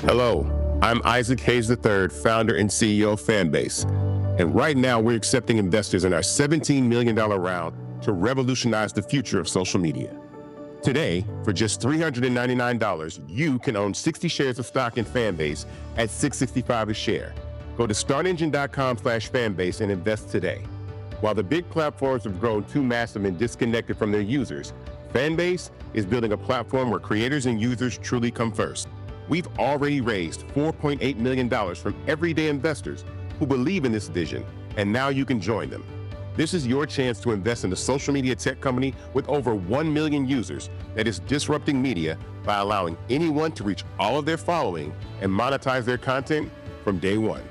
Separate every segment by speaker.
Speaker 1: Hello, I'm Isaac Hayes III, founder and CEO of Fanbase. And right now, we're accepting investors in our $17 million round to revolutionize the future of social media. Today, for just $399, you can own 60 shares of stock in Fanbase at $665 a share. Go to startengine.com/fanbase and invest today. While the big platforms have grown too massive and disconnected from their users, Fanbase is building a platform where creators and users truly come first. We've already raised $4.8 million from everyday investors who believe in this vision, and now you can join them. This is your chance to invest in a social media tech company with over 1 million users that is disrupting media by allowing anyone to reach all of their following and monetize their content from day one.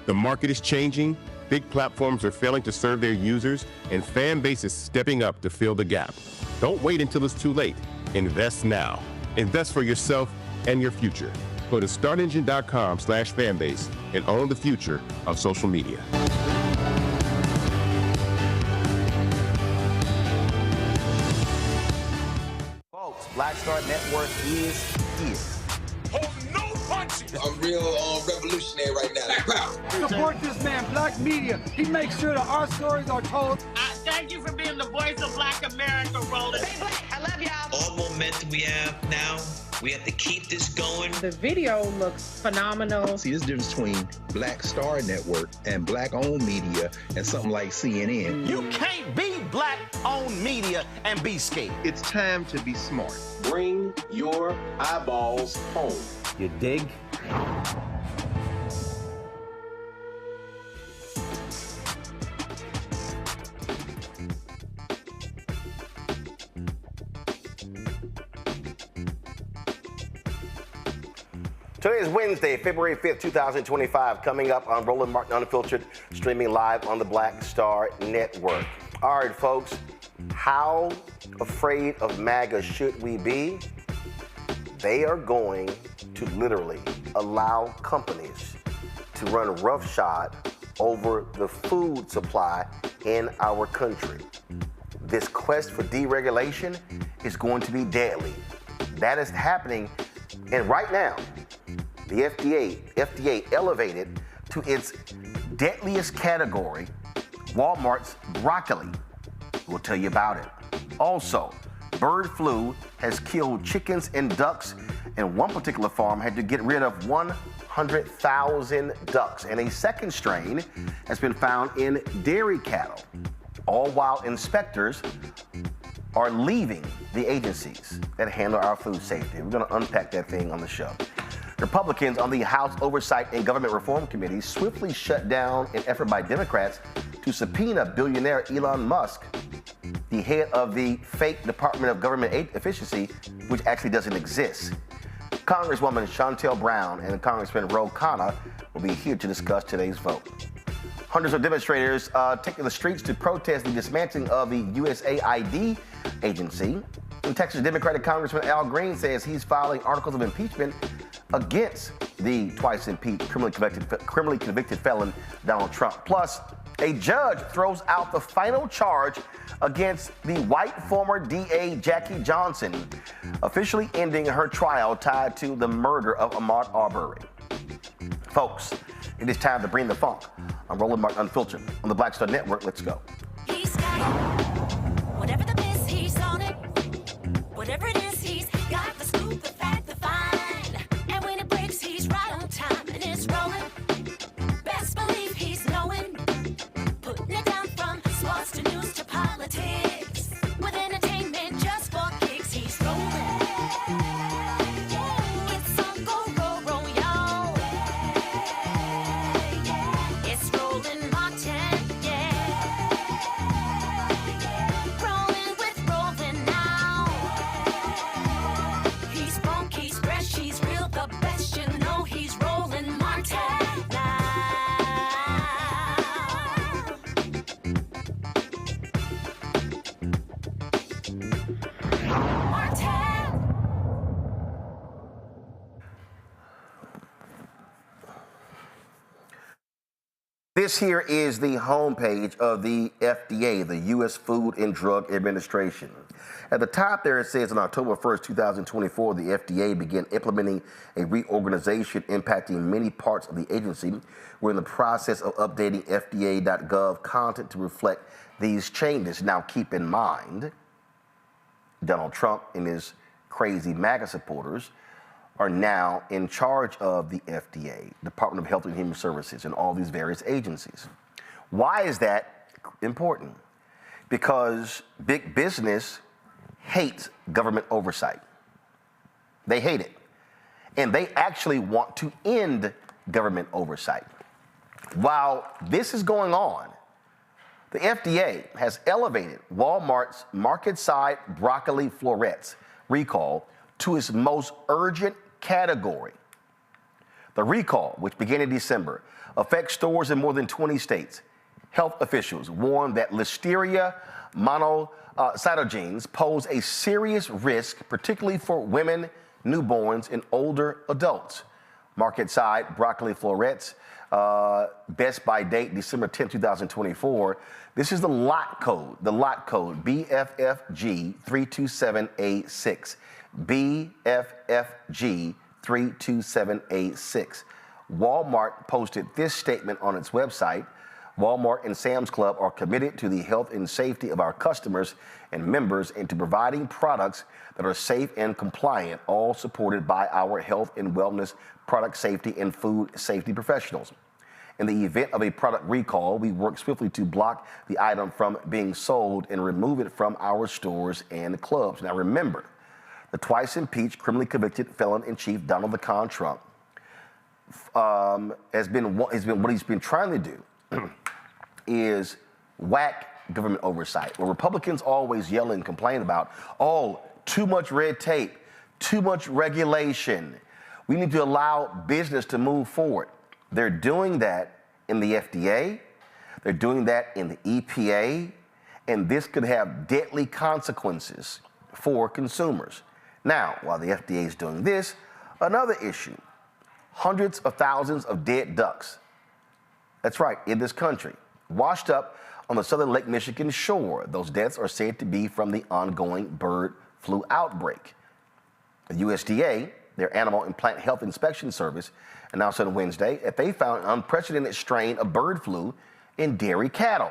Speaker 1: The market is changing, big platforms are failing to serve their users, and Fanbase is stepping up to fill the gap. Don't wait until it's too late. Invest now. Invest for yourself and your future. Go to startengine.com/fanbase and own the future of social media.
Speaker 2: Folks, Black Star Network is here.
Speaker 3: Hold no punches.
Speaker 4: I'm real revolutionary right now.
Speaker 5: Support this man, Black Media. He makes sure that our stories are told.
Speaker 6: Thank you for being the voice of Black America, Roland.
Speaker 7: Stay black. I love y'all.
Speaker 8: All momentum we have now, we have to keep this going.
Speaker 9: The video looks phenomenal.
Speaker 10: See, there's a difference between Black Star Network and Black-owned media and something like CNN.
Speaker 2: You can't be Black-owned media and be scared.
Speaker 11: It's time to be smart.
Speaker 12: Bring your eyeballs home.
Speaker 2: You dig? Today is Wednesday, February 5th, 2025, coming up on Roland Martin Unfiltered, streaming live on the Black Star Network. All right, folks, how afraid of MAGA should we be? They are going to literally allow companies to run roughshod over the food supply in our country. This quest for deregulation is going to be deadly. That is happening, and right now, the FDA elevated to its deadliest category, Walmart's broccoli. We'll tell you about it. Also, bird flu has killed chickens and ducks, and one particular farm had to get rid of 100,000 ducks. And a second strain has been found in dairy cattle, all while inspectors are leaving the agencies that handle our food safety. We're going to unpack that thing on the show. Republicans on the House Oversight and Government Reform Committee swiftly shut down an effort by Democrats to subpoena billionaire Elon Musk, the head of the fake Department of Government Efficiency, which actually doesn't exist. Congresswoman Shontel Brown and Congressman Khanna will be here to discuss today's vote. Hundreds of demonstrators taking the streets to protest the dismantling of the USAID agency. And Texas Democratic Congressman Al Green says he's filing articles of impeachment against the twice impeached criminally convicted felon Donald Trump. Plus, a judge throws out the final charge against the white former DA Jackie Johnson, officially ending her trial tied to the murder of Ahmaud Arbery. Folks, it is time to bring the funk. I'm Roland Martin Unfiltered on the Black Star Network. Let's go.
Speaker 13: He's got it. Whatever the best, he's on it. Whatever it is, he's got the scoop, the fact, the fine. And when it breaks, he's right on time and it's rolling. Best believe he's knowing. Putting it down from sports to news to politics. With entertainment just for kicks, he's rolling. It's on go, roll, y'all. It's Roland Martin, yeah.
Speaker 2: This here is the homepage of the FDA, the U.S. Food and Drug Administration. At the top there it says on October 1st, 2024, the FDA began implementing a reorganization impacting many parts of the agency. We're in the process of updating FDA.gov content to reflect these changes. Now keep in mind, Donald Trump and his crazy MAGA supporters are now in charge of the FDA, Department of Health and Human Services, and all these various agencies. Why is that important? Because big business hates government oversight. They hate it. And they actually want to end government oversight. While this is going on, the FDA has elevated Walmart's market-side broccoli florets recall to its most urgent category. The recall, which began in December, affects stores in more than 20 states. Health officials warn that Listeria monocytogenes pose a serious risk, particularly for women, newborns, and older adults. Market-side broccoli florets, best by date December 10, 2024. This is the lot code BFFG 327A6. BFFG 327A6. Walmart posted this statement on its website. Walmart and Sam's Club are committed to the health and safety of our customers and members and to providing products that are safe and compliant, all supported by our health and wellness, product safety, and food safety professionals. In the event of a product recall, we work swiftly to block the item from being sold and remove it from our stores and clubs. Now remember, the twice impeached, criminally convicted felon-in-chief Donald the Con Trump has been what he's been trying to do is whack government oversight. Where Republicans always yell and complain about, oh, too much red tape, too much regulation. We need to allow business to move forward. They're doing that in the FDA. They're doing that in the EPA. And this could have deadly consequences for consumers. Now, while the FDA is doing this, another issue, hundreds of thousands of dead ducks. That's right, in this country, washed up on the southern Lake Michigan shore. Those deaths are said to be from the ongoing bird flu outbreak. The USDA, their Animal and Plant Health Inspection Service, announced on Wednesday that they found an unprecedented strain of bird flu in dairy cattle.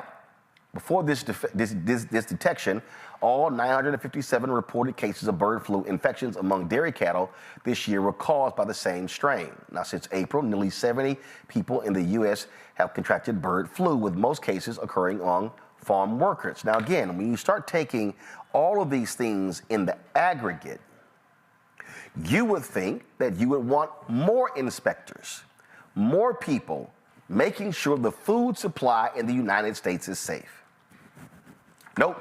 Speaker 2: Before this detection, all 957 reported cases of bird flu infections among dairy cattle this year were caused by the same strain. Now, since April, nearly 70 people in the U.S. have contracted bird flu, with most cases occurring on farm workers. Now, again, when you start taking all of these things in the aggregate, you would think that you would want more inspectors, more people making sure the food supply in the United States is safe. Nope.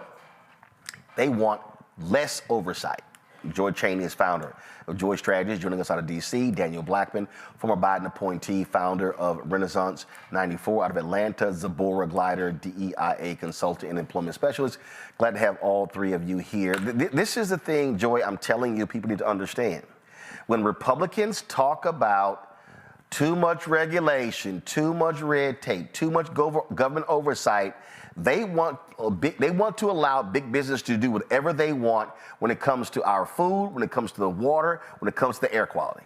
Speaker 2: They want less oversight. Joy Cheney is founder of Joy Strategies, joining us out of D.C. Daniel Blackman, former Biden appointee, founder of Renaissance 94 out of Atlanta, Zabora Glider, DEIA consultant and employment specialist. Glad to have all three of you here. This is the thing, Joy, I'm telling you, people need to understand. When Republicans talk about too much regulation, too much red tape, too much government oversight, they want to allow big business to do whatever they want when it comes to our food, when it comes to the water, when it comes to the air quality.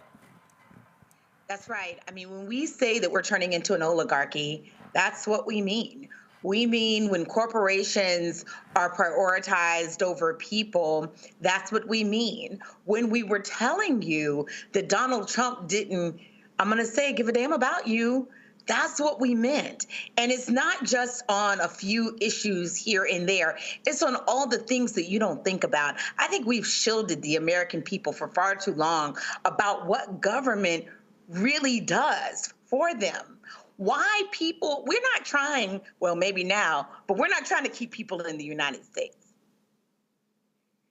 Speaker 7: That's right. I mean, when we say that we're turning into an oligarchy, that's what we mean. We mean when corporations are prioritized over people, that's what we mean. When we were telling you that Donald Trump didn't, I'm going to say, give a damn about you, that's what we meant. And it's not just on a few issues here and there. It's on all the things that you don't think about. I think we've shielded the American people for far too long about what government really does for them. Why people, we're not trying, well, maybe now, but we're not trying to keep people in the United States.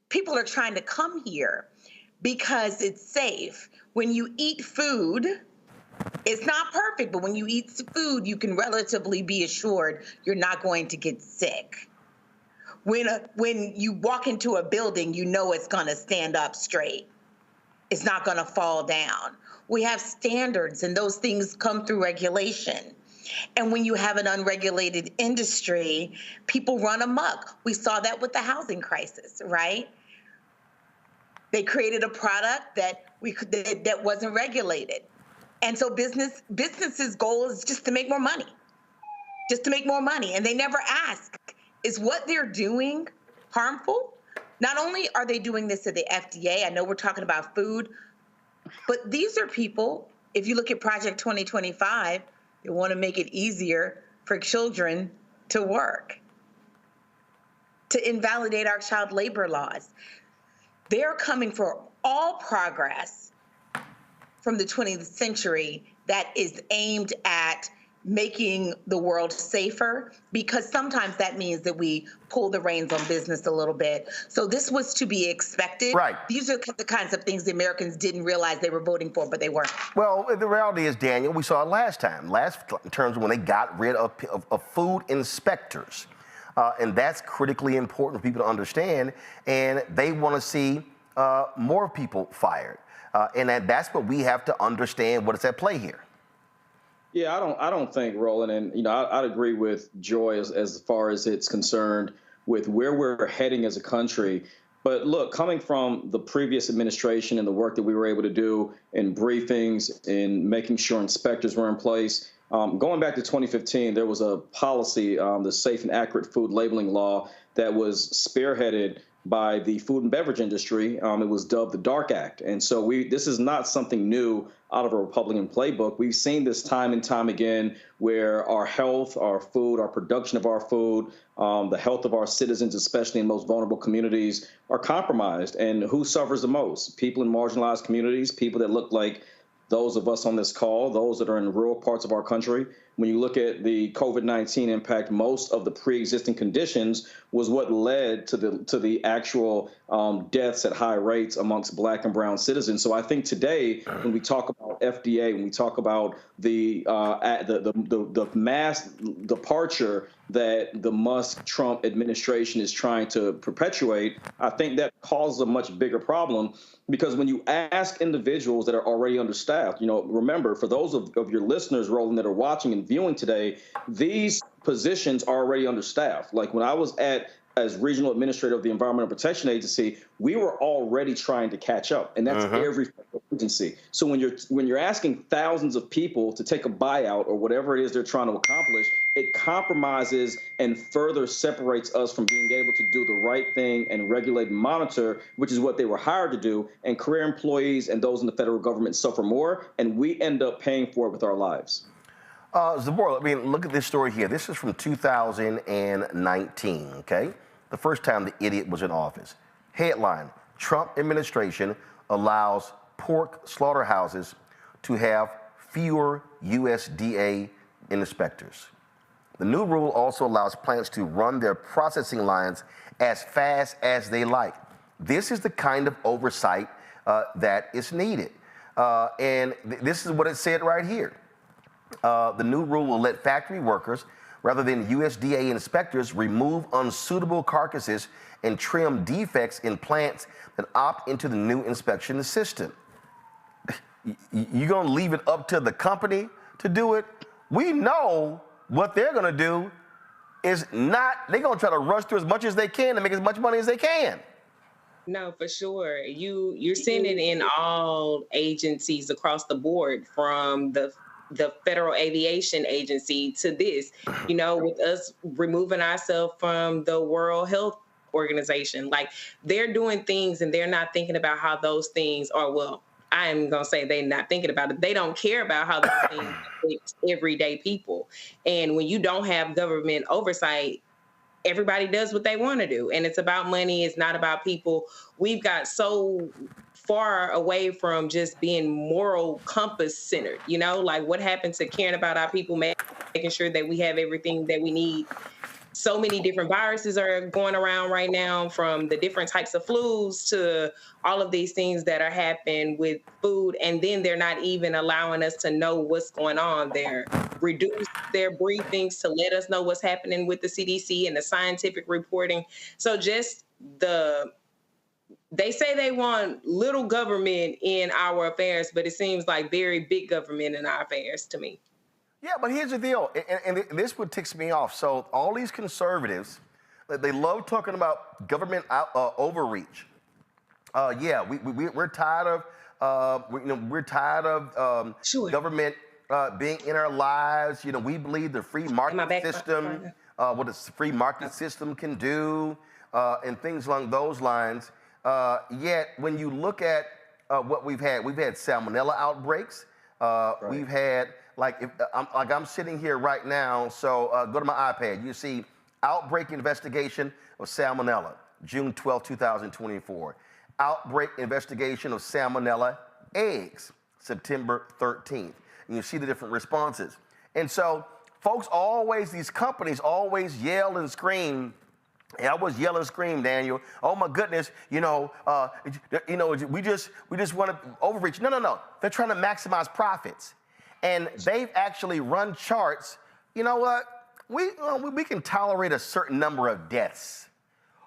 Speaker 7: People are trying to come here because it's safe. When you eat food, it's not perfect, but when you eat food, you can relatively be assured you're not going to get sick. When you walk into a building, you know it's going to stand up straight. It's not going to fall down. We have standards, and those things come through regulation. And when you have an unregulated industry, people run amok. We saw that with the housing crisis, right? They created a product that wasn't regulated. And so businesses' goal is just to make more money. Just to make more money. And they never ask, is what they're doing harmful? Not only are they doing this at the FDA, I know we're talking about food, but these are people, if you look at Project 2025, they want to make it easier for children to work, to invalidate our child labor laws. They're coming for all progress from the 20th century that is aimed at making the world safer, because sometimes that means that we pull the reins on business a little bit. So this was to be expected.
Speaker 2: Right.
Speaker 7: These are the kinds of things the Americans didn't realize they were voting for, but they weren't.
Speaker 2: Well, the reality is, Daniel, we saw it last in terms of when they got rid of food inspectors. And that's critically important for people to understand. And they want to see more people fired. And that's what we have to understand what is at play here.
Speaker 14: Yeah, I don't think, Roland, and I'd agree with Joy as far as it's concerned with where we're heading as a country. But look, coming from the previous administration and the work that we were able to do in briefings, in making sure inspectors were in place, going back to 2015, there was a policy, the Safe and Accurate Food Labeling Law, that was spearheaded by the food and beverage industry. It was dubbed the Dark Act. And so this is not something new out of a Republican playbook. We've seen this time and time again where our health, our food, our production of our food, the health of our citizens, especially in most vulnerable communities, are compromised. And who suffers the most? People in marginalized communities, people that look like those of us on this call, those that are in rural parts of our country. When you look at the COVID-19 impact, most of the pre-existing conditions was what led to the actual deaths at high rates amongst Black and brown citizens. So I think today, when we talk about FDA, when we talk about the mass departure that the Musk-Trump administration is trying to perpetuate, I think that causes a much bigger problem. Because when you ask individuals that are already understaffed, remember, for those of your listeners, Roland, that are watching and viewing today, these positions are already understaffed. Like when I was as regional administrator of the Environmental Protection Agency, we were already trying to catch up, and that's every agency. So when you're asking thousands of people to take a buyout or whatever it is they're trying to accomplish, it compromises and further separates us from being able to do the right thing and regulate and monitor, which is what they were hired to do. And career employees and those in the federal government suffer more, and we end up paying for it with our lives.
Speaker 2: Zabor, look at this story here. This is from 2019, okay? The first time the idiot was in office. Headline, Trump administration allows pork slaughterhouses to have fewer USDA inspectors. The new rule also allows plants to run their processing lines as fast as they like. This is the kind of oversight that is needed. And this is what it said right here. The new rule will let factory workers, rather than USDA inspectors, remove unsuitable carcasses and trim defects in plants that opt into the new inspection system. You're going to leave it up to the company to do it? We know what they're going to do is they're going to try to rush through as much as they can to make as much money as they can.
Speaker 9: No, for sure. You're seeing it in all agencies across the board, from the Federal Aviation Agency to this, with us removing ourselves from the World Health Organization. Like, they're doing things and they're not thinking about how those things are, well, I'm going to say they're not thinking about it. They don't care about how those things affect everyday people. And when you don't have government oversight, everybody does what they want to do. And it's about money. It's not about people. We've got so far away from just being moral compass centered, like what happened to caring about our people, making sure that we have everything that we need. So many different viruses are going around right now, from the different types of flus to all of these things that are happening with food. And then they're not even allowing us to know what's going on. They're reduced their briefings to let us know what's happening with the CDC and the scientific reporting. So just they say they want little government in our affairs, but it seems like very big government in our affairs to me.
Speaker 2: Yeah, but here's the deal, and this what ticks me off. So all these conservatives, they love talking about government overreach. Yeah, we're tired of we're tired of government being in our lives. You know, we believe the free market system, what the free market system can do, and things along those lines. Yet when you look at what we've had salmonella outbreaks. We've had I'm sitting here right now. So go to my iPad. You see outbreak investigation of salmonella, June 12, 2024. Outbreak investigation of salmonella eggs, September 13th. And you see the different responses. And so folks these companies always yell and scream. And I was yell and scream, Daniel. Oh my goodness, we just want to overreach. No. They're trying to maximize profits. And they've actually run charts. You know what? We can tolerate a certain number of deaths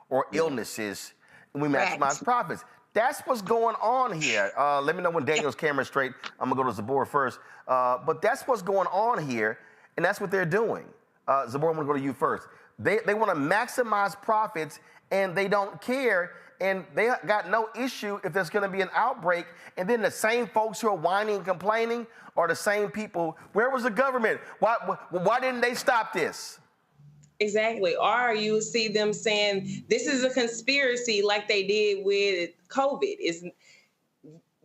Speaker 2: or illnesses and we maximize profits. That's what's going on here. Let me know when Daniel's camera's straight. I'm gonna go to Zabor first. But that's what's going on here, and that's what they're doing. Zabor, I'm gonna go to you first. They want to maximize profits, and they don't care, and they got no issue if there's going to be an outbreak. And then the same folks who are whining and complaining are the same people. Where was the government? Why didn't they stop this?
Speaker 9: Exactly. Or you see them saying this is a conspiracy like they did with COVID. Is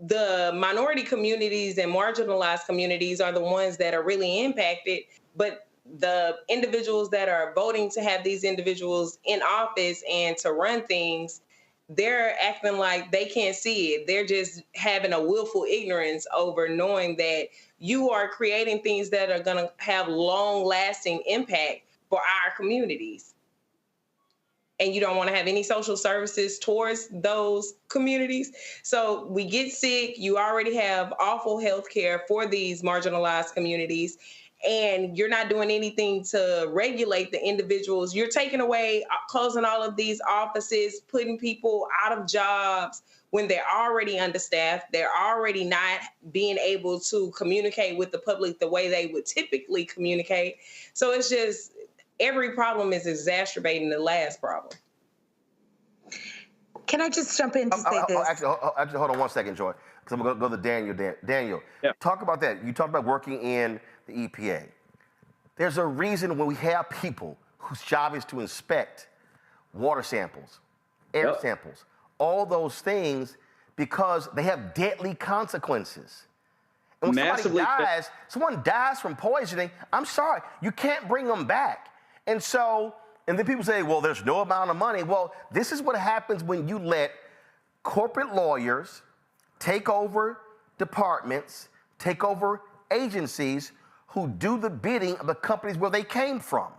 Speaker 9: the minority communities and marginalized communities are the ones that are really impacted, but the individuals that are voting to have these individuals in office and to run things, they're acting like they can't see it. They're just having a willful ignorance over knowing that you are creating things that are going to have long-lasting impact for our communities. And you don't want to have any social services towards those communities. So we get sick. You already have awful health care for these marginalized communities. And you're not doing anything to regulate the individuals. You're taking away, closing all of these offices, putting people out of jobs when they're already understaffed. They're already not being able to communicate with the public the way they would typically communicate. So it's just every problem is exacerbating the last problem.
Speaker 7: Can I just jump in to say this?
Speaker 2: Actually, hold on one second, Joy, because I'm going to go to Daniel. Daniel, talk about that. You talked about working in the EPA. There's a reason when we have people whose job is to inspect water samples, air samples, all those things, because they have deadly consequences. And when someone dies from poisoning, I'm sorry, you can't bring them back. And then people say, well, there's no amount of money. Well, this is what happens when you let corporate lawyers take over departments, take over agencies who do the bidding of the companies where they came from.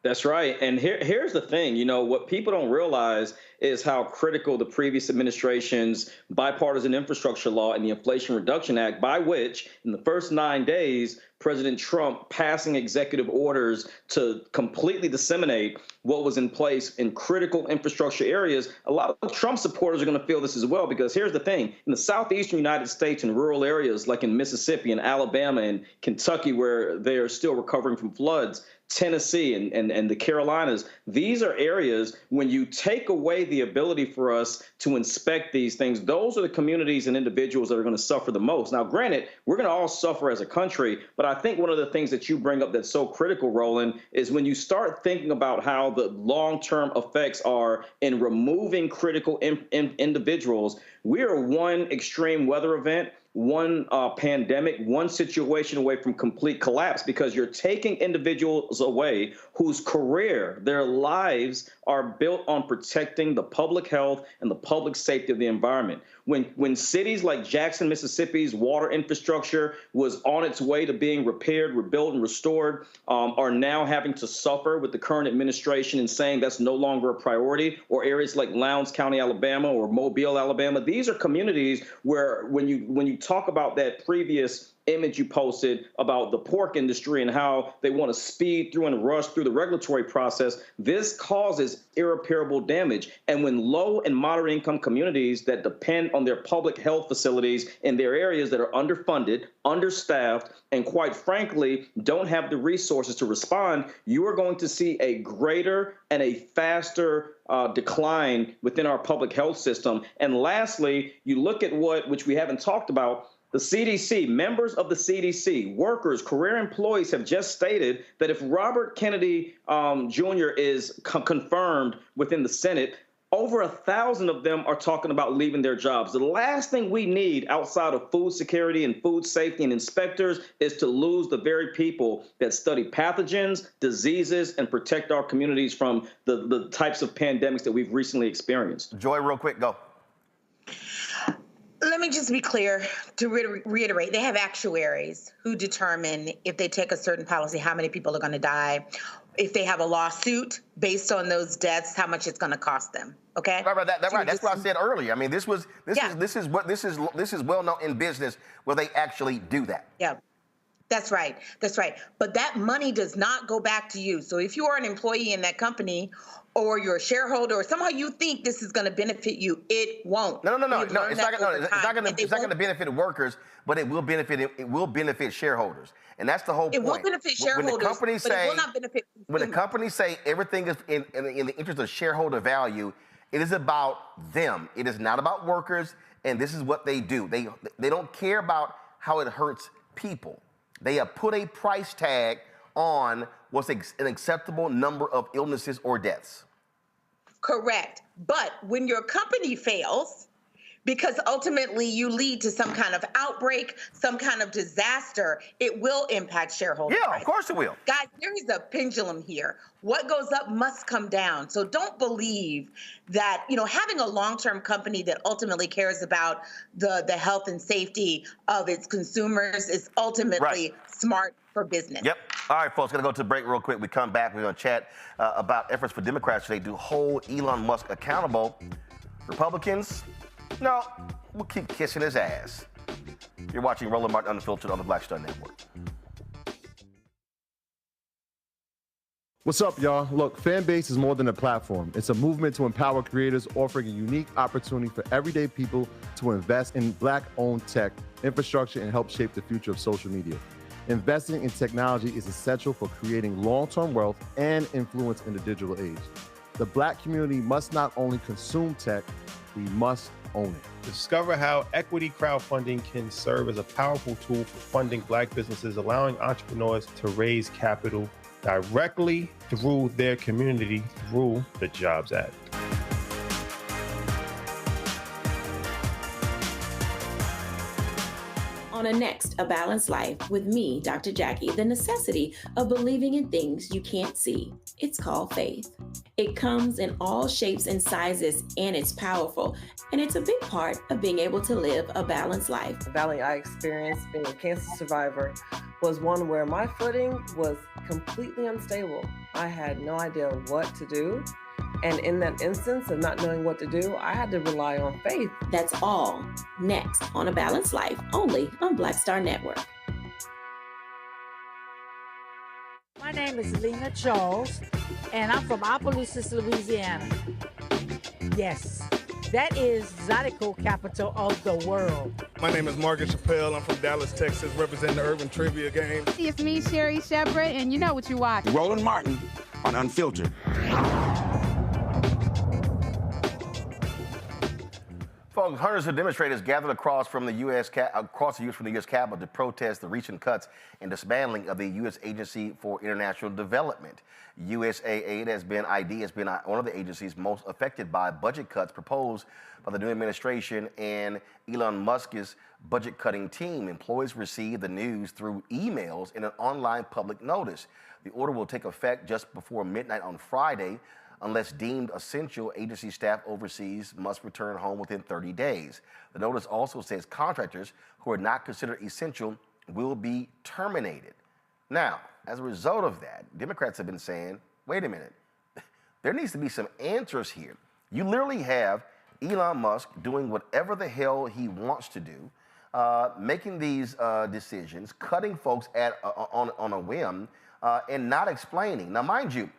Speaker 14: That's right. And here's the thing, what people don't realize is how critical the previous administration's bipartisan infrastructure law and the Inflation Reduction Act, by which in the first 9 days, President Trump passing executive orders to completely disseminate what was in place in critical infrastructure areas. A lot of Trump supporters are going to feel this as well, because here's the thing. In the southeastern United States, in rural areas like in Mississippi and Alabama and Kentucky, where they are still recovering from floods, Tennessee and the Carolinas, these are areas when you take away the ability for us to inspect these things, those are the communities and individuals that are going to suffer the most. Now, granted, we're going to all suffer as a country, but I think one of the things that you bring up that's so critical, Roland, is when you start thinking about how the long-term effects are in removing critical individuals. We are one extreme weather event, one pandemic, one situation away from complete collapse, because you're taking individuals away whose career, their lives are built on protecting the public health and the public safety of the environment. When cities like Jackson, Mississippi's water infrastructure was on its way to being repaired, rebuilt, and restored, are now having to suffer with the current administration and saying that's no longer a priority, or areas like Lowndes County, Alabama, or Mobile, Alabama. These are communities where when you talk about that previous image you posted about the pork industry and how they want to speed through and rush through the regulatory process. This causes irreparable damage. And when low and moderate income communities that depend on their public health facilities in their areas that are underfunded, understaffed, and quite frankly, don't have the resources to respond, you are going to see a greater and a faster decline within our public health system. And lastly, you look at which we haven't talked about, the CDC, members of the CDC, workers, career employees have just stated that if Robert Kennedy Jr. is confirmed within the Senate, over 1,000 of them are talking about leaving their jobs. The last thing we need outside of food security and food safety and inspectors is to lose the very people that study pathogens, diseases, and protect our communities from the types of pandemics that we've recently experienced.
Speaker 2: Joy, real quick, go.
Speaker 7: Let me just be clear to reiterate. They have actuaries who determine if they take a certain policy, how many people are going to die. If they have a lawsuit based on those deaths, how much it's going to cost them. Okay.
Speaker 2: Right. That's what I said earlier. I mean, this is well known in business where they actually do that.
Speaker 7: Yeah. That's right. That's right. But that money does not go back to you. So if you are an employee in that company or you're a shareholder or somehow you think this is going to benefit you, it won't.
Speaker 2: No. It's not going to benefit workers, but it will benefit shareholders. And that's the whole point.
Speaker 7: It will benefit shareholders, but it will not benefit consumers.
Speaker 2: When the companies say everything is in the interest of shareholder value, it is about them. It is not about workers, and this is what they do. They don't care about how it hurts people. They have put a price tag on what's an acceptable number of illnesses or deaths.
Speaker 7: Correct. But when your company fails, because ultimately you lead to some kind of outbreak, some kind of disaster, it will impact shareholders.
Speaker 2: Yeah, of course it will.
Speaker 7: Guys, there is a pendulum here. What goes up must come down. So don't believe that, having a long-term company that ultimately cares about the health and safety of its consumers is ultimately smart for business.
Speaker 2: Yep. All right, folks, going to go to the break real quick. We come back, we're going to chat about efforts for Democrats today to hold Elon Musk accountable. Republicans, no, we'll keep kissing his ass. You're watching Roland Martin Unfiltered on the Black Star Network.
Speaker 15: What's up, y'all? Look, Fanbase is more than a platform. It's a movement to empower creators, offering a unique opportunity for everyday people to invest in Black-owned tech, infrastructure, and help shape the future of social media. Investing in technology is essential for creating long-term wealth and influence in the digital age. The Black community must not only consume tech, we must own it.
Speaker 16: Discover how equity crowdfunding can serve as a powerful tool for funding Black businesses, allowing entrepreneurs to raise capital directly through their community through the Jobs Act.
Speaker 17: On a next, A Balanced Life with me, Dr. Jackie, the necessity of believing in things you can't see. It's called faith. It comes in all shapes and sizes, and it's powerful. And it's a big part of being able to live a balanced life.
Speaker 18: The valley I experienced being a cancer survivor was one where my footing was completely unstable. I had no idea what to do. And in that instance of not knowing what to do, I had to rely on faith.
Speaker 17: That's all next on A Balanced Life, only on Black Star Network.
Speaker 19: My name is Lena Charles, and I'm from Opelousas, Louisiana. Yes, that is Zydeco capital of the world.
Speaker 20: My name is Margaret Chappelle. I'm from Dallas, Texas, representing the Urban Trivia Game.
Speaker 21: It's me, Sherry Shepard, and you know what you watch.
Speaker 22: Roland Martin on Unfiltered.
Speaker 2: Folks, hundreds of demonstrators gathered across from the U.S. Capitol to protest the recent cuts and dismantling of the U.S. Agency for International Development. USAID has been one of the agencies most affected by budget cuts proposed by the new administration and Elon Musk's budget-cutting team. Employees received the news through emails and an online public notice. The order will take effect just before midnight on Friday. Unless deemed essential, agency staff overseas must return home within 30 days. The notice also says contractors who are not considered essential will be terminated. Now, as a result of that, Democrats have been saying, wait a minute, there needs to be some answers here. You literally have Elon Musk doing whatever the hell he wants to do. making these decisions, cutting folks on a whim, and not explaining. Now, mind you,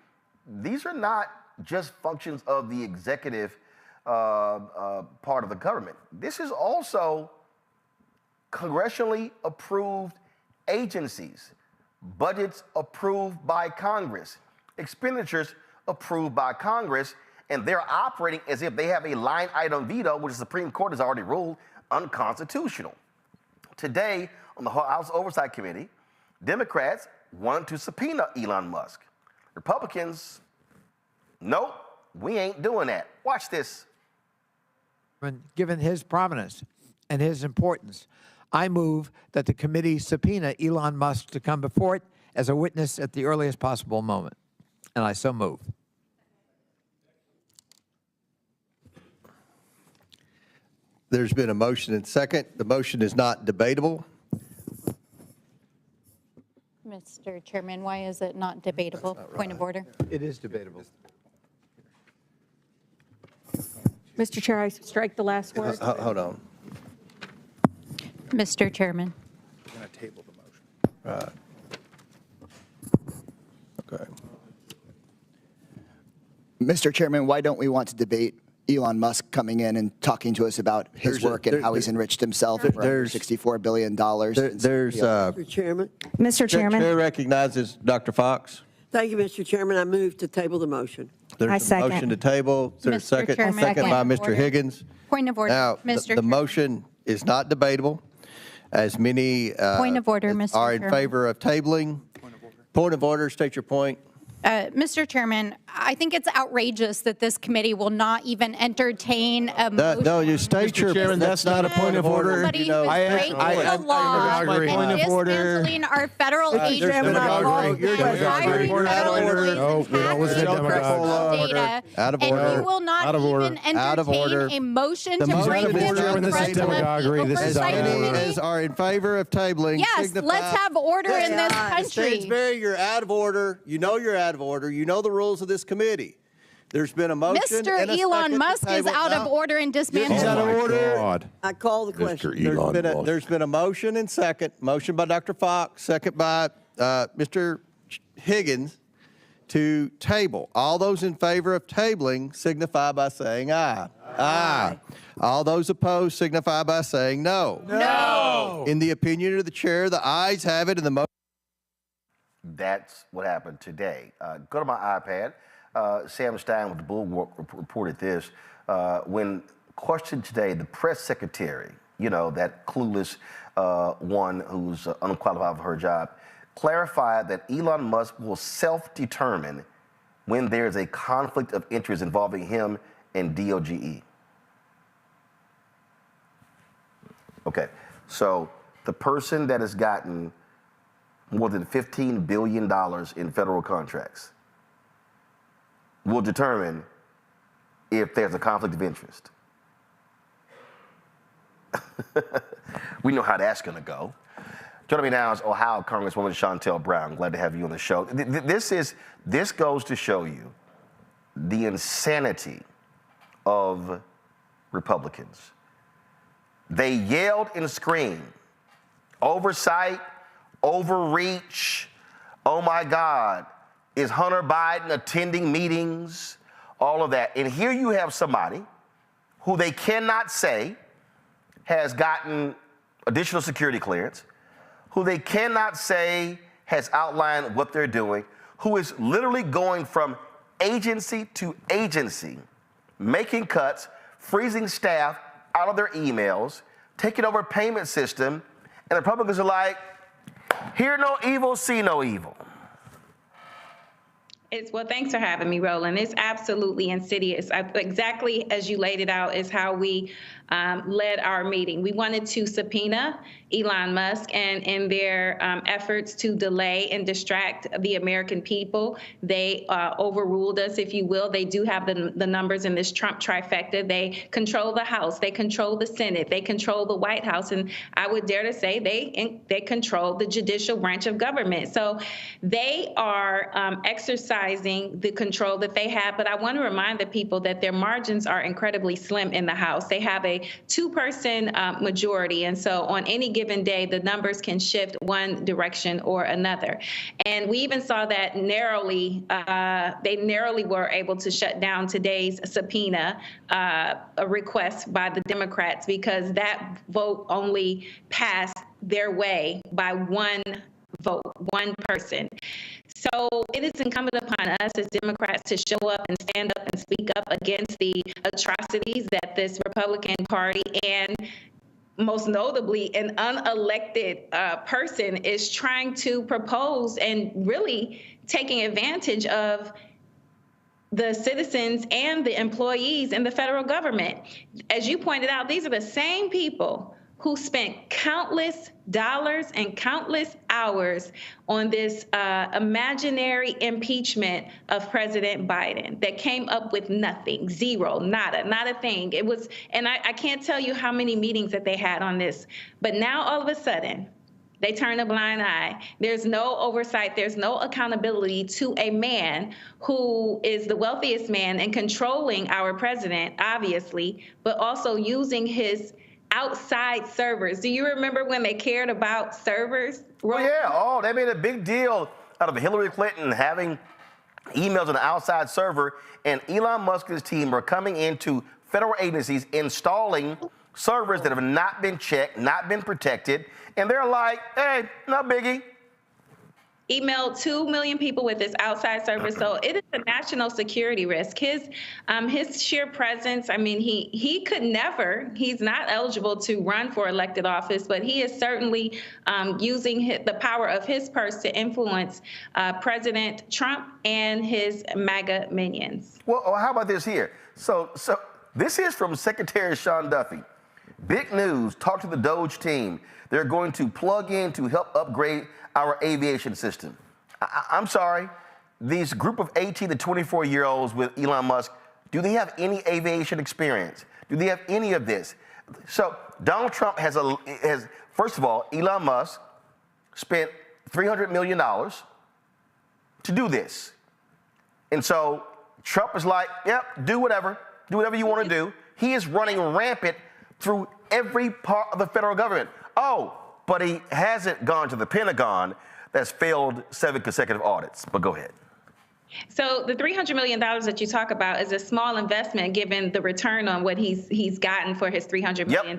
Speaker 2: these are not just functions of the executive part of the government. This is also congressionally approved agencies, budgets approved by Congress, expenditures approved by Congress, and they're operating as if they have a line item veto, which the Supreme Court has already ruled unconstitutional. Today, on the House Oversight Committee, Democrats wanted to subpoena Elon Musk. Republicans, nope, we ain't doing that. Watch this.
Speaker 1: Given his prominence and his importance, I move that the committee subpoena Elon Musk to come before it as a witness at the earliest possible moment. And I so move.
Speaker 3: There's been a motion and second. The motion is not debatable.
Speaker 23: Mr. Chairman, why is it not debatable? Point of order.
Speaker 1: It is debatable.
Speaker 24: Mr. Chair, I strike the last word.
Speaker 3: Hold on.
Speaker 23: Mr. Chairman.
Speaker 22: We're going to table the motion.
Speaker 3: Okay.
Speaker 25: Mr. Chairman, why don't we want to debate Elon Musk coming in and talking to us about his work and how he's enriched himself for $64 billion?
Speaker 26: Mr. Chairman.
Speaker 24: Mr. Chairman.
Speaker 3: Chair recognizes Dr. Fox.
Speaker 26: Thank you, Mr. Chairman. I move to table the motion.
Speaker 3: There's a motion to table. Is there a second?
Speaker 23: Chairman,
Speaker 3: Second by
Speaker 23: point of
Speaker 3: Mr.
Speaker 23: order.
Speaker 3: Higgins.
Speaker 23: Point of order,
Speaker 3: Now,
Speaker 23: Mr.
Speaker 3: the motion is not debatable, as many
Speaker 23: Point of order, Mr.
Speaker 3: are in
Speaker 23: Chairman.
Speaker 3: favor of tabling. Point of order. State your point.
Speaker 23: Mr. Chairman, I think it's outrageous that this committee will not even entertain a motion.
Speaker 3: No, you state your.
Speaker 22: Chairman, that's not a point of order.
Speaker 23: Somebody
Speaker 3: You know,
Speaker 23: who's breaking the law
Speaker 22: agree.
Speaker 23: and
Speaker 22: Point
Speaker 23: dismantling our federal
Speaker 3: There's
Speaker 23: agencies
Speaker 3: been a motion.
Speaker 23: and hiring federal employees
Speaker 22: No, we don't listen to demagogues.
Speaker 23: data,
Speaker 3: Out of
Speaker 23: and
Speaker 3: order.
Speaker 23: you will not
Speaker 22: Out of order.
Speaker 23: even
Speaker 3: Out of order.
Speaker 23: entertain a motion
Speaker 3: The
Speaker 23: to
Speaker 3: motion
Speaker 23: bring
Speaker 3: is
Speaker 23: this
Speaker 3: Chairman,
Speaker 23: to
Speaker 3: this is
Speaker 23: the
Speaker 22: demagoguery. This is
Speaker 3: As
Speaker 23: Oversight
Speaker 3: many
Speaker 23: Committee.
Speaker 3: as are in favor of tabling.
Speaker 23: Yes,
Speaker 3: signify.
Speaker 23: let's have order in this country.
Speaker 3: Stansbury, you're out of order. You know you're out of order. You know the rules of this committee. There's been a motion.
Speaker 23: Mr.
Speaker 3: and a
Speaker 23: Elon
Speaker 3: second to
Speaker 23: Musk is
Speaker 3: table.
Speaker 23: out of
Speaker 3: Now,
Speaker 23: order and dismantling.
Speaker 3: He's out of order.
Speaker 22: God.
Speaker 26: I call the question.
Speaker 3: There's been a motion and second. Motion by Dr. Fox, second by Mr. Higgins to table. All those in favor of tabling signify by saying aye. Aye. All those opposed signify by saying no.
Speaker 23: No.
Speaker 3: In the opinion of the chair, the ayes have it, and the motion.
Speaker 2: That's what happened today. Go to my iPad. Sam Stein with the Bulwark reported this. When questioned today, the press secretary, you know, that clueless one who's unqualified for her job, clarified that Elon Musk will self-determine when there's a conflict of interest involving him and DOGE. Okay, so the person that has gotten more than $15 billion in federal contracts will determine if there's a conflict of interest. We know how that's going to go. Joining me now is Ohio Congresswoman Shontel Brown. Glad to have you on the show. This goes to show you the insanity of Republicans. They yelled and screamed, oversight, overreach, oh my God, is Hunter Biden attending meetings, all of that. And here you have somebody who they cannot say has gotten additional security clearance, who they cannot say has outlined what they're doing, who is literally going from agency to agency, making cuts, freezing staff out of their emails, taking over a payment system, and Republicans are like, hear no evil, see no evil.
Speaker 27: Well, thanks for having me, Roland. It's absolutely insidious. Exactly as you laid it out is how we led our meeting. We wanted to subpoena Elon Musk and in their efforts to delay and distract the American people. They overruled us, if you will. They do have the numbers in this Trump trifecta. They control the House, they control the Senate, they control the White House, and I would dare to say they control the judicial branch of government. So they are exercising the control that they have. But I want to remind the people that their margins are incredibly slim in the House. They have a 2-person majority, and so on any given day, the numbers can shift one direction or another. And we even saw that narrowly, they narrowly were able to shut down today's subpoena, a request by the Democrats, because that vote only passed their way by one vote, one person. So it is incumbent upon us as Democrats to show up and stand up and speak up against the atrocities that this Republican Party and most notably an unelected person is trying to propose, and really taking advantage of the citizens and the employees in the federal government. As you pointed out, these are the same people who spent countless dollars and countless hours on this imaginary impeachment of President Biden that came up with nothing, zero, nada, not a thing. It was, and I can't tell you how many meetings that they had on this, but now all of a sudden, they turn a blind eye. There's no oversight. There's no accountability to a man who is the wealthiest man and controlling our president, obviously, but also using his outside servers. Do you remember when they cared about servers?
Speaker 2: Well, yeah. Oh, they made a big deal out of Hillary Clinton having emails on the outside server, and Elon Musk's team are coming into federal agencies installing servers that have not been checked, not been protected, and they're like, hey, no biggie.
Speaker 27: Emailed 2 million people with his outside server. So it is a national security risk. His sheer presence, I mean, he could never, he's not eligible to run for elected office, but he is certainly using the power of his purse to influence President Trump and his MAGA minions.
Speaker 2: Well, how about this here? So this is from Secretary Sean Duffy. Big news, talk to the Doge team. They're going to plug in to help upgrade our aviation system. I'm sorry, these group of 18 to 24-year-olds with Elon Musk, do they have any aviation experience? Do they have any of this? So Donald Trump has first of all, Elon Musk spent $300 million to do this. And so Trump is like, yep, do whatever you want to do. He is running rampant through every part of the federal government. Oh, but he hasn't gone to the Pentagon that's failed 7 consecutive audits. But go ahead.
Speaker 27: So the $300 million that you talk about is a small investment given the return on what he's gotten for his $300 million.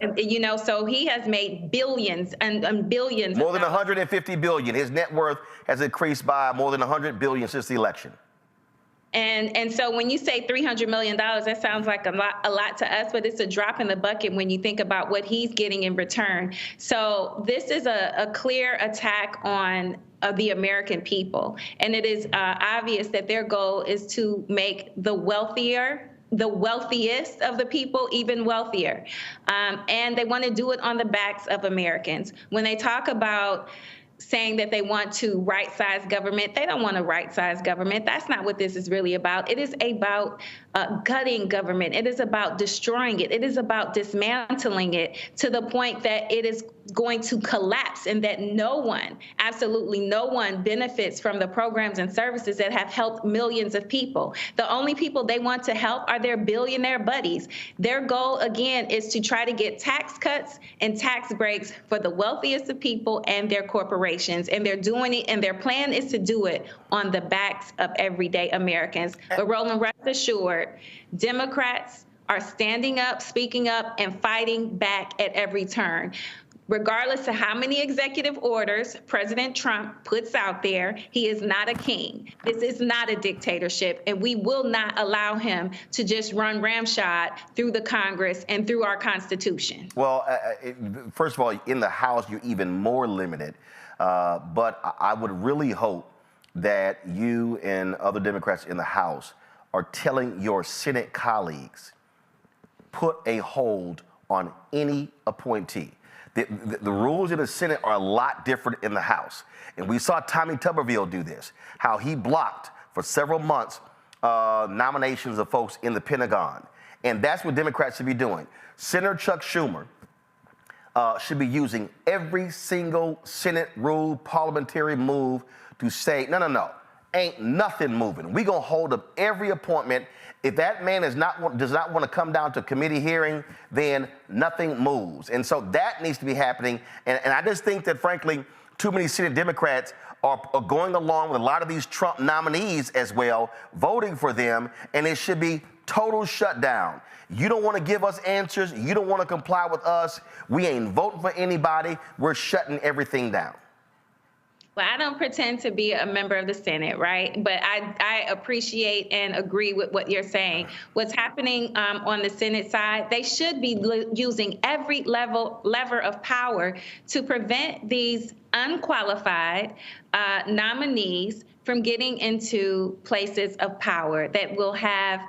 Speaker 27: And, you know, so he has made billions and billions.
Speaker 2: More than $150 billion. His net worth has increased by more than $100 billion since the election.
Speaker 27: And so when you say $300 million, that sounds like a lot to us, but it's a drop in the bucket when you think about what he's getting in return. So this is a clear attack on the American people. And it is obvious that their goal is to make the wealthiest of the people even wealthier. And they want to do it on the backs of Americans. When they talk about saying that they want to right-size government, they don't want to right-size government. That's not what this is really about. It is about gutting government. It is about destroying it. It is about dismantling it to the point that it is going to collapse and that no one, absolutely no one, benefits from the programs and services that have helped millions of people. The only people they want to help are their billionaire buddies. Their goal, again, is to try to get tax cuts and tax breaks for the wealthiest of people and their corporations. And they're doing it, and their plan is to do it on the backs of everyday Americans. But Roland, rest assured, Democrats are standing up, speaking up, and fighting back at every turn. Regardless of how many executive orders President Trump puts out there, he is not a king. This is not a dictatorship, and we will not allow him to just run ramshot through the Congress and through our Constitution.
Speaker 2: Well, first of all, in the House, you're even more limited. But I would really hope that you and other Democrats in the House are telling your Senate colleagues, put a hold on any appointee. The rules in the Senate are a lot different in the House. And we saw Tommy Tuberville do this, how he blocked for several months nominations of folks in the Pentagon. And that's what Democrats should be doing. Senator Chuck Schumer should be using every single Senate rule, parliamentary move to say, no, ain't nothing moving. We're going to hold up every appointment. If that man does not want to come down to committee hearing, then nothing moves. And so that needs to be happening. And I just think that, frankly, too many Senate Democrats are going along with a lot of these Trump nominees as well, voting for them, and it should be total shutdown. You don't want to give us answers. You don't want to comply with us. We ain't voting for anybody. We're shutting everything down.
Speaker 27: Well, I don't pretend to be a member of the Senate, right? But I appreciate and agree with what you're saying. What's happening on the Senate side, they should be using every lever of power to prevent these unqualified nominees from getting into places of power that will have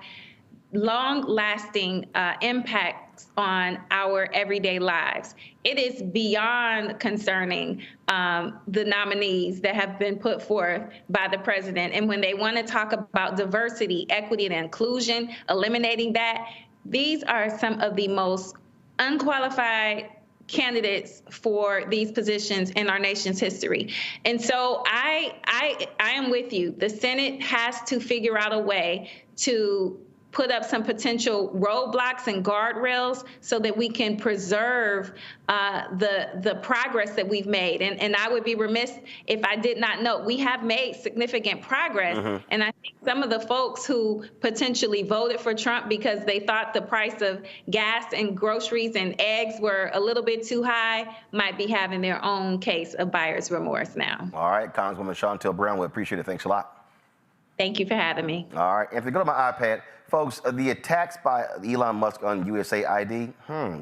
Speaker 27: long-lasting impacts on our everyday lives. It is beyond concerning the nominees that have been put forth by the president. And when they want to talk about diversity, equity, and inclusion, eliminating that, these are some of the most unqualified candidates for these positions in our nation's history. And so I am with you. The Senate has to figure out a way to put up some potential roadblocks and guardrails so that we can preserve the progress that we've made. And I would be remiss if I did not note, we have made significant progress. Mm-hmm. And I think some of the folks who potentially voted for Trump because they thought the price of gas and groceries and eggs were a little bit too high might be having their own case of buyer's remorse now.
Speaker 2: All right, Congresswoman Shontel Brown, we appreciate it. Thanks a lot.
Speaker 27: Thank you for having me.
Speaker 2: All right, and if you go to my iPad, folks, the attacks by Elon Musk on USAID,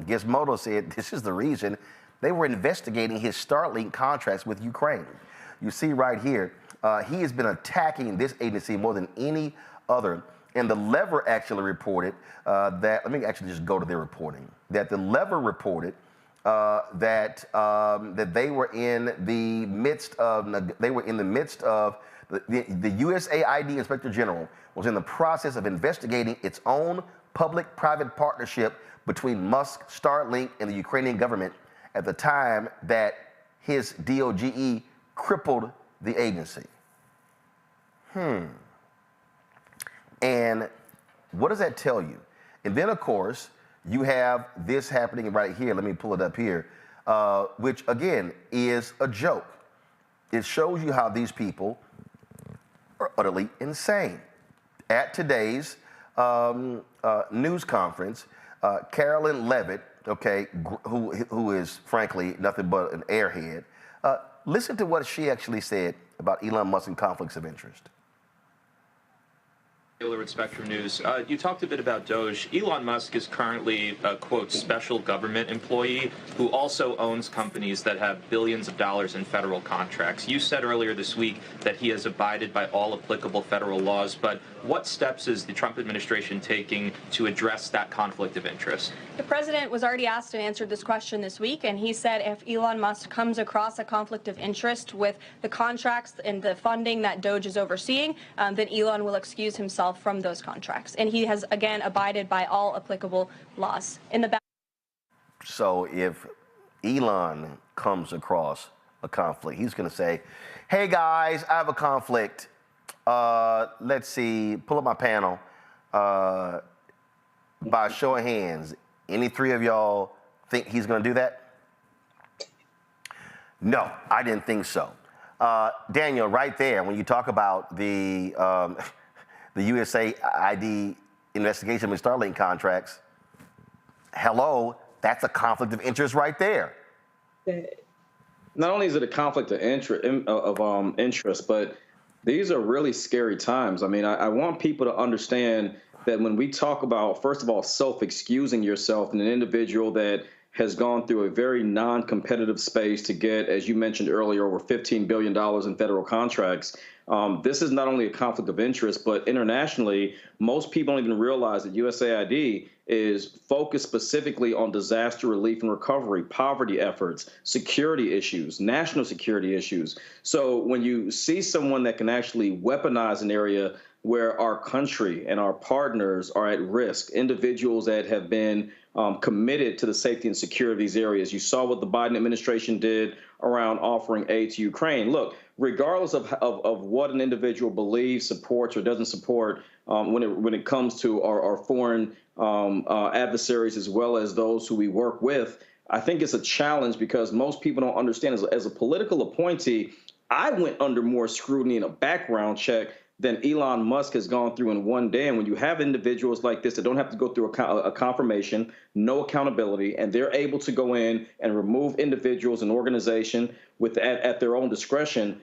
Speaker 2: Gizmodo said this is the reason they were investigating his Starlink contracts with Ukraine. You see right here, he has been attacking this agency more than any other. And the Lever actually reported that, let me actually just go to their reporting, that the Lever reported that they were in the midst of, the USAID Inspector General was in the process of investigating its own public-private partnership between Musk, Starlink, and the Ukrainian government at the time that his DOGE crippled the agency. And what does that tell you? And then, of course, you have this happening right here. Let me pull it up here, which, again, is a joke. It shows you how these people are utterly insane. At today's news conference, Carolyn Levitt, okay, who is frankly nothing but an airhead, listen to what she actually said about Elon Musk and conflicts of interest.
Speaker 4: With Spectrum News. You talked a bit about Doge. Elon Musk is currently a, quote, special government employee who also owns companies that have billions of dollars in federal contracts. You said earlier this week that he has abided by all applicable federal laws, but what steps is the Trump administration taking to address that conflict of interest?
Speaker 5: The president was already asked and answered this question this week, and he said if Elon Musk comes across a conflict of interest with the contracts and the funding that Doge is overseeing, then Elon will excuse himself from those contracts. And he has, again, abided by all applicable laws.
Speaker 2: So if Elon comes across a conflict, he's going to say, hey, guys, I have a conflict. Let's see, pull up my panel. By a show of hands, any three of y'all think he's going to do that? No, I didn't think so. Daniel, right there, when you talk about the USAID investigation with Starlink contracts, hello, that's a conflict of interest right there.
Speaker 14: Not only is it a conflict of interest, but these are really scary times. I mean, I want people to understand that when we talk about, first of all, self-excusing yourself and an individual that has gone through a very non-competitive space to get, as you mentioned earlier, over $15 billion in federal contracts. This is not only a conflict of interest, but internationally, most people don't even realize that USAID is focused specifically on disaster relief and recovery, poverty efforts, security issues, national security issues. So when you see someone that can actually weaponize an area where our country and our partners are at risk, individuals that have been committed to the safety and security of these areas. You saw what the Biden administration did around offering aid to Ukraine. Look, regardless of what an individual believes, supports, or doesn't support, when it comes to our foreign adversaries as well as those who we work with, I think it's a challenge because most people don't understand. As a political appointee, I went under more scrutiny and a background check than Elon Musk has gone through in one day. And when you have individuals like this that don't have to go through a confirmation, no accountability, and they're able to go in and remove individuals and organization at their own discretion,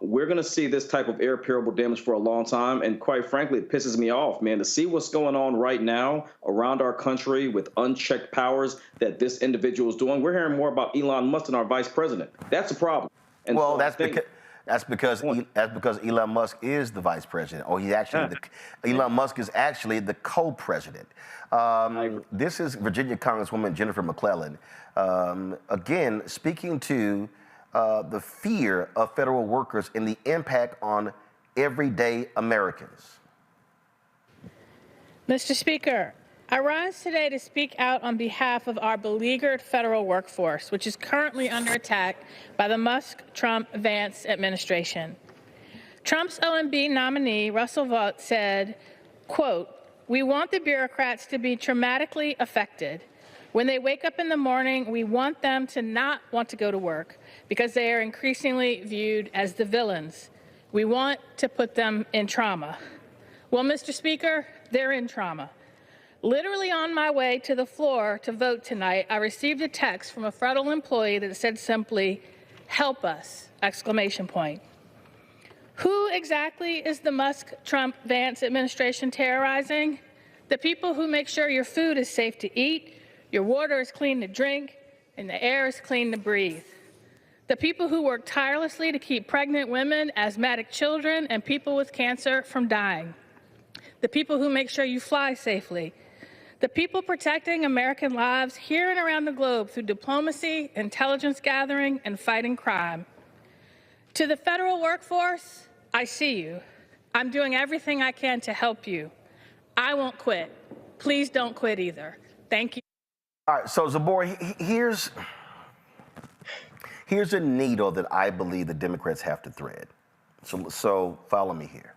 Speaker 14: we're going to see this type of irreparable damage for a long time. And quite frankly, it pisses me off, man, to see what's going on right now around our country with unchecked powers that this individual is doing. We're hearing more about Elon Musk than our vice president. That's a problem. And
Speaker 2: well,
Speaker 14: so
Speaker 2: that's because Elon Musk is the vice president, or he's actually Elon Musk is actually the co-president. This is Virginia Congresswoman Jennifer McClellan, again speaking to the fear of federal workers and the impact on everyday Americans.
Speaker 6: Mr. Speaker, I rise today to speak out on behalf of our beleaguered federal workforce, which is currently under attack by the Musk-Trump-Vance administration. Trump's OMB nominee, Russell Vought, said, quote, "We want the bureaucrats to be traumatically affected. When they wake up in the morning, we want them to not want to go to work because they are increasingly viewed as the villains. We want to put them in trauma." Well, Mr. Speaker, they're in trauma. Literally on my way to the floor to vote tonight, I received a text from a federal employee that said simply, "Help us!" exclamation point. Who exactly is the Musk-Trump-Vance administration terrorizing? The people who make sure your food is safe to eat, your water is clean to drink, and the air is clean to breathe. The people who work tirelessly to keep pregnant women, asthmatic children, and people with cancer from dying. The people who make sure you fly safely. The people protecting American lives here and around the globe through diplomacy, intelligence gathering, and fighting crime. To the federal workforce, I see you. I'm doing everything I can to help you. I won't quit. Please don't quit either. Thank you.
Speaker 2: All right, so Zabor, here's a needle that I believe the Democrats have to thread. So follow me here.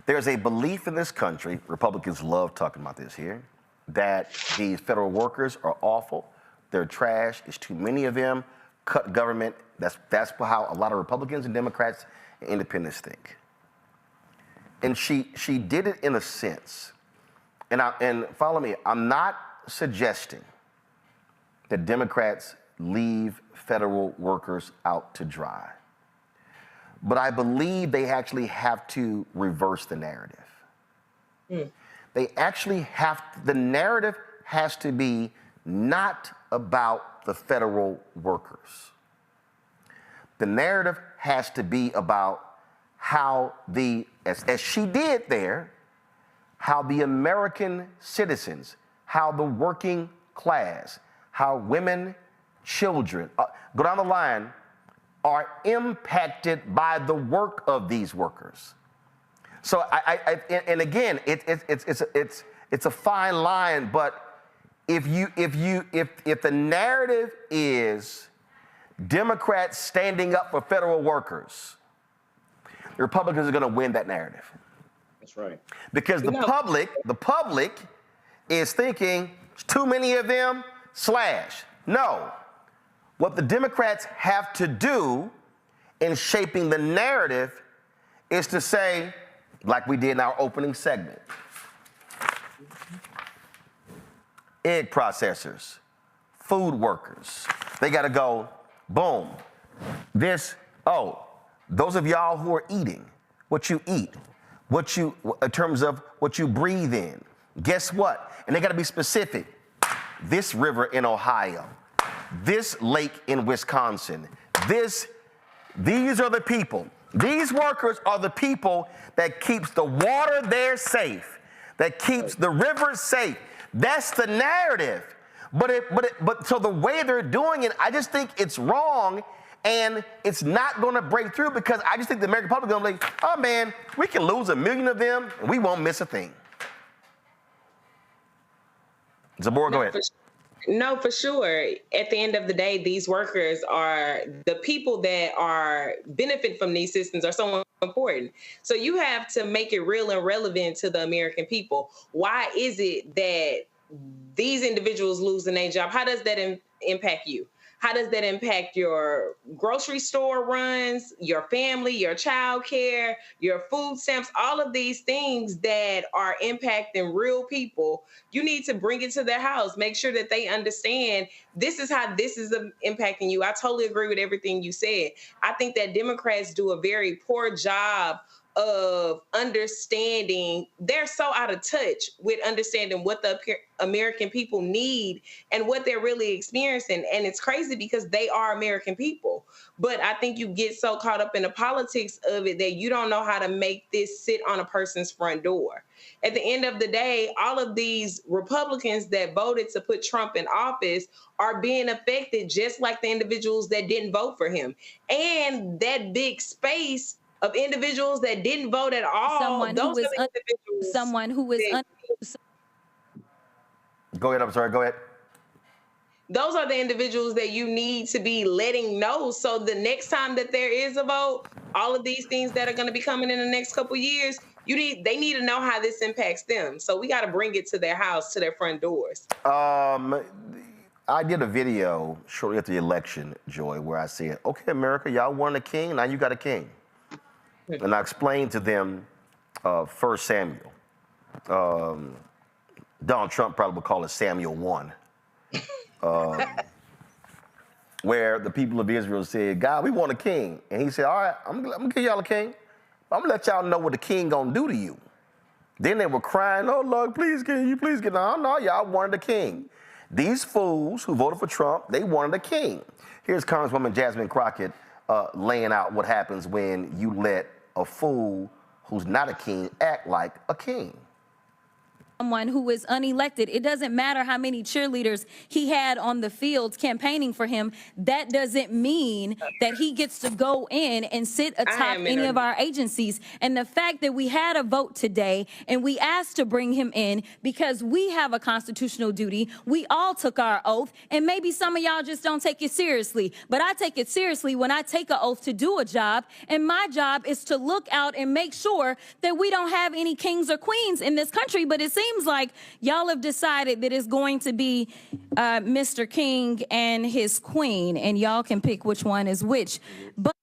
Speaker 2: There's a belief in this country, Republicans love talking about this here, that these federal workers are awful, they're trash, it's too many of them, cut government. That's how a lot of Republicans and Democrats and independents think. And she did it in a sense. And follow me, I'm not suggesting that Democrats leave federal workers out to dry. But I believe they actually have to reverse the narrative. They actually the narrative has to be not about the federal workers. The narrative has to be about how as she did there, how the American citizens, how the working class, how women, children, go down the line, are impacted by the work of these workers. So and again, it's a fine line, but if the narrative is Democrats standing up for federal workers, the Republicans are going to win that narrative.
Speaker 14: That's right.
Speaker 2: Because the public is thinking too many of them. No. What the Democrats have to do in shaping the narrative is to say, like we did in our opening segment, egg processors, food workers, they got to go, boom. Those of y'all who are eating what you eat, in terms of what you breathe in, guess what? And they got to be specific. This river in Ohio, this lake in Wisconsin, these are the people. These workers are the people that keeps the water there safe, that keeps the rivers safe. That's the narrative. But so the way they're doing it, I just think it's wrong, and it's not going to break through because I just think the American public is going to be like, oh man, we can lose 1 million of them and we won't miss a thing. Zabor, go ahead.
Speaker 27: No, for sure. At the end of the day, these workers are the people that are benefit from these systems are so important. So you have to make it real and relevant to the American people. Why is it that these individuals losing their job? How does that impact you? How does that impact your grocery store runs, your family, your child care, your food stamps, all of these things that are impacting real people? You need to bring it to their house. Make sure that they understand this is how this is impacting you. I totally agree with everything you said. I think that Democrats do a very poor job of understanding. They're so out of touch with understanding what the American people need and what they're really experiencing. And it's crazy because they are American people. But I think you get so caught up in the politics of it that you don't know how to make this sit on a person's front door. At the end of the day, all of these Republicans that voted to put Trump in office are being affected just like the individuals that didn't vote for him. And that big space of individuals that didn't vote at all.
Speaker 7: Someone who is
Speaker 2: Go ahead. I'm sorry. Go ahead.
Speaker 27: Those are the individuals that you need to be letting know. So the next time that there is a vote, all of these things that are going to be coming in the next couple of years, they need to know how this impacts them. So we got to bring it to their house, to their front doors.
Speaker 2: I did a video shortly after the election, Joy, where I said, okay, America, y'all wanted a king, now you got a king. And I explained to them 1 Samuel. Donald Trump probably would call it Samuel 1. Where the people of Israel said, God, we want a king. And he said, all right, I'm going to give y'all a king. I'm going to let y'all know what the king going to do to you. Then they were crying, oh, Lord, please, can you please get on? No, y'all wanted a king. These fools who voted for Trump, they wanted a king. Here's Congresswoman Jasmine Crockett laying out what happens when you let a fool who's not a king act like a king.
Speaker 7: someone who is unelected. It doesn't matter how many cheerleaders he had on the fields campaigning for him. That doesn't mean that he gets to go in and sit atop any of our agencies. And the fact that we had a vote today and we asked to bring him in because we have a constitutional duty. We all took our oath, and maybe some of y'all just don't take it seriously. But I take it seriously when I take an oath to do a job, and my job is to look out and make sure that we don't have any kings or queens in this country. But it seems like y'all have decided that it's going to be Mr. King and his queen, and y'all can pick which one is which. But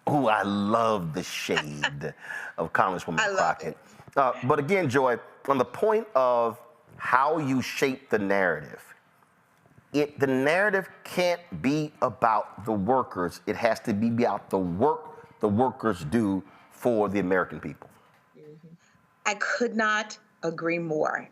Speaker 2: oh, I love the shade of Congresswoman Crockett. But again, Joy, on the point of how you shape the narrative, the narrative can't be about the workers. It has to be about the work the workers do for the American people.
Speaker 8: I could not agree more.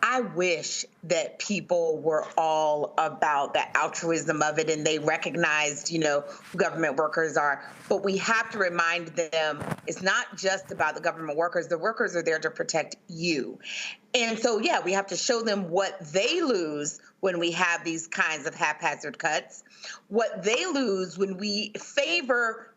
Speaker 8: I wish that people were all about the altruism of it and they recognized, who government workers are. But we have to remind them it's not just about the government workers. The workers are there to protect you. And so, yeah, we have to show them what they lose when we have these kinds of haphazard cuts, what they lose when we favor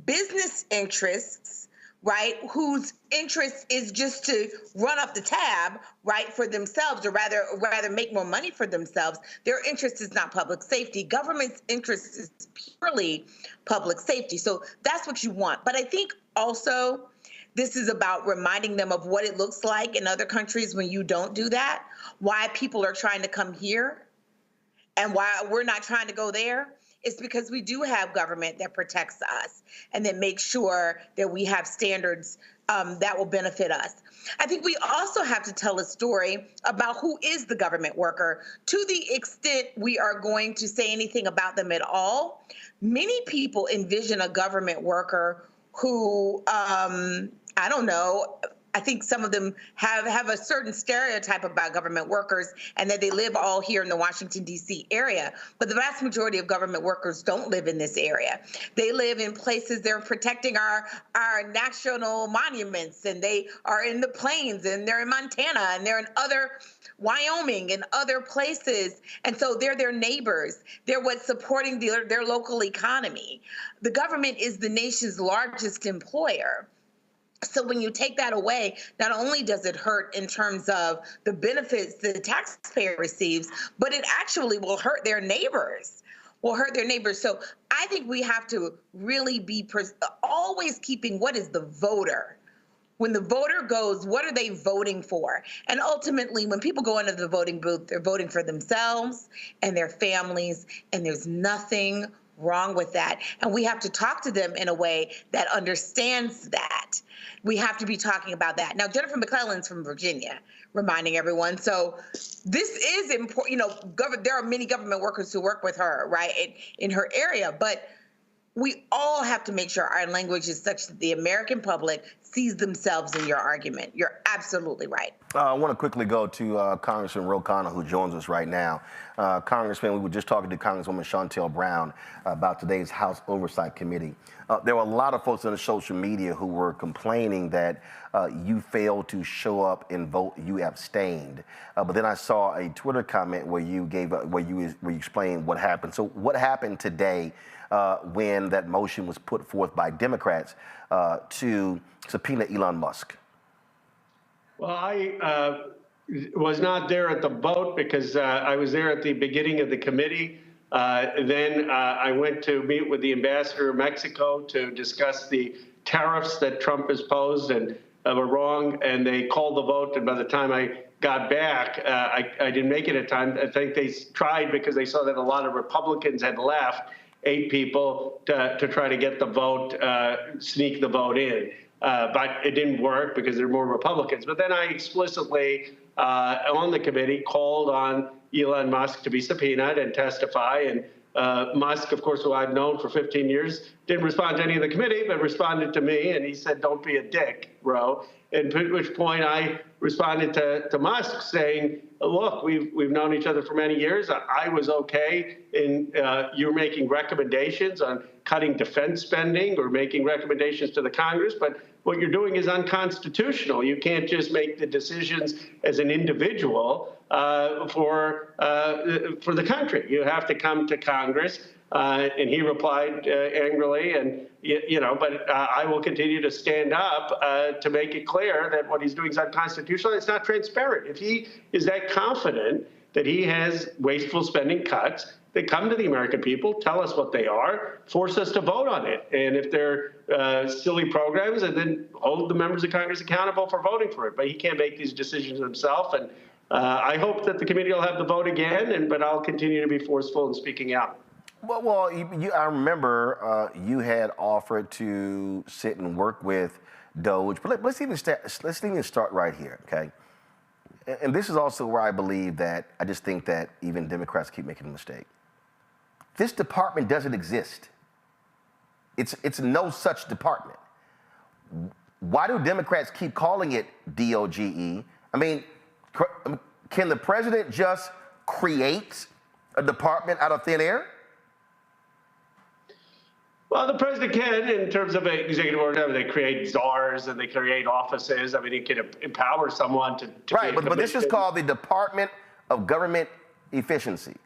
Speaker 8: business interests, right, whose interest is just to run up the tab, right, for themselves, or rather make more money for themselves. Their interest is not public safety. Government's interest is purely public safety. So that's what you want. But I think also this is about reminding them of what it looks like in other countries when you don't do that, why people are trying to come here and why we're not trying to go there. It's because we do have government that protects us and that makes sure that we have standards that will benefit us. I think we also have to tell a story about who is the government worker to the extent we are going to say anything about them at all. Many people envision a government worker who, I think some of them have a certain stereotype about government workers and that they live all here in the Washington, D.C. area. But the vast majority of government workers don't live in this area. They live in places, they're protecting our national monuments, and they are in the plains, and they're in Montana, and they're in other Wyoming and other places. And so they're their neighbors. They're what's supporting their local economy. The government is the nation's largest employer. So when you take that away, not only does it hurt in terms of the benefits the taxpayer receives, but it actually will hurt their neighbors. So I think we have to really be always keeping what is the voter. When the voter goes, what are they voting for? And ultimately, when people go into the voting booth, they're voting for themselves and their families, and there's nothing wrong with that. And we have to talk to them in a way that understands that. We have to be talking about that. Now, Jennifer McClellan's from Virginia, reminding everyone. So this is important. You know, there are many government workers who work with her, right, in her area. But we all have to make sure our language is such that the American public sees themselves in your argument. You're absolutely right.
Speaker 2: I want to quickly go to Congressman Khanna, who joins us right now. Congressman, we were just talking to Congresswoman Shontel Brown about today's House Oversight Committee. There were a lot of folks on the social media who were complaining that you failed to show up and vote, you abstained. But then I saw a Twitter comment where you explained what happened. So what happened today when that motion was put forth by Democrats to subpoena Elon Musk?
Speaker 9: Well, I was not there at the vote because I was there at the beginning of the committee. Then I went to meet with the ambassador of Mexico to discuss the tariffs that Trump has posed and were wrong, and they called the vote. And by the time I got back, I didn't make it in time. I think they tried because they saw that a lot of Republicans had left, 8 people, to try to get the vote, sneak the vote in. But it didn't work because there were more Republicans. But then I explicitly, on the committee, called on Elon Musk to be subpoenaed and testify. And Musk, of course, who I've known for 15 years, didn't respond to any of the committee, but responded to me. And he said, "Don't be a dick, bro." At which point I responded to Musk saying, "Look, we've known each other for many years. I was okay in you're making recommendations on cutting defense spending or making recommendations to the Congress, but what you're doing is unconstitutional. You can't just make the decisions as an individual for the country. You have to come to Congress." And he replied angrily, and but I will continue to stand up to make it clear that what he's doing is unconstitutional. It's not transparent. If he is that confident that he has wasteful spending cuts, they come to the American people, tell us what they are, force us to vote on it. And if they're silly programs, and then hold the members of Congress accountable for voting for it. But he can't make these decisions himself. And I hope that the committee will have the vote again, but I'll continue to be forceful in speaking out.
Speaker 2: Well, I remember you had offered to sit and work with Doge, but let's even start right here, okay? And this is also where I believe that I just think that even Democrats keep making a mistake. This department doesn't exist. It's no such department. Why do Democrats keep calling it DOGE? I mean, can the president just create a department out of thin air?
Speaker 9: Well, the president can, in terms of an executive order. They create czars and they create offices. I mean, he can empower someone to
Speaker 2: right, but this is called the Department of Government Efficiency.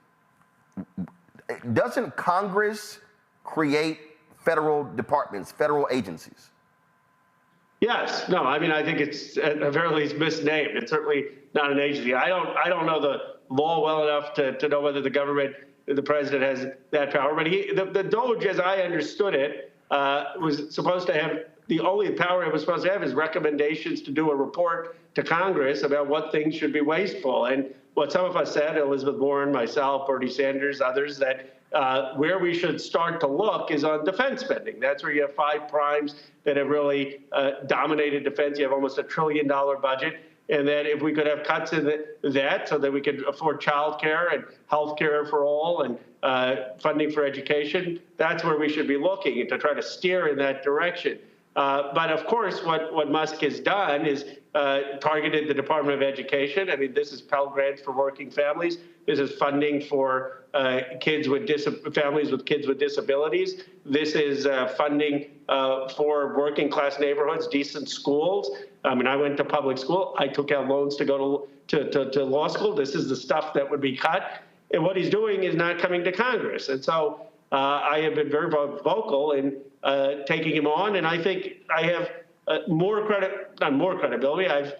Speaker 2: Doesn't Congress create federal departments, federal agencies?
Speaker 9: Yes. No, I mean, I think it's at the very least misnamed. It's certainly not an agency. I don't know the law well enough to know whether the president has that power. But the Doge, as I understood it, was supposed to have the only power it was supposed to have is recommendations to do a report to Congress about what things should be wasteful. And what some of us said, Elizabeth Warren, myself, Bernie Sanders, others, that where we should start to look is on defense spending. That's where you have 5 primes that have really dominated defense. You have almost $1 trillion budget. And that if we could have cuts in that so that we could afford child care and health care for all and funding for education, that's where we should be looking to try to steer in that direction. But of course, what Musk has done is targeted the Department of Education. I mean, this is Pell Grants for working families. This is funding for families with kids with disabilities. This is funding for working class neighborhoods, decent schools. I mean, I went to public school. I took out loans to go to law school. This is the stuff that would be cut. And what he's doing is not coming to Congress. And so I have been very vocal in taking him on. And I think I have credibility. I have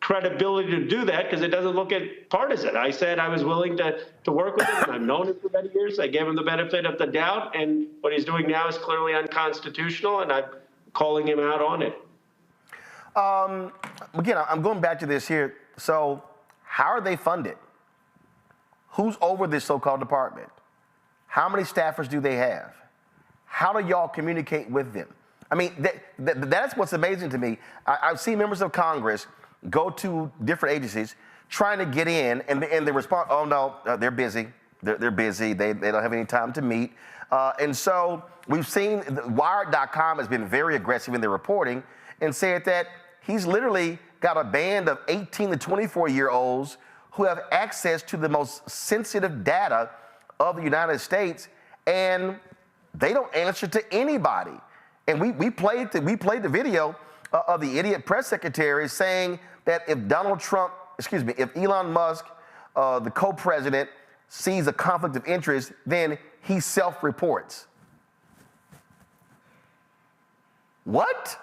Speaker 9: credibility to do that because it doesn't look at partisan. I said I was willing to work with him. I've known him for many years. I gave him the benefit of the doubt. And what he's doing now is clearly unconstitutional. And I'm calling him out on it.
Speaker 2: Again, I'm going back to this here. So how are they funded? Who's over this so-called department? How many staffers do they have? How do y'all communicate with them? I mean, that's what's amazing to me. I've seen members of Congress go to different agencies trying to get in, and the response, oh no, they're busy. They're busy. They don't have any time to meet. And so we've seen Wired.com has been very aggressive in their reporting and said that he's literally got a band of 18 to 24-year-olds who have access to the most sensitive data of the United States, and they don't answer to anybody. And we played the video of the idiot press secretary saying that if if Elon Musk, the co-president, sees a conflict of interest, then he self-reports. What?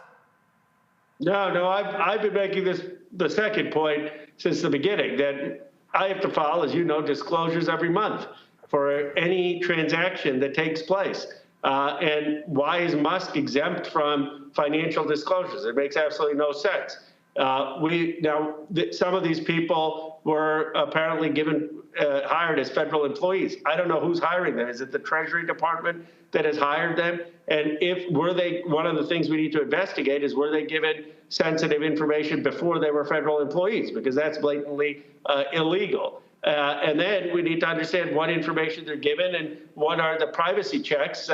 Speaker 9: No, I've been making this the second point since the beginning, that I have to file, as you know, disclosures every month for any transaction that takes place. And why is Musk exempt from financial disclosures? It makes absolutely no sense. Some of these people were apparently hired as federal employees. I don't know who's hiring them. Is it the Treasury Department that has hired them? And one of the things we need to investigate is, were they given sensitive information before they were federal employees? Because that's blatantly illegal. And then we need to understand what information they're given and what are the privacy checks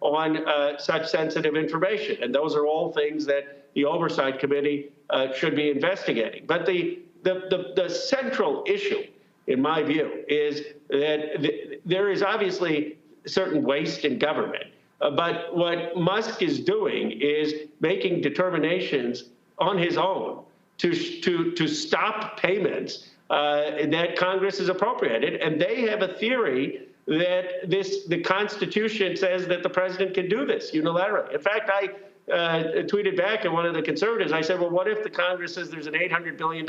Speaker 9: on such sensitive information. And those are all things that the Oversight Committee should be investigating. But the central issue, in my view, is that there is obviously certain waste in government. But what Musk is doing is making determinations on his own to stop payments that Congress has appropriated. And they have a theory that the Constitution says that the president can do this unilaterally. In fact, I tweeted back at one of the conservatives. I said, well, what if the Congress says there's an $800 billion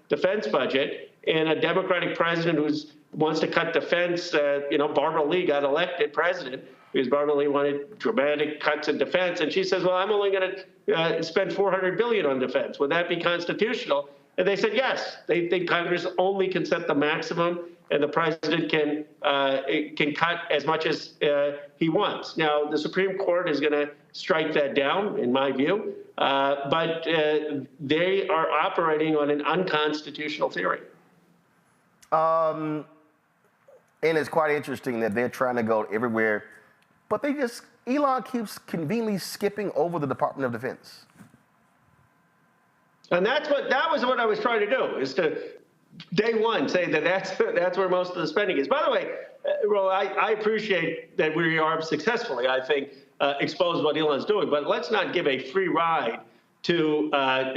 Speaker 9: defense budget and a Democratic president who wants to cut defense, Barbara Lee got elected president because Barbara Lee wanted dramatic cuts in defense. And she says, well, I'm only going to spend $400 billion on defense. Would that be constitutional? And they said, yes. They think Congress only can set the maximum and the president can cut as much as he wants. Now, the Supreme Court is going to strike that down, in my view, but they are operating on an unconstitutional theory.
Speaker 2: And it's quite interesting that they're trying to go everywhere, but Elon keeps conveniently skipping over the Department of Defense.
Speaker 9: And that was what I was trying to do, is to day one say that's where most of the spending is. By the way, Roland, I appreciate that we are successfully, I think, expose what Elon's doing, but let's not give a free ride to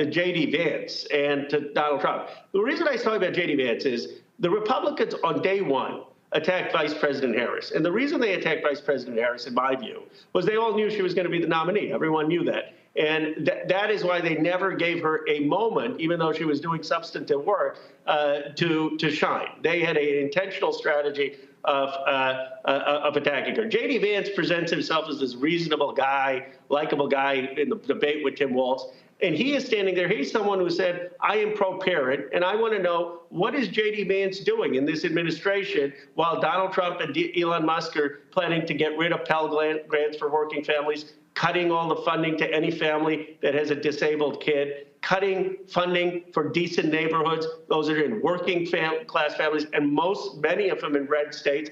Speaker 9: J.D. Vance and to Donald Trump. The reason I talk about J.D. Vance is the Republicans on day one attacked Vice President Harris. And the reason they attacked Vice President Harris, in my view, was they all knew she was going to be the nominee. Everyone knew that. And that is why they never gave her a moment, even though she was doing substantive work, to shine. They had an intentional strategy of attacking her. J.D. Vance presents himself as this reasonable guy, likable guy in the debate with Tim Walz. And he is standing there. He's someone who said, I am pro-parent, and I want to know, what is J.D. Vance doing in this administration while Donald Trump and Elon Musk are planning to get rid of Pell Grants for working families, cutting all the funding to any family that has a disabled kid, cutting funding for decent neighborhoods, those are in working class families, and many of them in red states.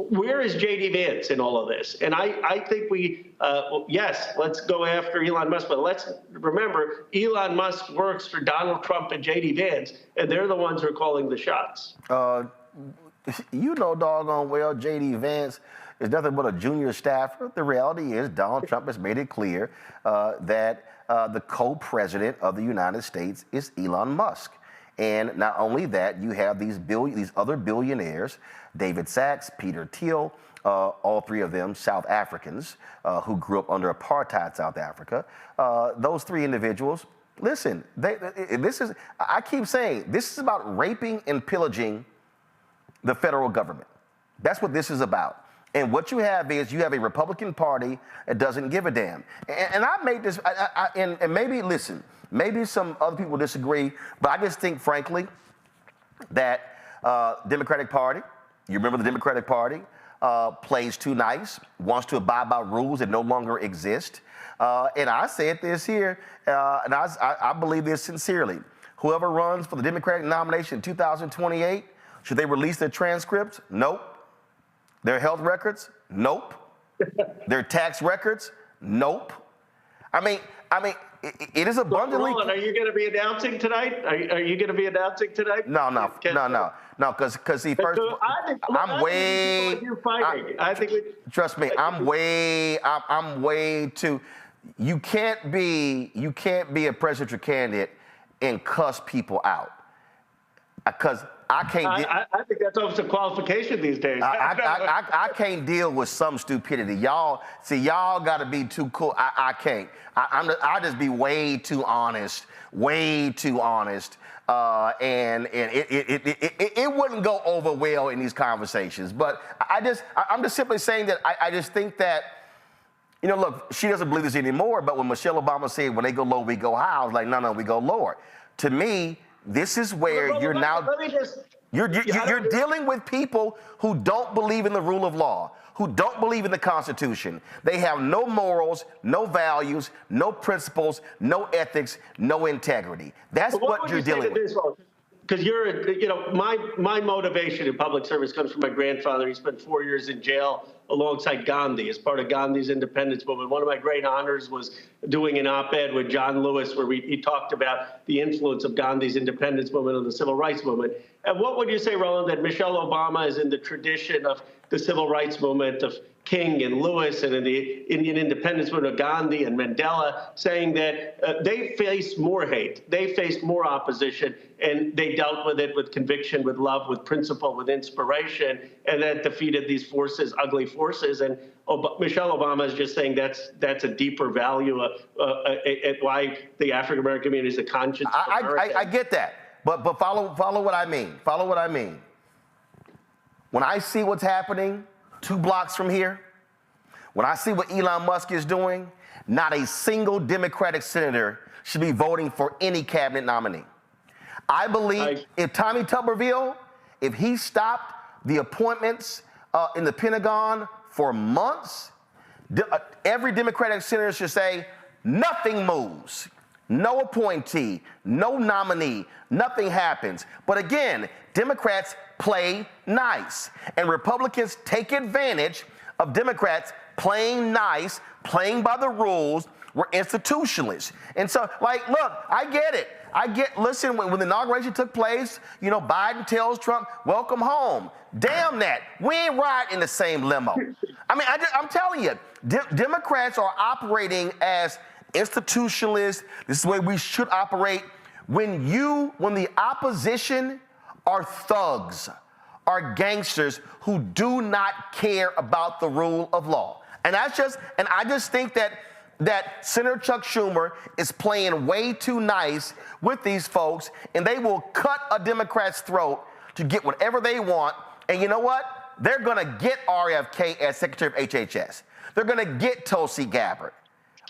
Speaker 9: where is J.D. Vance in all of this? And I think yes, let's go after Elon Musk, but let's remember Elon Musk works for Donald Trump and J.D. Vance, and they're the ones who are calling the shots.
Speaker 2: You know doggone well J.D. Vance is nothing but a junior staffer. The reality is Donald Trump has made it clear that the co-president of the United States is Elon Musk. And not only that, you have these other billionaires, David Sachs, Peter Thiel, all three of them South Africans who grew up under apartheid South Africa. Those three individuals, listen, I keep saying, this is about raping and pillaging the federal government. That's what this is about. And what you have is you have a Republican Party that doesn't give a damn. And I made this, and maybe, listen, maybe some other people disagree, but I just think, frankly, that Democratic Party, you remember the Democratic Party, plays too nice, wants to abide by rules that no longer exist. And I said this here, and I believe this sincerely. Whoever runs for the Democratic nomination in 2028, should they release their transcripts? Nope. Their health records? Nope. Their tax records? Nope. I mean, it is abundantly.
Speaker 9: Roland, are you going to be announcing tonight? Are you going to be announcing tonight?
Speaker 2: No. Because see, first, trust me, I'm way too. You can't be a presidential candidate and cuss people out. Because I can't.
Speaker 9: I think that's almost a qualification these days.
Speaker 2: I can't deal with some stupidity. Y'all got to be too cool. I can't. I'll just be way too honest, and it wouldn't go over well in these conversations. But I'm just simply saying that I just think that, look, she doesn't believe this anymore. But when Michelle Obama said, "When they go low, we go high," I was like, no, we go lower. To me, this is where you're now. You're dealing with people who don't believe in the rule of law, who don't believe in the Constitution. They have no morals, no values, no principles, no ethics, no integrity. That's what you're dealing with.
Speaker 9: Because my motivation in public service comes from my grandfather. He spent 4 years in jail alongside Gandhi as part of Gandhi's independence movement. One of my great honors was doing an op-ed with John Lewis where he talked about the influence of Gandhi's independence movement on the civil rights movement. And what would you say, Roland, that Michelle Obama is in the tradition of the civil rights movement of King and Lewis and in the Indian independence movement of Gandhi and Mandela, saying that they faced more hate, they faced more opposition, and they dealt with it with conviction, with love, with principle, with inspiration, and that defeated these forces, ugly forces. And Michelle Obama is just saying that's a deeper value at why the African American community is the conscience of America.
Speaker 2: I get that, but follow what I mean. Follow what I mean. When I see what's happening 2 blocks from here, when I see what Elon Musk is doing, not a single Democratic senator should be voting for any cabinet nominee. I believe if Tommy Tuberville, if he stopped the appointments in the Pentagon for months, every Democratic senator should say, nothing moves. No appointee, no nominee, nothing happens. But again, Democrats play nice, and Republicans take advantage of Democrats playing nice, playing by the rules. We're institutionalists. And so, look, I get it. Listen, when the inauguration took place, Biden tells Trump, welcome home. Damn that. We ain't riding in the same limo. I mean, I'm telling you, Democrats are operating as institutionalists. This is the way we should operate. When the opposition are thugs, are gangsters who do not care about the rule of law. And I just think that Senator Chuck Schumer is playing way too nice with these folks, and they will cut a Democrat's throat to get whatever they want. And you know what? They're going to get RFK as Secretary of HHS. They're going to get Tulsi Gabbard.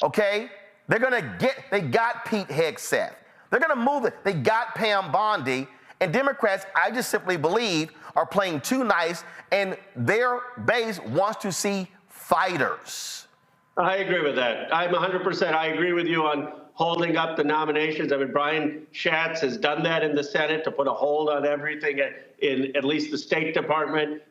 Speaker 2: Okay? They got Pete Hegseth. They're going to move it. They got Pam Bondi. And Democrats, I just simply believe, are playing too nice, and their base wants to see fighters.
Speaker 9: I agree with that. I'm 100%. I agree with you on holding up the nominations. I mean, Brian Schatz has done that in the Senate to put a hold on everything in at least the State Department,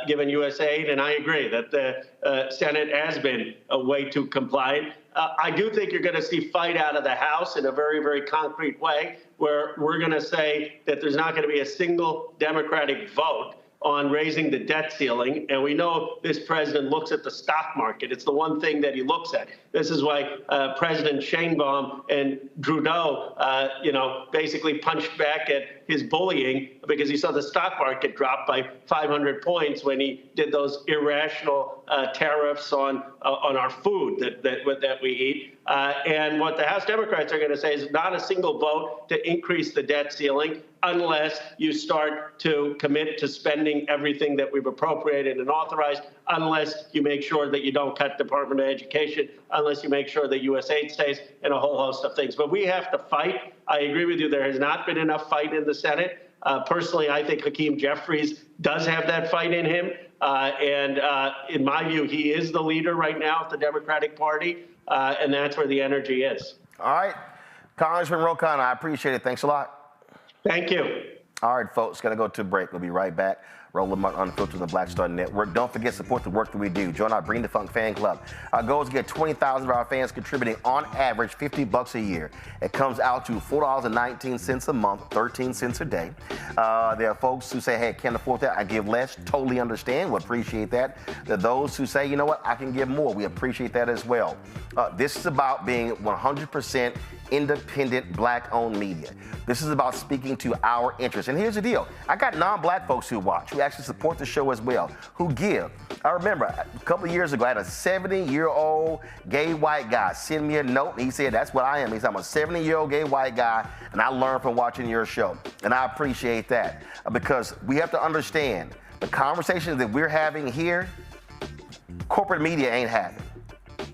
Speaker 9: given USAID, and I agree that the Senate has been way too compliant. I do think you're going to see fight out of the House in a very, very concrete way, where we're going to say that there's not going to be a single Democratic vote on raising the debt ceiling. And we know this president looks at the stock market. It's the one thing that he looks at. This is why President Sheinbaum and Trudeau, basically punched back at his bullying, because he saw the stock market drop by 500 points when he did those irrational tariffs on our food that we eat. And what the House Democrats are going to say is not a single vote to increase the debt ceiling unless you start to commit to spending everything that we've appropriated and authorized, unless you make sure that you don't cut Department of Education, unless you make sure that USAID stays, and a whole host of things. But we have to fight. I agree with you. There has not been enough fight in the Senate. Personally, I think Hakeem Jeffries does have that fight in him. And in my view, he is the leader right now of the Democratic Party. And that's where the energy is.
Speaker 2: All right. Congressman Khanna, I appreciate it. Thanks a lot.
Speaker 9: Thank you.
Speaker 2: All right, folks, got to go to a break. We'll be right back. Roland Martin Unfiltered on the Black Star Network. Don't forget, support the work that we do. Join our Bring the Funk fan club. Our goal is to get 20,000 of our fans contributing on average $50 a year. It comes out to $4.19 a month, 13 cents a day. There are folks who say, hey, I can't afford that. I give less. Totally understand. We appreciate that. There are those who say, you know what, I can give more. We appreciate that as well. This is about being 100% independent black-owned media. This is about speaking to our interests. And here's the deal. I got non-black folks who watch, who actually support the show as well, who give. I remember a couple of years ago, I had a 70-year-old gay white guy send me a note, and he said, that's what I am. He said, I'm a 70-year-old gay white guy, and I learned from watching your show. And I appreciate that, because we have to understand the conversations that we're having here, corporate media ain't having,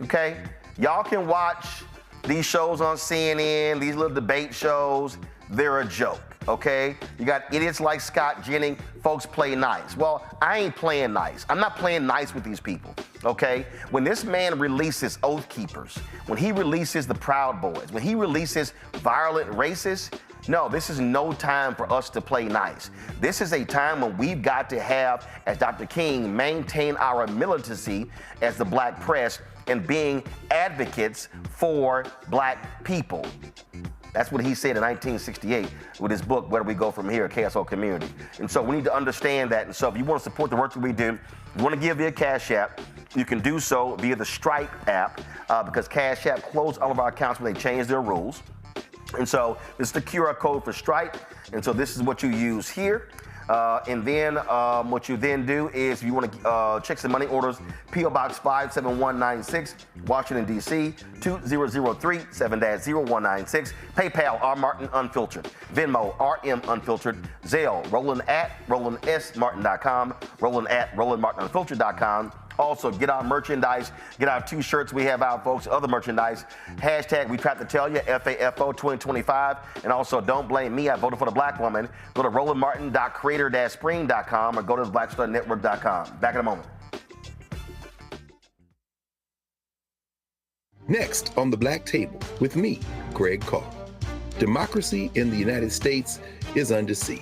Speaker 2: okay? Y'all can watch these shows on CNN, these little debate shows, they're a joke, okay? You got idiots like Scott Jennings, folks play nice. Well, I ain't playing nice. I'm not playing nice with these people, okay? When this man releases Oath Keepers, when he releases the Proud Boys, when he releases violent racists, no, this is no time for us to play nice. This is a time when we've got to have, as Dr. King, maintain our militancy as the black press and being advocates for black people. That's what he said in 1968 with his book, Where Do We Go From Here, KSO Community. And so we need to understand that. And so if you want to support the work that we do, you want to give via Cash App, you can do so via the Stripe app, because Cash App closed all of our accounts when they changed their rules. And so this is the QR code for Stripe. And so this is what you use here. And then what you then do is, if you want to check some money orders, P.O. Box 57196, Washington, D.C., 2003 7-0196. PayPal, R. Martin Unfiltered. Venmo, RM Unfiltered. Zelle, Roland at RolandSMartin.com. Roland at RolandMartinUnfiltered.com. Also, get our merchandise, get our 2 shirts we have out, folks, other merchandise. Hashtag we tried to tell you, FAFO 2025. And also, don't blame me, I voted for the black woman. Go to RolandMartin.creator-spring.com or go to BlackStarNetwork.com. Back in a moment.
Speaker 10: Next on the Black Table with me, Greg Carr. Democracy in the United States is under siege.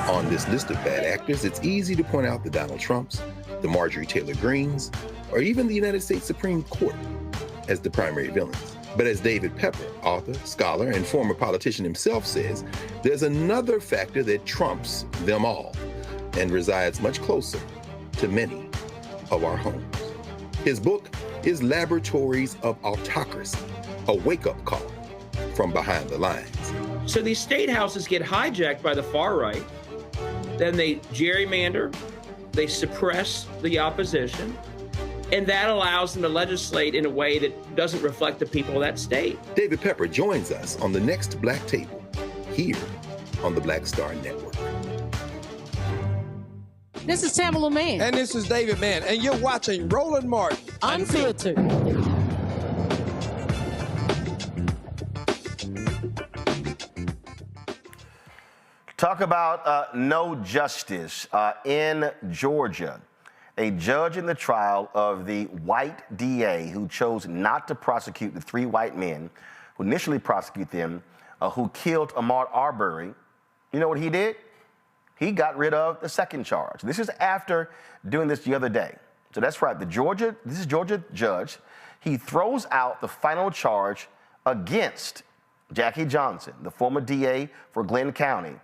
Speaker 10: On this list of bad actors, it's easy to point out the Donald Trumps, the Marjorie Taylor Greens, or even the United States Supreme Court as the primary villains. But as David Pepper, author, scholar, and former politician himself says, there's another factor that trumps them all and resides much closer to many of our homes. His book is Laboratories of Autocracy, a wake-up call from behind the lines.
Speaker 11: So these state houses get hijacked by the far right, then they gerrymander, they suppress the opposition, and that allows them to legislate in a way that doesn't reflect the people of that state.
Speaker 10: David Pepper joins us on the next Black Table, here on the Black Star Network.
Speaker 12: This is Tamala Mann.
Speaker 22: And this is David Mann. And you're watching Roland Martin
Speaker 12: Unfiltered.
Speaker 2: Talk about no justice in Georgia. A judge in the trial of the white DA who chose not to prosecute the 3 white men who initially prosecuted them, who killed Ahmaud Arbery. You know what he did? he got rid of the second charge. This is after doing this the other day. So that's right, this is Georgia judge. He throws out the final charge against Jackie Johnson, the former DA for Glenn County.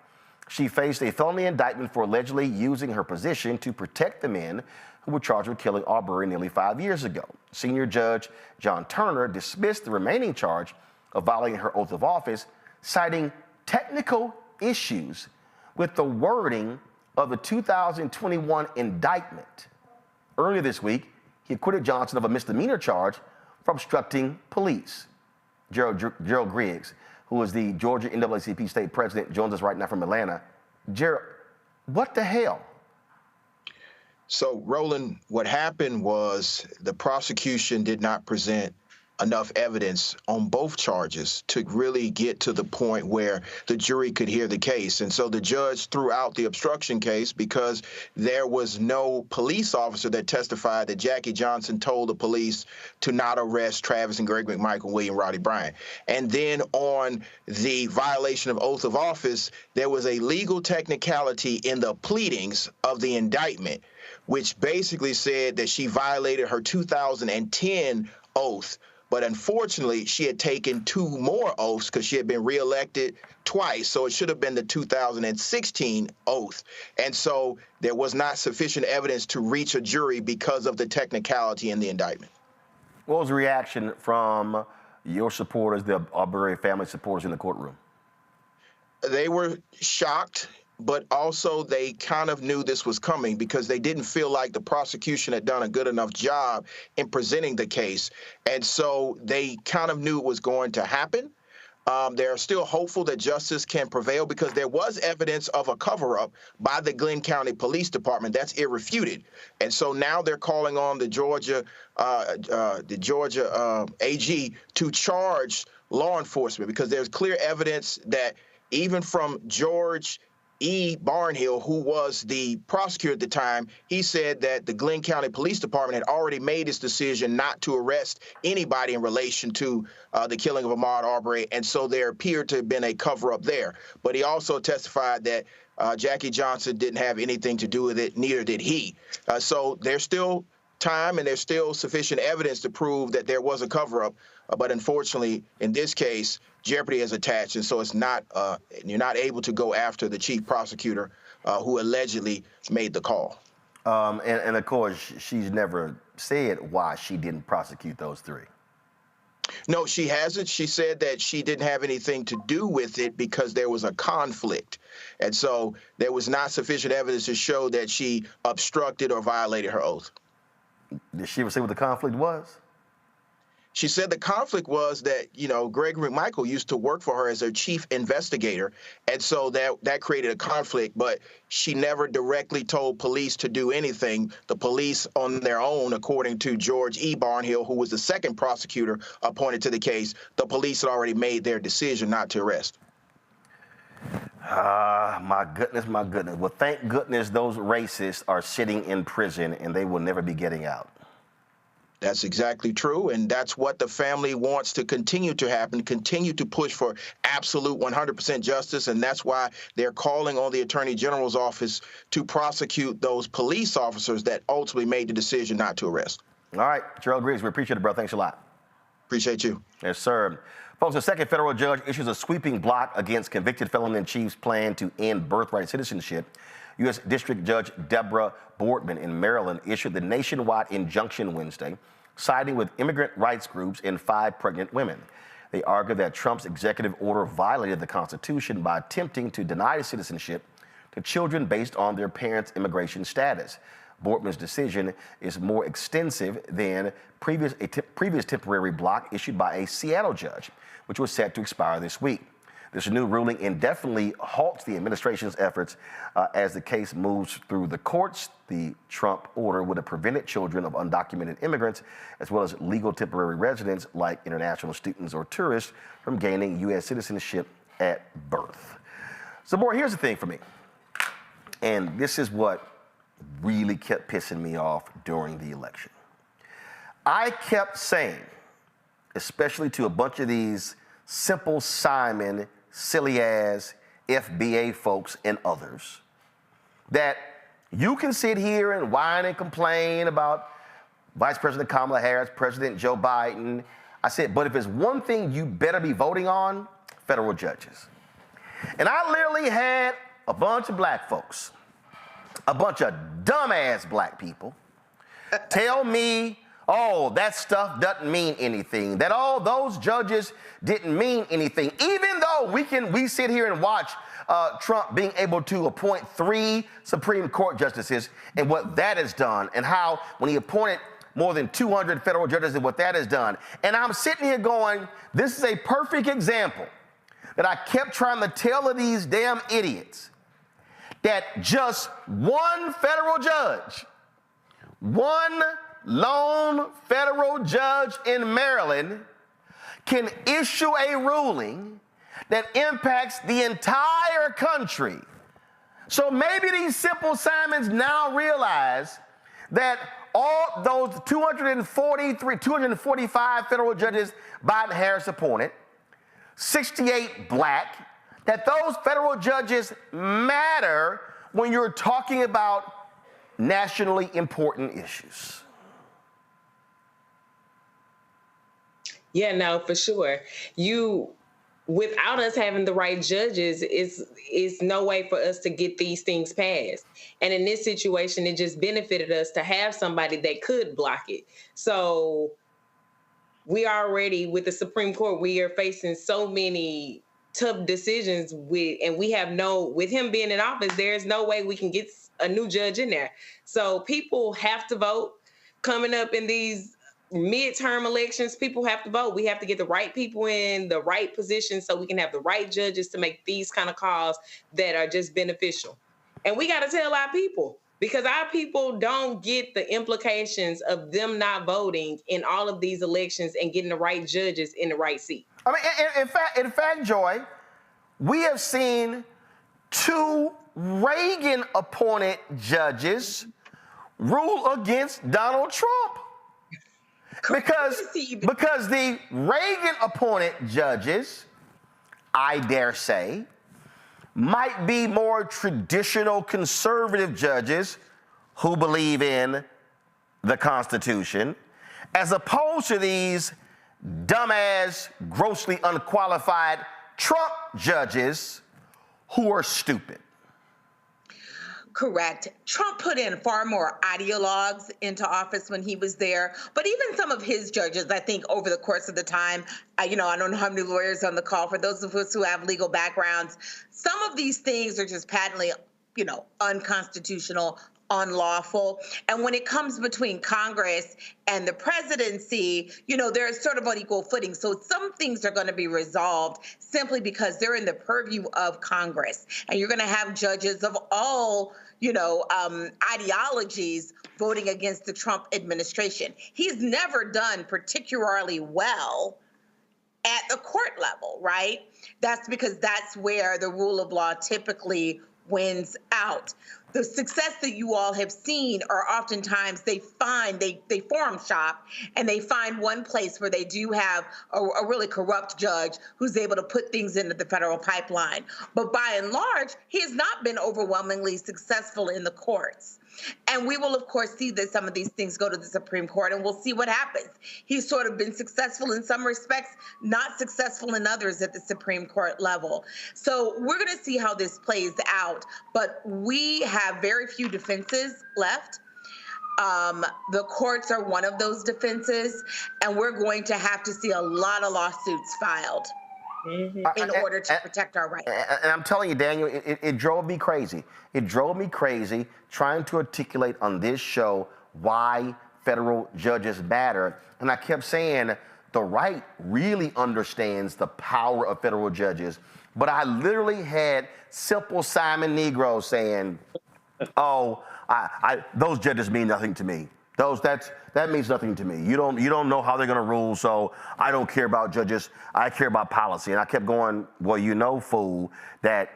Speaker 2: She faced a felony indictment for allegedly using her position to protect the men who were charged with killing Arbery nearly 5 years ago. Senior Judge John Turner dismissed the remaining charge of violating her oath of office, citing technical issues with the wording of the 2021 indictment. Earlier this week, he acquitted Johnson of a misdemeanor charge for obstructing police. Gerald Griggs, who is the Georgia NAACP state president, joins us right now from Atlanta. Gerald, what the hell?
Speaker 13: So, Roland, what happened was the prosecution did not present enough evidence on both charges to really get to the point where the jury could hear the case. And so the judge threw out the obstruction case because there was no police officer that testified that Jackie Johnson told the police to not arrest Travis and Greg McMichael, William Roddy Bryant. And then on the violation of oath of office, there was a legal technicality in the pleadings of the indictment, which basically said that she violated her 2010 oath. But unfortunately, she had taken 2 more oaths because she had been reelected twice. So it should have been the 2016 oath. And so there was not sufficient evidence to reach a jury because of the technicality in the indictment.
Speaker 2: What was the reaction from your supporters, the Arbery family supporters in the courtroom?
Speaker 13: They were shocked, but also they kind of knew this was coming because they didn't feel like the prosecution had done a good enough job in presenting the case. And so they kind of knew it was going to happen. They're still hopeful that justice can prevail because there was evidence of a cover-up by the Glenn County Police Department. That's irrefuted. And so now they're calling on the Georgia AG to charge law enforcement because there's clear evidence that even from George E. Barnhill, who was the prosecutor at the time, he said that the Glenn County Police Department had already made its decision not to arrest anybody in relation to the killing of Ahmaud Arbery, and so there appeared to have been a cover-up there. But he also testified that Jackie Johnson didn't have anything to do with it, neither did he. So there's still time and there's still sufficient evidence to prove that there was a cover-up, but unfortunately, in this case, jeopardy is attached, and so it's not. You're not able to go after the chief prosecutor who allegedly made the call.
Speaker 2: And of course, she's never said why she didn't prosecute those 3.
Speaker 13: No, she hasn't. She said that she didn't have anything to do with it because there was a conflict, and so there was not sufficient evidence to show that she obstructed or violated her oath.
Speaker 2: Did she ever say what the conflict was?
Speaker 13: She said the conflict was that, Greg McMichael used to work for her as her chief investigator. And so that created a conflict, but she never directly told police to do anything. The police on their own, according to George E. Barnhill, who was the second prosecutor appointed to the case, the police had already made their decision not to arrest.
Speaker 2: My goodness, my goodness. Well, thank goodness those racists are sitting in prison and they will never be getting out.
Speaker 13: That's exactly true, and that's what the family wants to continue to happen, continue to push for absolute 100% justice, and that's why they're calling on the Attorney General's office to prosecute those police officers that ultimately made the decision not to arrest.
Speaker 2: All right, Gerald Griggs, we appreciate it, bro. Thanks a lot.
Speaker 13: Appreciate you.
Speaker 2: Yes, sir. Folks, a second federal judge issues a sweeping block against convicted felon-in-chief's plan to end birthright citizenship. U.S. District Judge Deborah Boardman in Maryland issued the nationwide injunction Wednesday, siding with immigrant rights groups and 5 pregnant women. They argue that Trump's executive order violated the Constitution by attempting to deny citizenship to children based on their parents' immigration status. Boardman's decision is more extensive than previous temporary block issued by a Seattle judge, which was set to expire this week. This new ruling indefinitely halts the administration's efforts as the case moves through the courts. The Trump order would have prevented children of undocumented immigrants, as well as legal temporary residents like international students or tourists, from gaining U.S. citizenship at birth. So, boy, here's the thing for me. And this is what really kept pissing me off during the election. I kept saying, especially to a bunch of these Simple Simon, silly ass FBA folks and others, that you can sit here and whine and complain about Vice President Kamala Harris, President Joe Biden. I said, but if there's one thing you better be voting on, federal judges. And I literally had a bunch of black folks, a bunch of dumbass black people, tell me, oh, that stuff doesn't mean anything, that all those judges didn't mean anything, even though we sit here and watch Trump being able to appoint 3 Supreme Court justices and what that has done, and how when he appointed more than 200 federal judges and what that has done. And I'm sitting here going, this is a perfect example that I kept trying to tell of these damn idiots, that just one federal judge, one lone federal judge in Maryland can issue a ruling that impacts the entire country. So maybe these Simple Simons now realize that all those 245 federal judges Biden-Harris appointed, 68 black, that those federal judges matter when you're talking about nationally important issues.
Speaker 15: Yeah, no, for sure. Without us having the right judges, is no way for us to get these things passed. And in this situation, it just benefited us to have somebody that could block it. So we already, with the Supreme Court, we are facing so many tough decisions with him being in office, there's no way we can get a new judge in there. So people have to vote. Coming up in these midterm elections, people have to vote. We have to get the right people in the right positions so we can have the right judges to make these kind of calls that are just beneficial. And we got to tell our people, because our people don't get the implications of them not voting in all of these elections and getting the right judges in the right seat.
Speaker 2: I mean, in fact, Joy, we have seen 2 Reagan-appointed judges rule against Donald Trump. Because the Reagan-appointed judges, I dare say, might be more traditional conservative judges who believe in the Constitution, as opposed to these dumbass, grossly unqualified Trump judges who are stupid.
Speaker 8: Correct. Trump put in far more ideologues into office when he was there, but even some of his judges, I think over the course of the time, I don't know how many lawyers on the call, for those of us who have legal backgrounds, some of these things are just patently, unconstitutional, unlawful. And when it comes between Congress and the presidency, they're sort of on equal footing. So some things are going to be resolved simply because they're in the purview of Congress. And you're going to have judges of all, ideologies voting against the Trump administration. He's never done particularly well at the court level, right? That's because that's where the rule of law typically wins out. The success that you all have seen are oftentimes they forum shop and they find one place where they do have a really corrupt judge who's able to put things into the federal pipeline. But by and large, he has not been overwhelmingly successful in the courts. And we will, of course, see that some of these things go to the Supreme Court, and we'll see what happens. He's sort of been successful in some respects, not successful in others at the Supreme Court level. So we're going to see how this plays out. But we have very few defenses left. The courts are one of those defenses, and we're going to have to see a lot of lawsuits filed in order to protect our rights.
Speaker 2: And I'm telling you, Daniel, it drove me crazy. It drove me crazy trying to articulate on this show why federal judges matter. And I kept saying the right really understands the power of federal judges. But I literally had Simple Simon Negroes saying, oh, those judges mean nothing to me. That means nothing to me. You don't know how they're going to rule, so I don't care about judges. I care about policy. And I kept going, well, fool, that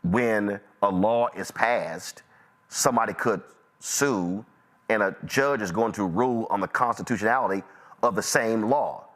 Speaker 2: when a law is passed, somebody could sue, and a judge is going to rule on the constitutionality of the same law.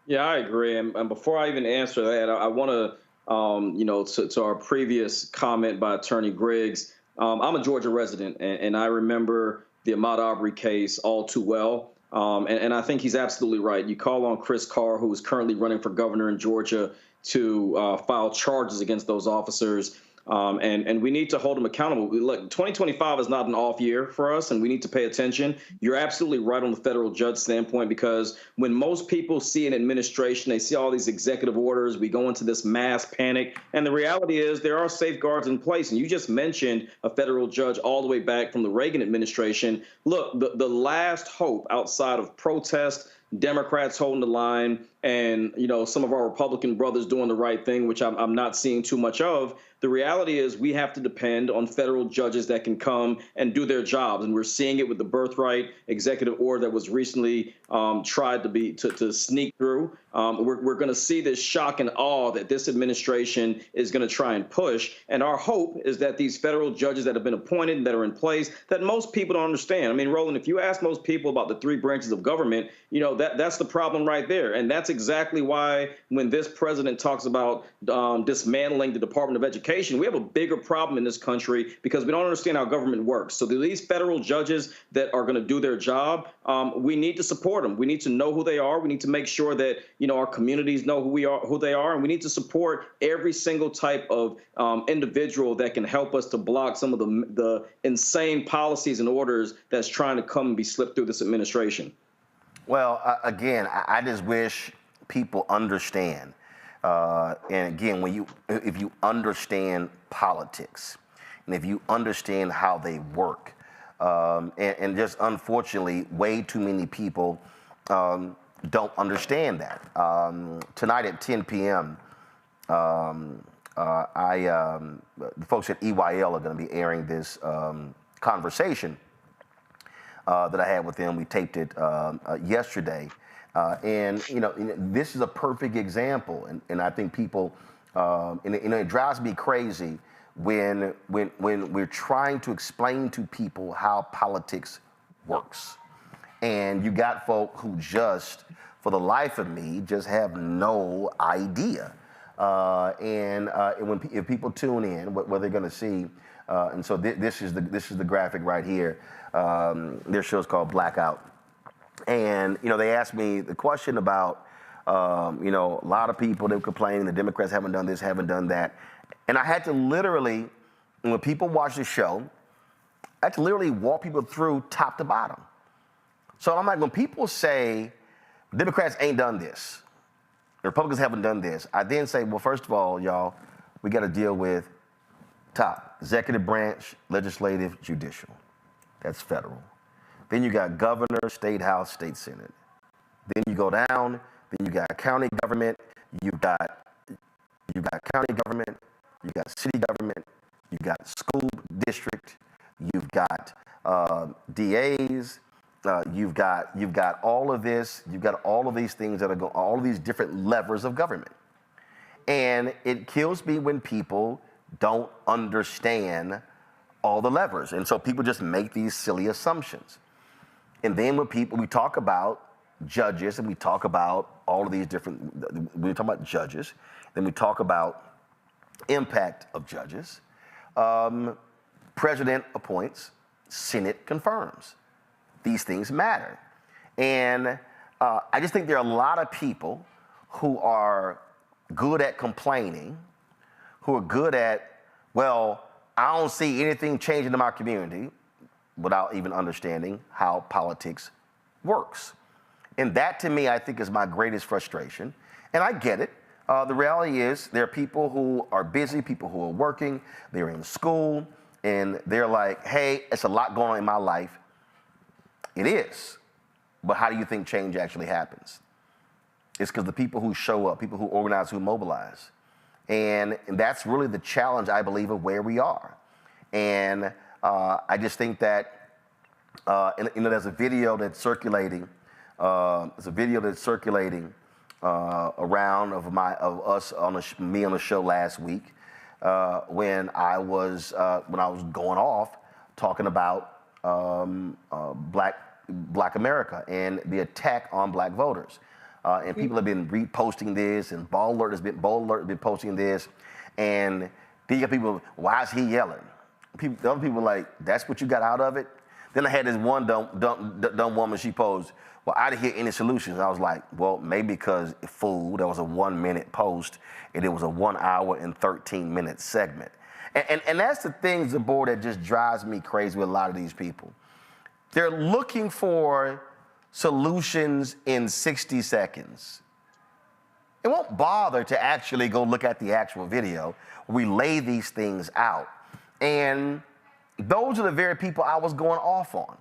Speaker 14: Yeah, I agree. And before I even answer that, I want to, to our previous comment by Attorney Griggs, I'm a Georgia resident, and I remember the Ahmaud Arbery case all too well. And I think he's absolutely right. You call on Chris Carr, who is currently running for governor in Georgia, to file charges against those officers. And we need to hold them accountable. Look, 2025 is not an off year for us, and we need to pay attention. You're absolutely right on the federal judge standpoint, because when most people see an administration, they see all these executive orders, we go into this mass panic. And the reality is there are safeguards in place. And you just mentioned a federal judge all the way back from the Reagan administration. Look, the last hope outside of protest, Democrats holding the line, and some of our Republican brothers doing the right thing, which I'm not seeing too much of. The reality is we have to depend on federal judges that can come and do their jobs, and we're seeing it with the birthright executive order that was recently tried to sneak through. We're going to see this shock and awe that this administration is going to try and push, and our hope is that these federal judges that have been appointed and that are in place, that most people don't understand. I mean, Roland, if you ask most people about the three branches of government, that's the problem right there, and that's exactly why when this president talks about dismantling the Department of Education, we have a bigger problem in this country because we don't understand how government works. So these federal judges that are going to do their job, we need to support them. We need to know who they are. We need to make sure that our communities know who they are, and we need to support every single type of individual that can help us to block some of the insane policies and orders that's trying to come and be slipped through this administration.
Speaker 2: Well, again, I just wish people understand. And again, if you understand politics, and if you understand how they work, and just unfortunately, way too many people don't understand that. Tonight at 10 p.m., the folks at EYL are going to be airing this conversation that I had with them. We taped it yesterday. And this is a perfect example, and I think people, it drives me crazy when we're trying to explain to people how politics works, and you got folk who just, for the life of me, just have no idea. If people tune in, what they're going to see, and so this is the graphic right here. Their show's called Blackout. And, they asked me the question about, a lot of people, they were complaining the Democrats haven't done this, haven't done that. And I had to literally, when people watch the show, I had to literally walk people through top to bottom. So I'm like, when people say Democrats ain't done this, the Republicans haven't done this, I then say, well, first of all, y'all, we got to deal with top, executive branch, legislative, judicial. That's federal. Then you got governor, state house, state senate. Then you go down, then you got county government, you got county government, you got city government, you got school district, you've got DAs, you've got all of this, you've got all of these things that are going, all of these different levers of government. And it kills me when people don't understand all the levers. And so people just make these silly assumptions. And then when we talk about judges, and we talk about all of these different, we talk about judges, then we talk about impact of judges. President appoints, Senate confirms. These things matter. And I just think there are a lot of people who are good at complaining, who are good at, well, I don't see anything changing in my community, without even understanding how politics works. And that, to me, I think is my greatest frustration. And I get it. The reality is there are people who are busy, people who are working, they're in school, and they're like, hey, it's a lot going on in my life. It is. But how do you think change actually happens? It's because the people who show up, people who organize, who mobilize. And that's really the challenge, I believe, of where we are. And I just think that, there's a video that's circulating. Around of us me on the show last week when I was going off talking about Black America and the attack on Black voters. And people have been reposting this, and Ball Alert has been posting this, and these people, why is he yelling? the other people were like, that's what you got out of it? Then I had this one dumb woman, she posed, well, I didn't hear any solutions. I was like, well, maybe because food, that was a 1 minute post, and it was a 1 hour and 13 minute segment. And that's the things, the board, that just drives me crazy with a lot of these people. They're looking for solutions in 60 seconds. It won't bother to actually go look at the actual video. We lay these things out. And those are the very people I was going off on,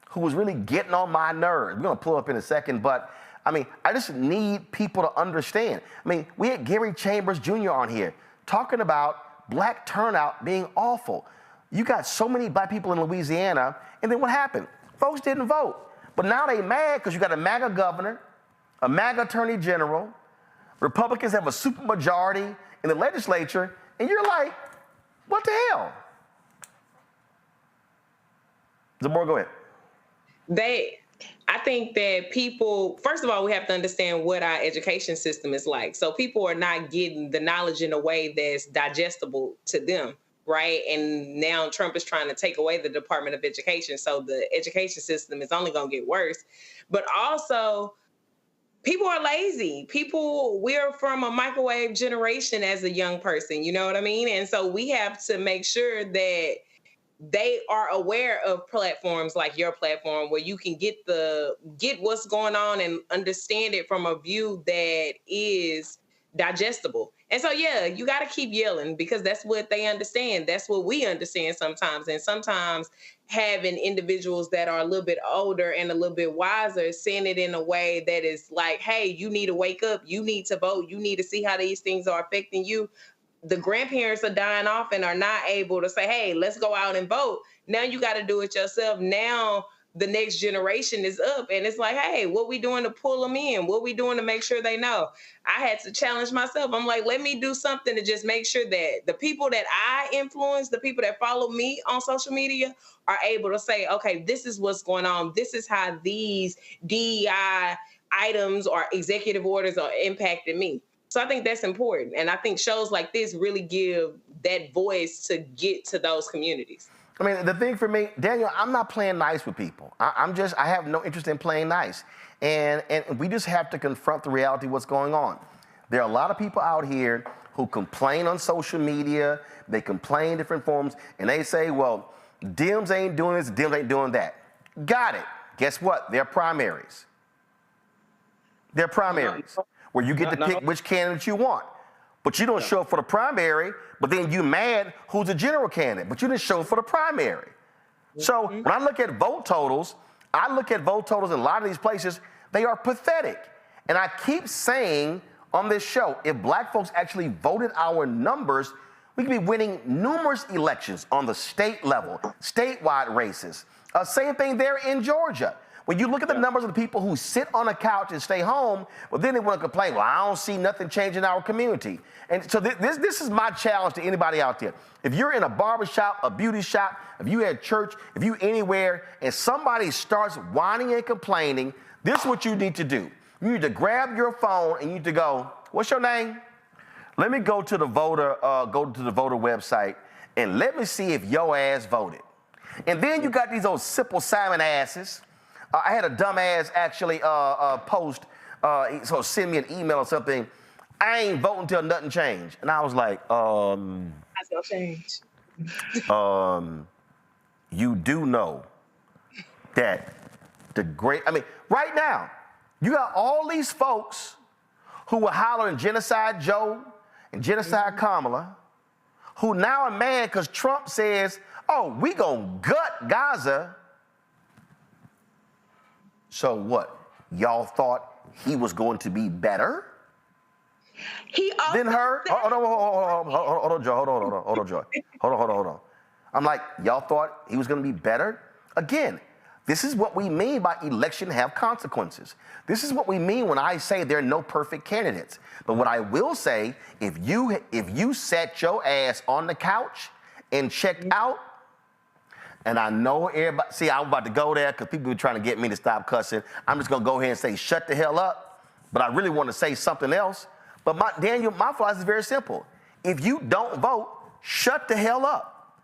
Speaker 2: who was really getting on my nerves. We're gonna pull up in a second, but I mean, I just need people to understand. I mean, we had Gary Chambers Jr. on here talking about black turnout being awful. You got so many black people in Louisiana, and then what happened? Folks didn't vote. But now they mad because you got a MAGA governor, a MAGA attorney general, Republicans have a supermajority in the legislature, and you're like, what the hell? Zamora, go ahead.
Speaker 15: I think that people, first of all, we have to understand what our education system is like. So people are not getting the knowledge in a way that's digestible to them, right? And now Trump is trying to take away the Department of Education. So the education system is only going to get worse. But also, people are lazy. We're from a microwave generation as a young person, you know what I mean? And so we have to make sure that they are aware of platforms like your platform, where you can get what's going on and understand it from a view that is digestible. And so, yeah, you got to keep yelling, because that's what they understand. That's what we understand sometimes. And sometimes having individuals that are a little bit older and a little bit wiser saying it in a way that is like, hey, you need to wake up. You need to vote. You need to see how these things are affecting you. The grandparents are dying off and are not able to say, hey, let's go out and vote. Now you got to do it yourself. Now the next generation is up, and it's like, hey, what we doing to pull them in? What we doing to make sure they know? I had to challenge myself. I'm like, let me do something to just make sure that the people that I influence, the people that follow me on social media, are able to say, okay, this is what's going on. This is how these DEI items or executive orders are impacting me. So I think that's important. And I think shows like this really give that voice to get to those communities.
Speaker 2: I mean, the thing for me, Daniel, I'm not playing nice with people. I have no interest in playing nice. And we just have to confront the reality of what's going on. There are a lot of people out here who complain on social media, they complain in different forms, and they say, well, Dems ain't doing this, Dems ain't doing that. Got it. Guess what? They're primaries. They're primaries, where you get to pick which candidate you want. But you don't show up for the primary, but then you mad who's the general candidate, but you didn't show up for the primary. So when I look at vote totals, in a lot of these places, they are pathetic. And I keep saying on this show, if black folks actually voted our numbers, we could be winning numerous elections on the state level, statewide races. Same thing there in Georgia. When you look at the numbers of the people who sit on a couch and stay home, well, then they want to complain, well, I don't see nothing changing our community. And so this is my challenge to anybody out there. If you're in a barbershop, a beauty shop, if you at church, if you anywhere, and somebody starts whining and complaining, this is what you need to do. You need to grab your phone and you need to go, what's your name? Let me go to the voter website and let me see if your ass voted. And then you got these old Simple Simon asses. I had a dumbass actually post, so send me an email or something. I ain't voting until nothing changed. And I was like,
Speaker 15: That's gonna change.
Speaker 2: You do know that right now, you got all these folks who were hollering Genocide Joe and Genocide Kamala, who now are mad because Trump says, oh, we gonna gut Gaza. So what? Y'all thought he was going to be better than her? Hold on, Joe. I'm like, y'all thought he was going to be better? Again, this is what we mean by election have consequences. This is what we mean when I say there are no perfect candidates. But what I will say, if you sat your ass on the couch and checked out, and I know everybody, see, I'm about to go there because people are trying to get me to stop cussing. I'm just going to go ahead and say, shut the hell up. But I really want to say something else. But Daniel, my philosophy is very simple. If you don't vote, shut the hell up.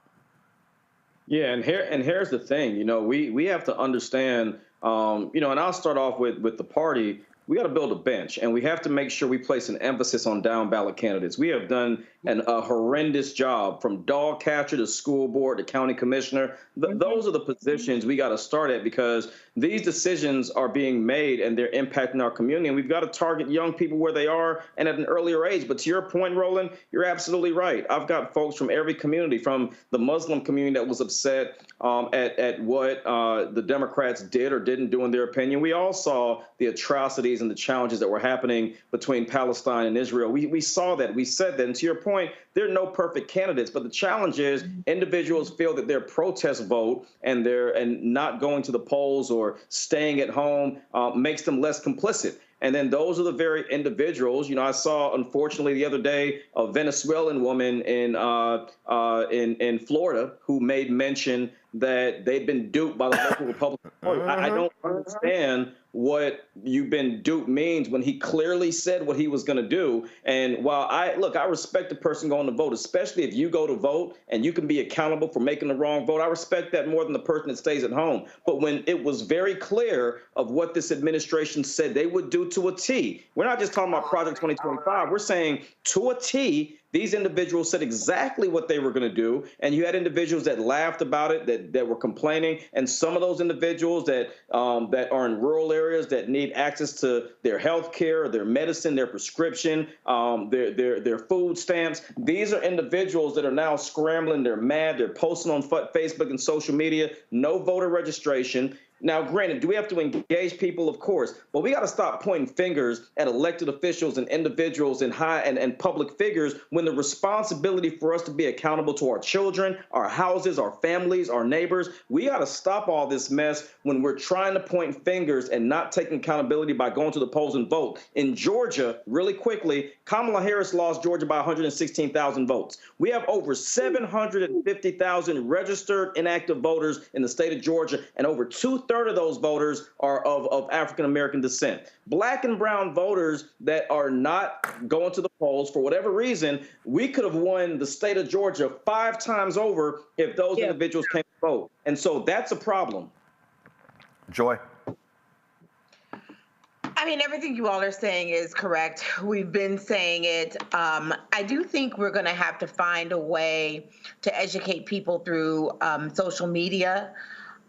Speaker 14: Yeah, and here's the thing. We have to understand. And I'll start off with the party. We got to build a bench, and we have to make sure we place an emphasis on down ballot candidates. We have done a horrendous job, from dog catcher to school board to county commissioner. Those are the positions we got to start at, because these decisions are being made and they're impacting our community. And we've got to target young people where they are and at an earlier age. But to your point, Roland, you're absolutely right. I've got folks from every community, from the Muslim community that was upset at what the Democrats did or didn't do in their opinion. We all saw the atrocities and the challenges that were happening between Palestine and Israel. We saw that. We said that. And to your point, there are no perfect candidates, but the challenge is individuals feel that their protest vote and not going to the polls or staying at home makes them less complicit. And then those are the very individuals. I saw, unfortunately, the other day, a Venezuelan woman in Florida who made mention that they'd been duped by the local Republican Party. I don't understand what "you've been duped" means when he clearly said what he was going to do. And while I respect the person going to vote, especially if you go to vote and you can be accountable for making the wrong vote. I respect that more than the person that stays at home. But when it was very clear of what this administration said they would do to a T, we're not just talking about Project 2025. We're saying to a T, these individuals said exactly what they were going to do, and you had individuals that laughed about it, that were complaining, and some of those individuals that are in rural areas that need access to their health care, their medicine, their prescription, their food stamps. These are individuals that are now scrambling. They're mad. They're posting on Facebook and social media. No voter registration. Now, granted, do we have to engage people? Of course, but we got to stop pointing fingers at elected officials and individuals and high and public figures when the responsibility for us to be accountable to our children, our houses, our families, our neighbors. We got to stop all this mess when we're trying to point fingers and not taking accountability by going to the polls and vote. In Georgia, really quickly, Kamala Harris lost Georgia by 116,000 votes. We have over 750,000 registered inactive voters in the state of Georgia, and over 2/3 of those voters are of African-American descent. Black and brown voters that are not going to the polls for whatever reason, we could have won the state of Georgia 5 times over if those individuals came to vote. And so that's a problem.
Speaker 2: Joy.
Speaker 8: I mean, everything you all are saying is correct. We've been saying it. I do think we're going to have to find a way to educate people through social media.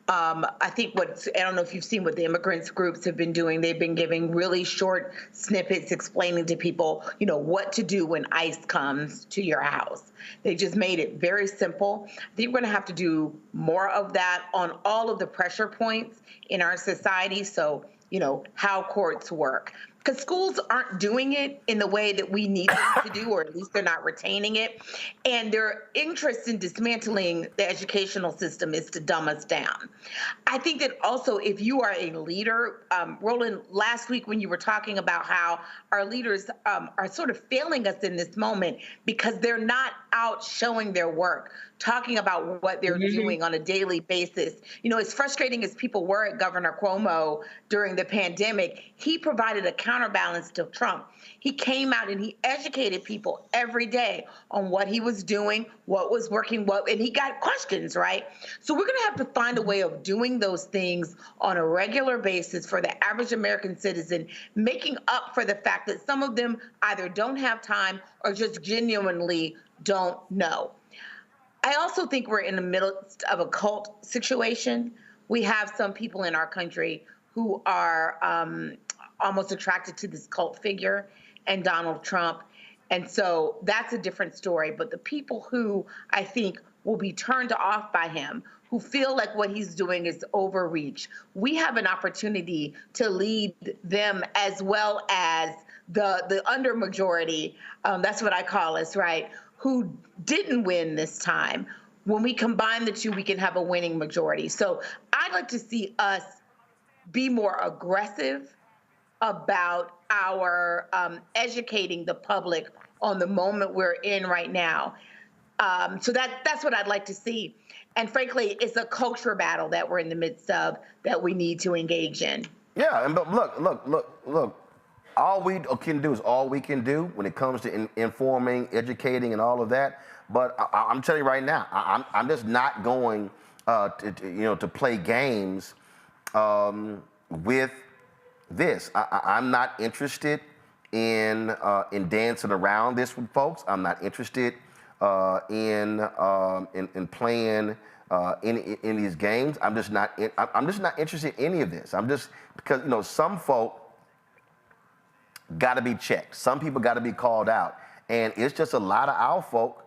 Speaker 8: I think I don't know if you've seen what the immigrants groups have been doing. They've been giving really short snippets explaining to people, what to do when ICE comes to your house. They just made it very simple. I think we're going to have to do more of that on all of the pressure points in our society. So, how courts work. Because schools aren't doing it in the way that we need them to do, or at least they're not retaining it. And their interest in dismantling the educational system is to dumb us down. I think that also, if you are a leader, Roland, last week when you were talking about how our leaders are sort of failing us in this moment because they're not out showing their work, talking about what they're doing on a daily basis. As frustrating as people were at Governor Cuomo during the pandemic, he provided a counterbalance to Trump. He came out and he educated people every day on what he was doing, what was working, and he got questions, right? So we're going to have to find a way of doing those things on a regular basis for the average American citizen, making up for the fact that some of them either don't have time or just genuinely don't know. I also think we're in the middle of a cult situation. We have some people in our country who are almost attracted to this cult figure and Donald Trump. And so that's a different story. But the people who I think will be turned off by him, who feel like what he's doing is overreach, we have an opportunity to lead them as well as the undermajority, that's what I call us, right, who didn't win this time. When we combine the two, we can have a winning majority. So I'd like to see us be more aggressive about our educating the public on the moment we're in right now. So that's what I'd like to see. And frankly, it's a culture battle that we're in the midst of that we need to engage in.
Speaker 2: Yeah, but look. all we can do is all we can do when it comes to informing, educating, and all of that. But I'm telling you right now, I'm just not going to play games with this. I'm not interested in dancing around this with folks. I'm not interested in playing in these games. I'm just not interested in any of this. I'm just, because some folk got to be checked. Some people got to be called out, and it's just a lot of our folk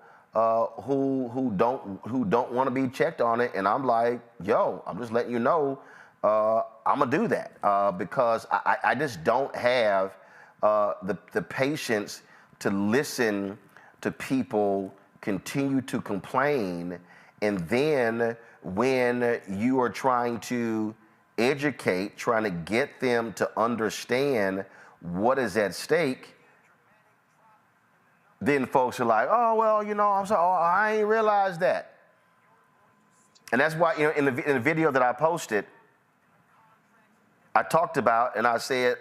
Speaker 2: who don't want to be checked on it. And I'm like, yo, I'm just letting you know, I'm gonna do that because I just don't have the patience to listen to people continue to complain, and then when you are trying to educate, trying to get them to understand what is at stake, then folks are like, oh, well, I'm sorry, I ain't realized that. And that's why, in the video that I posted, I talked about, and I said,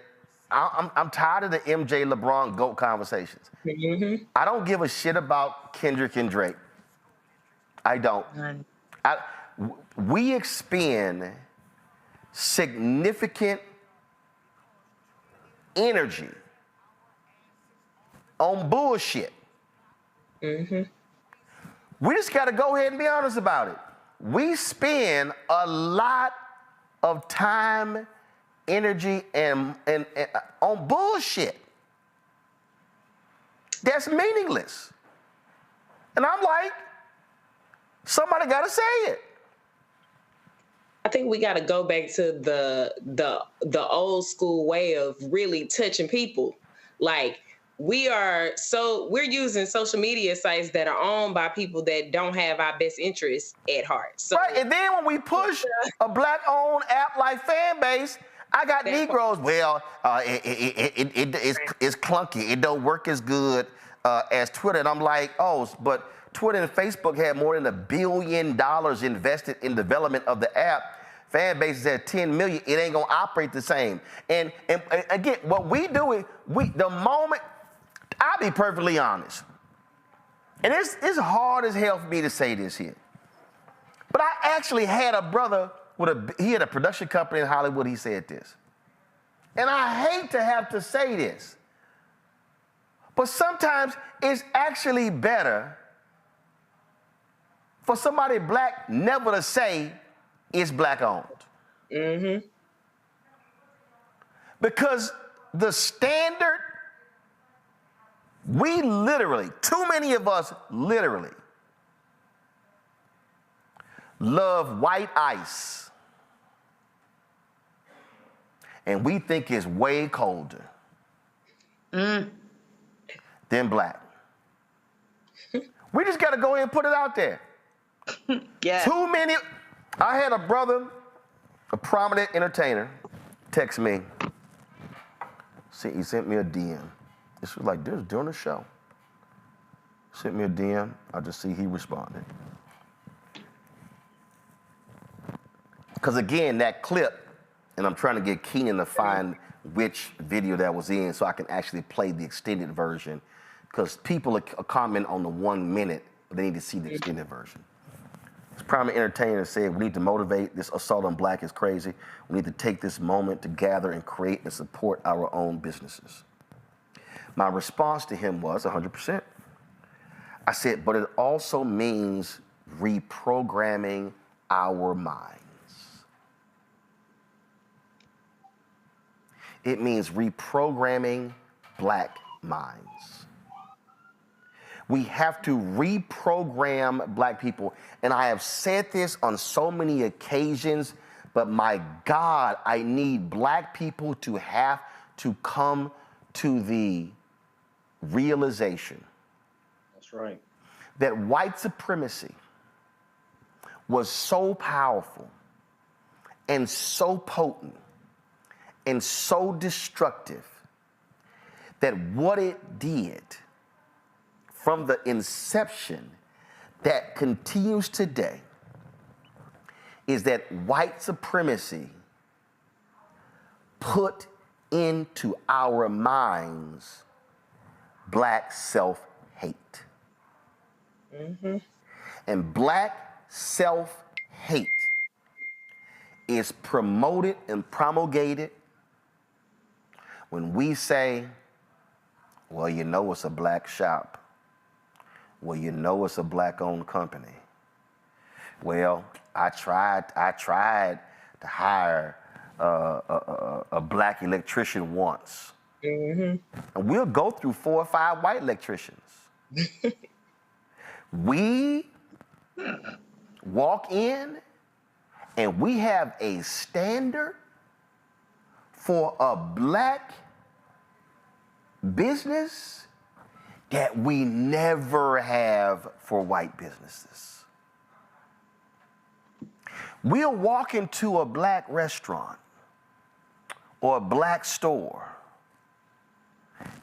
Speaker 2: I'm tired of the MJ LeBron GOAT conversations. Mm-hmm. I don't give a shit about Kendrick and Drake. I don't. We expend significant energy on bullshit. Mm-hmm. We just got to go ahead and be honest about it. We spend a lot of time, energy, and on bullshit that's meaningless. And I'm like, somebody got to say it.
Speaker 15: I think we got to go back to the old school way of really touching people. Like, we're using social media sites that are owned by people that don't have our best interests at heart. So,
Speaker 2: right, and then when we push a black-owned app like Fanbase, I got Negroes. Well, it's clunky. It don't work as good as Twitter. And I'm like, oh, but Twitter and Facebook had more than $1 billion invested in development of the app. Fanbase is at 10 million. It ain't gonna operate the same. And again, what we do is the moment. I'll be perfectly honest, and it's hard as hell for me to say this here, but I actually had a brother he had a production company in Hollywood. He said this, and I hate to have to say this, but sometimes it's actually better for somebody black never to say it's black owned. Mm-hmm. Because the standard, we literally, too many of us literally love white ice. And we think it's way colder than black. We just got to go ahead and put it out there. Yeah. Too many. I had a brother, a prominent entertainer, text me. See, he sent me a DM. This was like this during the show. Sent me a DM. I just see he responded. Because again, that clip, and I'm trying to get Keenan to find which video that was in so I can actually play the extended version. Because people are commenting on the 1 minute, but they need to see the extended version. This prominent entertainer said, we need to motivate. This assault on black is crazy. We need to take this moment to gather and create and support our own businesses. My response to him was 100%. I said, but it also means reprogramming our minds. It means reprogramming black minds. We have to reprogram black people. And I have said this on so many occasions, but my God, I need black people to have to come to the realization.
Speaker 14: That's right.
Speaker 2: That white supremacy was so powerful and so potent and so destructive that what it did from the inception that continues today is that white supremacy put into our minds black self-hate.
Speaker 15: Mm-hmm.
Speaker 2: And black self-hate is promoted and promulgated when we say, well, you know it's a black shop. Well, you know it's a black-owned company. Well, I tried to hire a black electrician once.
Speaker 15: Mm-hmm.
Speaker 2: And we'll go through 4 or 5 white electricians. We walk in and we have a standard for a black business that we never have for white businesses. We'll walk into a black restaurant or a black store.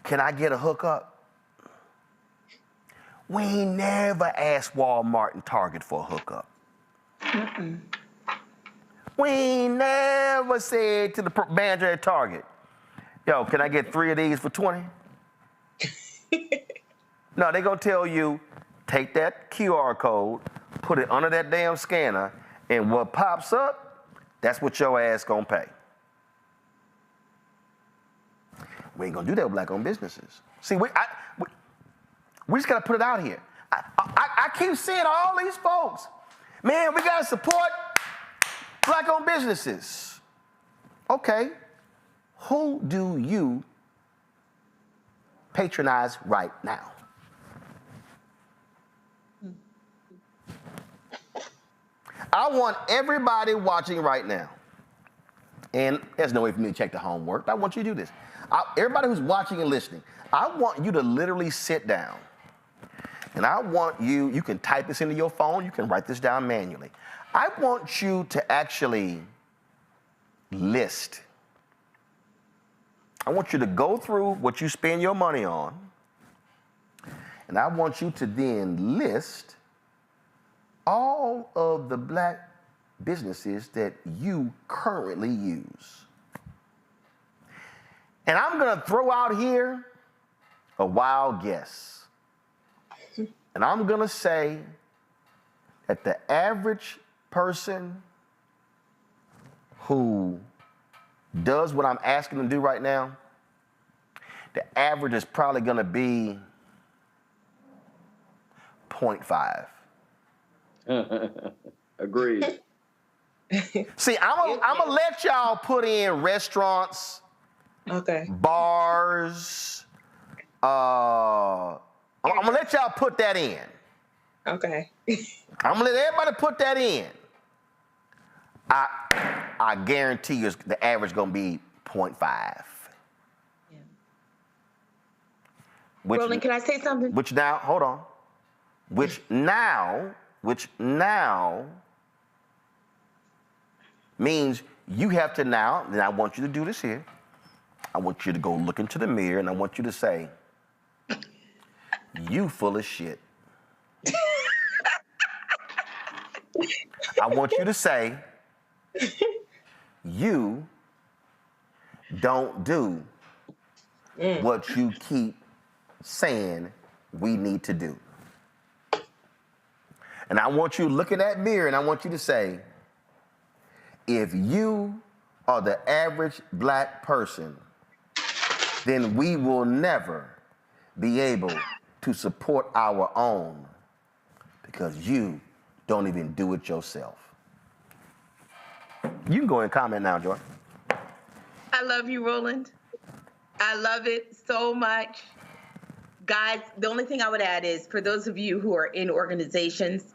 Speaker 2: Can I get a hookup? We ain't never asked Walmart and Target for a hookup.
Speaker 15: Mm-mm.
Speaker 2: We ain't never said to the manager at Target, yo, can I get 3 of these for 20? No, they gonna tell you, take that QR code, put it under that damn scanner, and what pops up, that's what your ass gonna pay. We ain't gonna do that with black-owned businesses. See, we just gotta put it out here. I keep seeing all these folks. Man, we gotta support black-owned businesses. Okay, who do you patronize right now? I want everybody watching right now, and there's no way for me to check the homework, but I want you to do this. Everybody who's watching and listening, I want you to literally sit down. And I want you can type this into your phone, you can write this down manually. I want you to actually list. I want you to go through what you spend your money on, and I want you to then list all of the black businesses that you currently use. And I'm gonna throw out here a wild guess. And I'm gonna say that the average person who does what I'm asking them to do right now, the average is probably gonna be 0.5.
Speaker 14: Agreed.
Speaker 2: See, I'm gonna let y'all put in restaurants,
Speaker 15: okay,
Speaker 2: bars. I'm gonna let y'all put that in.
Speaker 15: Okay.
Speaker 2: I'm gonna let everybody put that in. I guarantee you the average gonna be 0.5.
Speaker 15: Yeah.
Speaker 2: Which,
Speaker 8: Roland, can I say something?
Speaker 2: Which now, hold on. Which now means you have to now, and I want you to do this here. I want you to go look into the mirror and I want you to say, you full of shit. I want you to say, you don't do what you keep saying we need to do. And I want you to look in that mirror and I want you to say, if you are the average black person, then we will never be able to support our own because you don't even do it yourself. You can go and comment now, Joy.
Speaker 8: I love you, Roland. I love it so much. Guys, the only thing I would add is for those of you who are in organizations,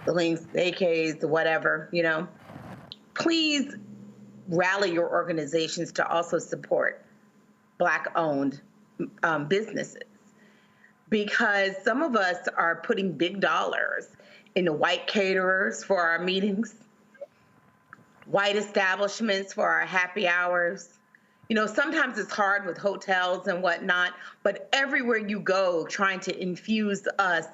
Speaker 8: the links, the AKs, the whatever, please rally your organizations to also support Black-owned businesses, because some of us are putting big dollars into white caterers for our meetings, white establishments for our happy hours. Sometimes it's hard with hotels and whatnot, but everywhere you go, trying to infuse us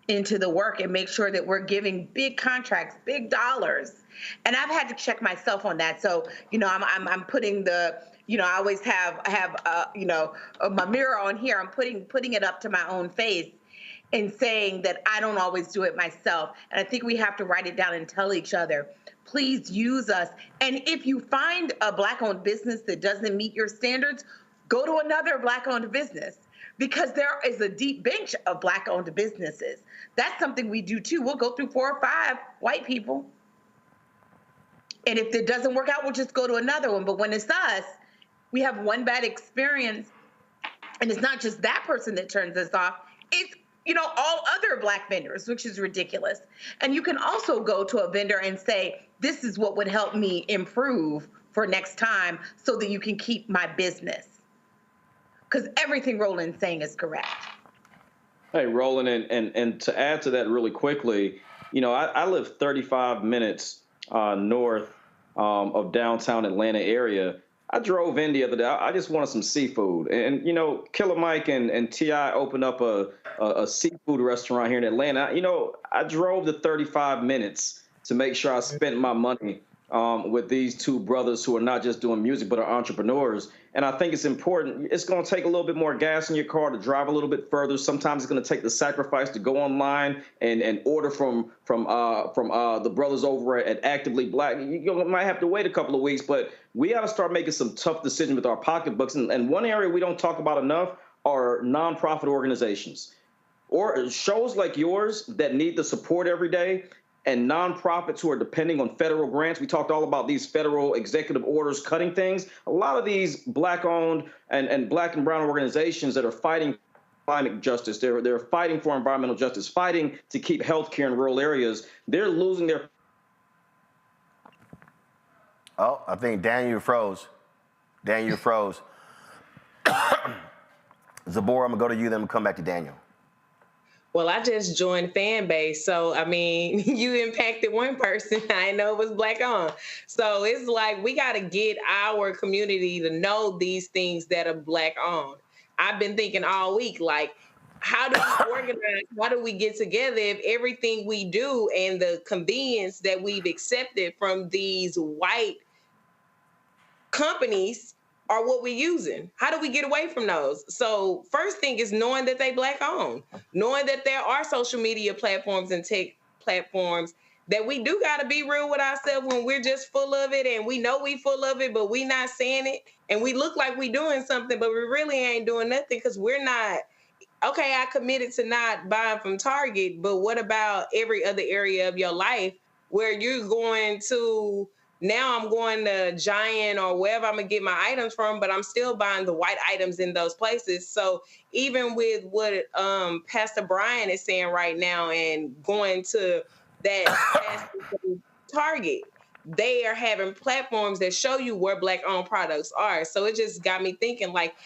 Speaker 8: into the work and make sure that we're giving big contracts, big dollars. And I've had to check myself on that. So, I'm putting the I always have my mirror on here. I'm putting it up to my own face and saying that I don't always do it myself. And I think we have to write it down and tell each other, please use us. And if you find a Black-owned business that doesn't meet your standards, go to another Black-owned business, because there is a deep bench of Black-owned businesses. That's something we do too. We'll go through 4 or 5 white people. And if it doesn't work out, we'll just go to another one. But when it's us, we have one bad experience, and it's not just that person that turns us off. It's, all other Black vendors, which is ridiculous. And you can also go to a vendor and say, this is what would help me improve for next time so that you can keep my business. Because everything Roland's saying is correct.
Speaker 14: Hey, Roland, and to add to that really quickly, I live 35 minutes north of downtown Atlanta area. I drove in the other day. I just wanted some seafood. And Killer Mike and T.I. opened up a seafood restaurant here in Atlanta. I drove the 35 minutes to make sure I spent my money with these two brothers who are not just doing music, but are entrepreneurs. And I think it's important. It's going to take a little bit more gas in your car to drive a little bit further. Sometimes it's going to take the sacrifice to go online and order from the brothers over at Actively Black. You might have to wait a couple of weeks, but we got to start making some tough decisions with our pocketbooks. And one area we don't talk about enough are nonprofit organizations or shows like yours that need the support every day. And nonprofits who are depending on federal grants. We talked all about these federal executive orders cutting things. A lot of these Black-owned and Black and brown organizations that are fighting climate justice, they're fighting for environmental justice, fighting to keep healthcare in rural areas. They're losing their.
Speaker 2: Oh, I think Daniel froze. Daniel froze. Zabor, I'm gonna go to you, then we'll come back to Daniel.
Speaker 15: Well, I just joined fan base. So, I mean, you impacted one person. I know it was Black owned. So it's like we got to get our community to know these things that are Black owned. I've been thinking all week, like, how do we organize? How do we get together if everything we do and the convenience that we've accepted from these white companies are what we're using? How do we get away from those? So first thing is knowing that they Black owned, knowing that there are social media platforms and tech platforms that we do got to be real with ourselves when we're just full of it and we know we full of it, but we not saying it and we look like we doing something, but we really ain't doing nothing because we're not. Okay, I committed to not buying from Target, but what about every other area of your life where you're going to, now I'm going to Giant or wherever I'm going to get my items from, but I'm still buying the white items in those places. So even with what Pastor Brian is saying right now and going to that Target, they are having platforms that show you where Black-owned products are. So it just got me thinking, like,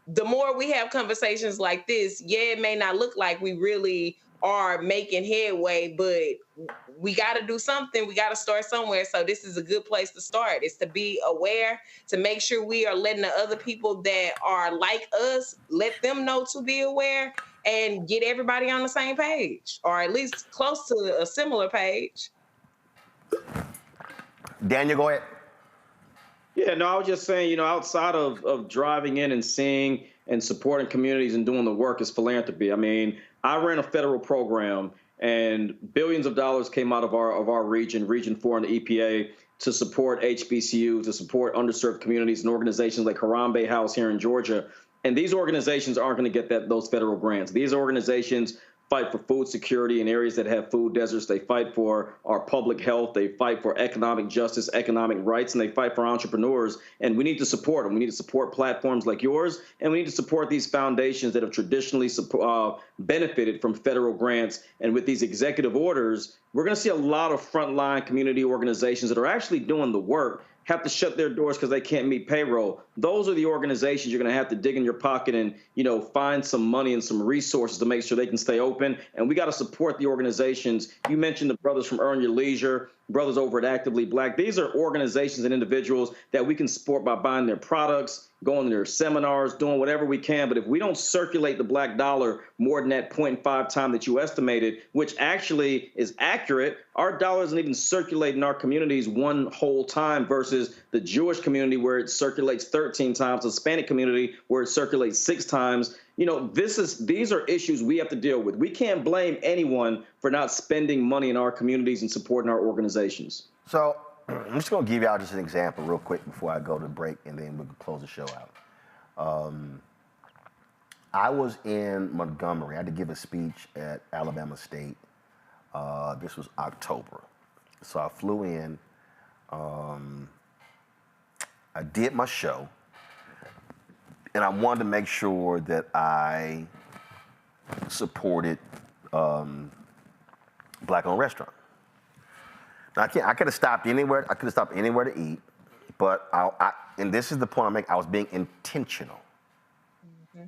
Speaker 15: the more we have conversations like this, yeah, it may not look like we really are making headway, but we got to do something. We got to start somewhere. So this is a good place to start. It's to be aware, to make sure we are letting the other people that are like us, let them know to be aware and get everybody on the same page, or at least close to a similar page.
Speaker 2: Daniel, go ahead.
Speaker 14: Yeah, no, I was just saying, outside of driving in and seeing and supporting communities and doing the work is philanthropy. I mean, I ran a federal program and billions of dollars came out of our region 4 and the EPA to support HBCUs, to support underserved communities and organizations like Harambe House here in Georgia. And these organizations aren't going to get those federal grants. These organizations fight for food security in areas that have food deserts. They fight for our public health. They fight for economic justice, economic rights, and they fight for entrepreneurs. And we need to support them. We need to support platforms like yours, and we need to support these foundations that have traditionally benefited from federal grants. And with these executive orders, we're going to see a lot of frontline community organizations that are actually doing the work have to shut their doors because they can't meet payroll. Those are the organizations you're going to have to dig in your pocket and, find some money and some resources to make sure they can stay open. And we got to support the organizations. You mentioned the brothers from Earn Your Leisure. brothers over at Actively Black. These are organizations and individuals that we can support by buying their products, going to their seminars, doing whatever we can. But if we don't circulate the black dollar more than that 0.5 time that you estimated, which actually is accurate, our dollar doesn't even circulate in our communities one whole time versus the Jewish community where it circulates 13 times, the Hispanic community where it circulates 6 times. You know, these are issues we have to deal with. We can't blame anyone for not spending money in our communities and supporting our organizations.
Speaker 2: So I'm just going to give y'all just an example real quick before I go to break, and then we can close the show out. I was in Montgomery. I had to give a speech at Alabama State. This was October. So I flew in. I did my show. And I wanted to make sure that I supported black-owned restaurant. Now I could have stopped anywhere. I could have stopped anywhere to eat, but and this is the point I make. I was being intentional. Mm-hmm.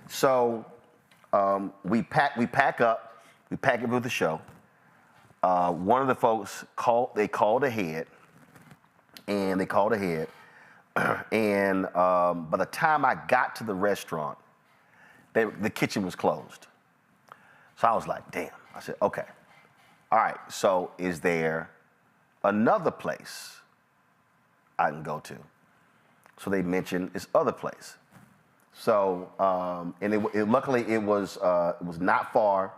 Speaker 2: So we pack up. We pack up with the show. One of the folks called ahead, and they called ahead. And by the time I got to the restaurant, the kitchen was closed. So I was like, damn. I said, okay. All right, so is there another place I can go to? So they mentioned this other place. So, and luckily it was not far.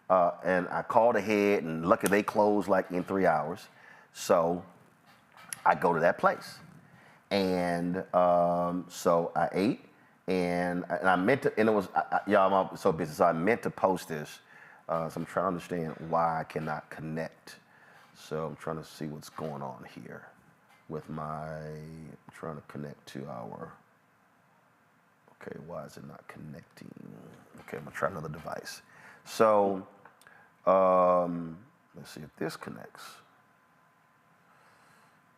Speaker 2: And I called ahead, and luckily they closed like in 3 hours. So I go to that place. And so I ate, and I meant to, and it was, y'all, I'm so busy, so I meant to post this. So I'm trying to understand why I cannot connect. So I'm trying to see what's going on here with I'm trying to connect to our, okay, why is it not connecting? Okay, I'm gonna try another device. So let's see if this connects.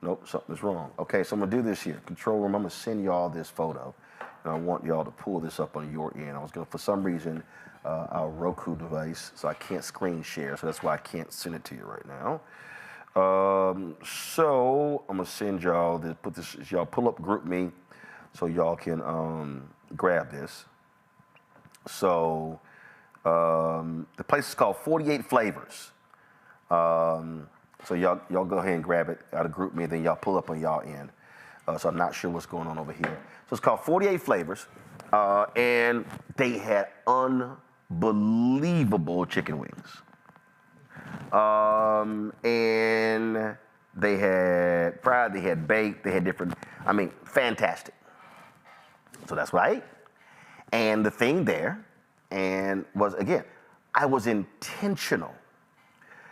Speaker 2: Nope, something's wrong. Okay, so I'm gonna do this here. Control room, I'm gonna send y'all this photo, and I want y'all to pull this up on your end. I was gonna, for some reason, our Roku device, so I can't screen share, so that's why I can't send it to you right now. So I'm gonna send y'all this, put this, y'all pull up Group Me, so y'all can grab this. So the place is called 48 Flavors. So y'all go ahead and grab it out of Group Me, and then y'all pull up on y'all end. So I'm not sure what's going on over here. So it's called 48 Flavors, and they had unbelievable chicken wings. And they had fried, they had baked, they had different, I mean, fantastic. So that's what I ate. And the thing there, and was, again, I was intentional.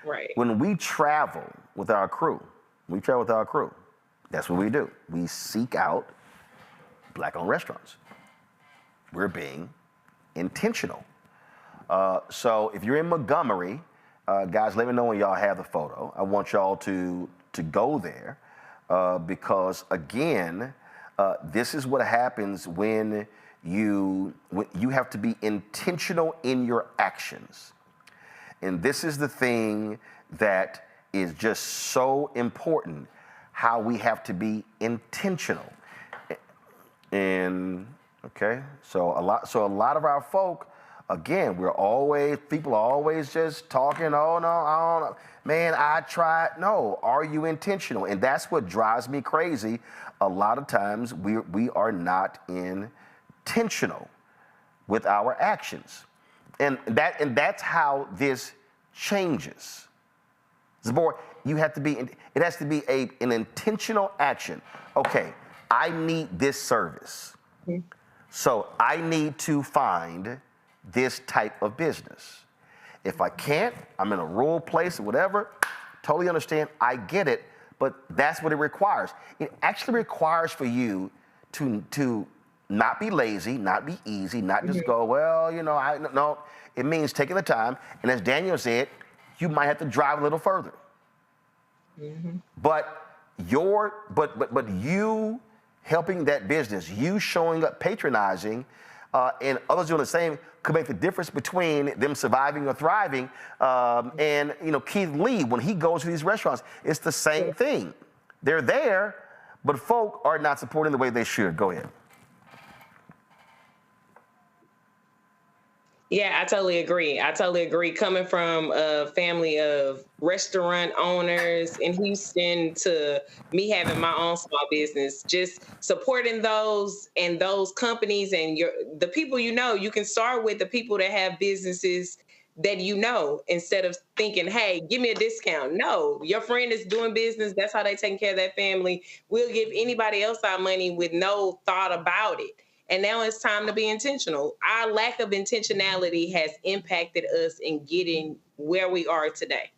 Speaker 15: Right.
Speaker 2: When we travel with our crew, that's what we do. We seek out black-owned restaurants. We're being intentional. So if you're in Montgomery, guys, let me know when y'all have the photo. I want y'all to go there because, again, this is what happens when you have to be intentional in your actions. And this is the thing that is just so important, how we have to be intentional. And okay, so a lot of our folk, again, people are always just talking, oh no, I don't know. Man, I tried. No, are you intentional? And that's what drives me crazy. A lot of times we are not intentional with our actions. And that's how this changes. Zabor, it has to be an intentional action. Okay, I need this service. Mm-hmm. So I need to find this type of business. If I can't, I'm in a rural place or whatever, totally understand, I get it, but that's what it requires. It actually requires for you to not be lazy, not be easy, not just go, well, no. It means taking the time, and as Daniel said, you might have to drive a little further. Mm-hmm. But you helping that business, you showing up, patronizing, and others doing the same could make the difference between them surviving or thriving. And Keith Lee, when he goes to these restaurants, it's the same thing. They're there, but folk are not supporting the way they should. Go ahead.
Speaker 15: Yeah, I totally agree. Coming from a family of restaurant owners in Houston to me having my own small business, just supporting those and those companies and the people you can start with the people that have businesses that instead of thinking, hey, give me a discount. No, your friend is doing business. That's how they taking care of that family. We'll give anybody else our money with no thought about it. And now it's time to be intentional. Our lack of intentionality has impacted us in getting where we are today,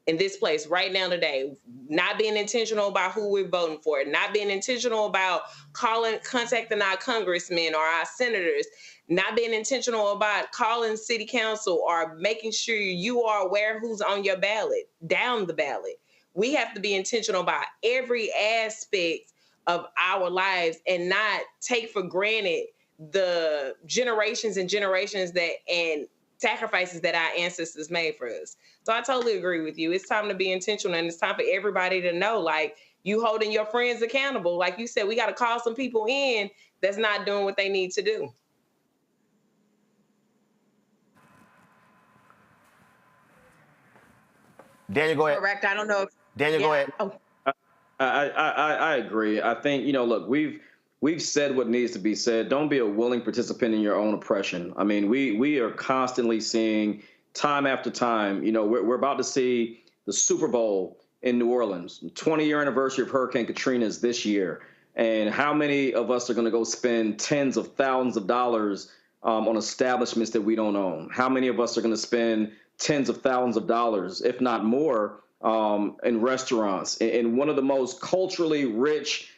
Speaker 15: in this place right now today. Not being intentional about who we're voting for, not being intentional about contacting our congressmen or our senators, not being intentional about calling city council or making sure you are aware who's on your ballot, down the ballot. We have to be intentional about every aspect of our lives and not take for granted the generations and generations and sacrifices that our ancestors made for us. So I totally agree with you. It's time to be intentional, and it's time for everybody to know, like, you holding your friends accountable. Like you said, we got to call some people in that's not doing what they need to do.
Speaker 2: Daniel, go ahead.
Speaker 8: Correct. I don't know if
Speaker 2: Daniel, go ahead.
Speaker 8: Oh.
Speaker 14: I agree. I think, look, we've said what needs to be said. Don't be a willing participant in your own oppression. I mean, we are constantly seeing time after time, we're about to see the Super Bowl in New Orleans. 20-year anniversary of Hurricane Katrina is this year. And how many of us are going to go spend tens of thousands of dollars on establishments that we don't own? How many of us are going to spend tens of thousands of dollars, if not more, in restaurants, in one of the most culturally rich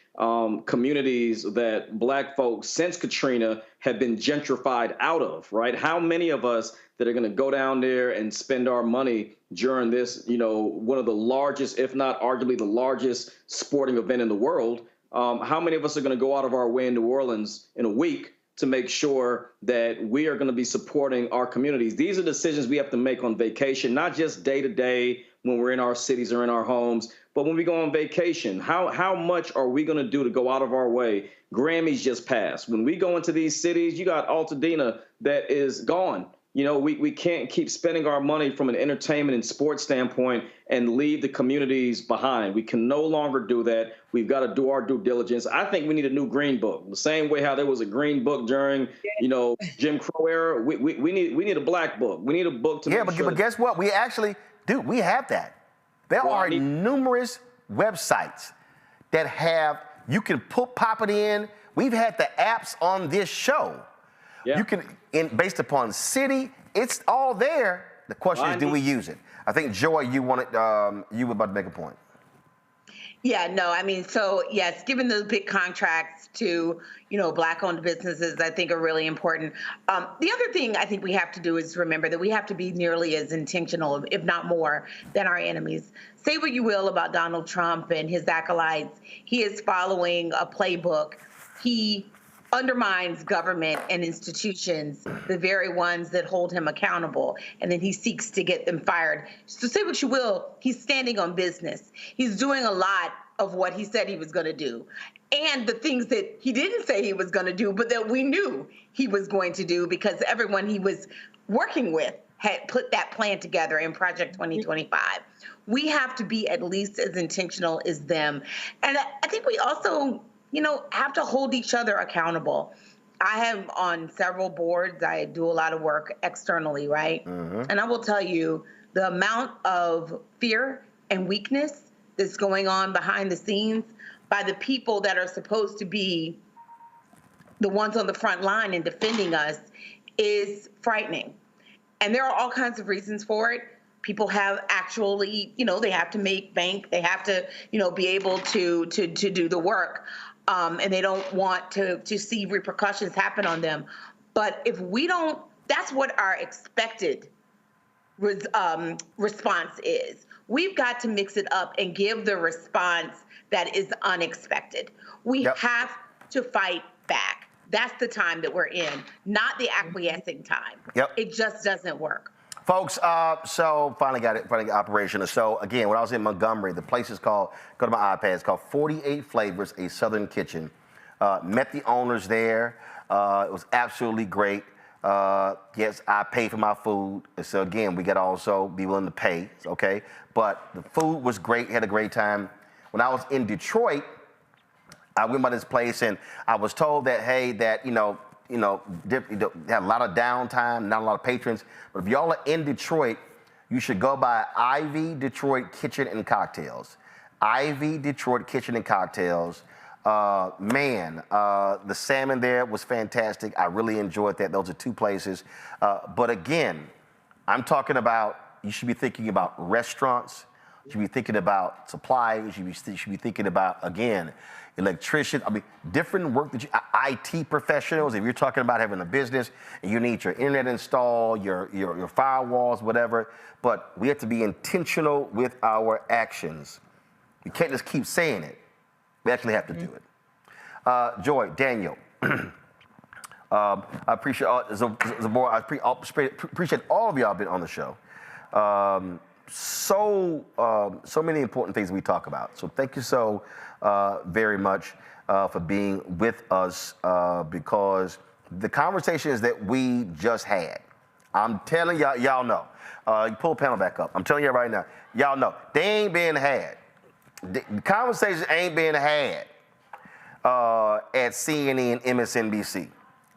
Speaker 14: communities that Black folks since Katrina have been gentrified out of, right? How many of us that are going to go down there and spend our money during this, one of the largest, if not arguably the largest sporting event in the world, how many of us are going to go out of our way in New Orleans in a week to make sure that we are going to be supporting our communities? These are decisions we have to make on vacation, not just day to day when we're in our cities or in our homes, but when we go on vacation. How much are we going to do to go out of our way? Grammys just passed. When we go into these cities, you got Altadena that is gone. We can't keep spending our money from an entertainment and sports standpoint and leave the communities behind. We can no longer do that. We've got to do our due diligence. I think we need a new green book. The same way how there was a green book during, Jim Crow era. We need a black book. We need a book to make sure.
Speaker 2: But guess what? We actually do. We have that. There are numerous websites that you can pop it in. We've had the apps on this show. Yeah. You can, based upon city, it's all there. The question is, do we use it? I think, Joy, you were about to make a point.
Speaker 8: Yeah, no, I mean, so yes, giving those big contracts to, Black-owned businesses, I think are really important. The other thing I think we have to do is remember that we have to be nearly as intentional, if not more, than our enemies. Say what you will about Donald Trump and his acolytes. He is following a playbook. He undermines government and institutions, the very ones that hold him accountable, and then he seeks to get them fired. So say what you will, he's standing on business. He's doing a lot of what he said he was going to do, and the things that he didn't say he was going to do, but that we knew he was going to do because everyone he was working with had put that plan together in Project 2025. We have to be at least as intentional as them. And I think we also have to hold each other accountable. I have on several boards, I do a lot of work externally, right? Mm-hmm. And I will tell you, the amount of fear and weakness that's going on behind the scenes by the people that are supposed to be the ones on the front line and defending us is frightening. And there are all kinds of reasons for it. People have actually, they have to make bank. They have to, be able to do the work. And they don't want to see repercussions happen on them. But if we don't, that's what our expected response is. We've got to mix it up and give the response that is unexpected. We have to fight back. That's the time that we're in, not the acquiescing time.
Speaker 2: Yep.
Speaker 8: It just doesn't work.
Speaker 2: Folks, so finally got operational. So again, when I was in Montgomery, the place is called, go to my iPad, it's called 48 Flavors, a Southern Kitchen. Met the owners there. It was absolutely great. Yes, I pay for my food. So again, we got to also be willing to pay, okay? But the food was great, had a great time. When I was in Detroit, I went by this place and I was told that, hey, that, you have a lot of downtime, not a lot of patrons. But if y'all are in Detroit, you should go by Ivy Detroit Kitchen and Cocktails. Ivy Detroit Kitchen and Cocktails. The salmon there was fantastic. I really enjoyed that. Those are two places. But again, I'm talking about, you should be thinking about restaurants. You should be thinking about supplies. You should be thinking about, again, electrician, different work that IT professionals, if you're talking about having a business and you need your internet installed, your firewalls, whatever, but we have to be intentional with our actions. We can't just keep saying it. We actually have to do it. Joy, Daniel, I appreciate appreciate all of y'all been on the show. So many important things we talk about. So thank you so very much for being with us because the conversations that we just had, I'm telling y'all know. You pull the panel back up. I'm telling you right now, y'all know they ain't being had. The conversations ain't being had at CNN, MSNBC.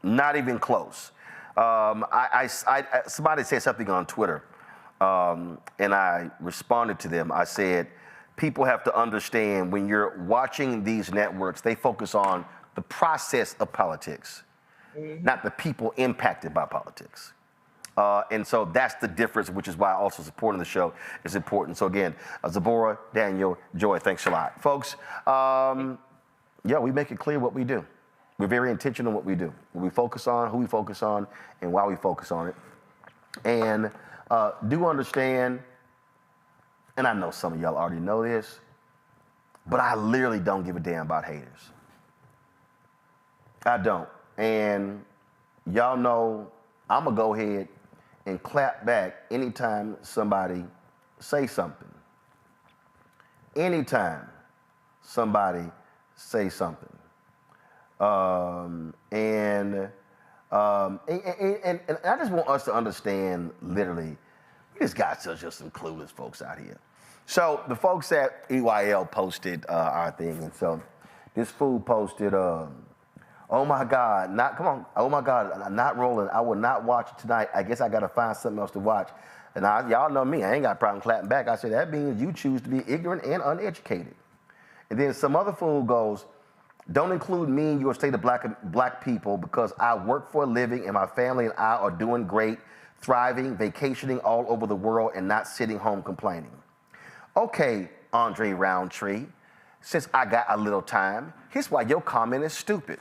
Speaker 2: Not even close. Somebody said something on Twitter. And I responded to them. I said, people have to understand when you're watching these networks, they focus on the process of politics, not the people impacted by politics. And so that's the difference, which is why also supporting the show is important. So again, Zipporah, Daniel, Joy, thanks a lot. Folks, we make it clear what we do. We're very intentional in what we do. What we focus on, who we focus on, and why we focus on it. And do understand, and I know some of y'all already know this, but I literally don't give a damn about haters. I don't. And y'all know I'm going to go ahead and clap back anytime somebody say something. Anytime somebody say something. And I just want us to understand, literally, we just got just some clueless folks out here. So the folks at EYL posted our thing, and so this fool posted, oh my God, not Roland, I will not watch it tonight. I guess I got to find something else to watch. And y'all know me, I ain't got a problem clapping back. I said, that means you choose to be ignorant and uneducated. And then some other fool goes, don't include me in your state of black people because I work for a living and my family and I are doing great, thriving, vacationing all over the world and not sitting home complaining. Okay, Andre Roundtree, since I got a little time, here's why your comment is stupid.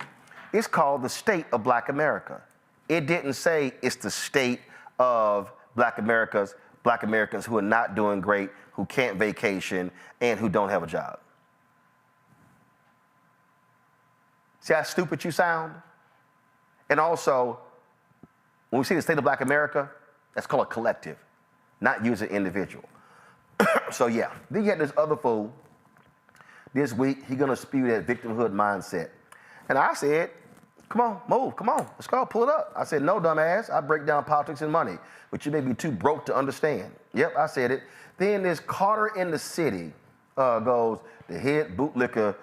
Speaker 2: It's called the state of Black America. It didn't say it's the state of Black Americans who are not doing great, who can't vacation, and who don't have a job. See how stupid you sound? And also, when we see the state of Black America, that's called a collective, not use an individual. So yeah, then you had this other fool this week, he gonna spew that victimhood mindset. And I said, come on, move, come on, let's go, pull it up. I said, no, dumbass, I break down politics and money, but you may be too broke to understand. Yep, I said it. Then this Carter in the city goes, the head bootlicker,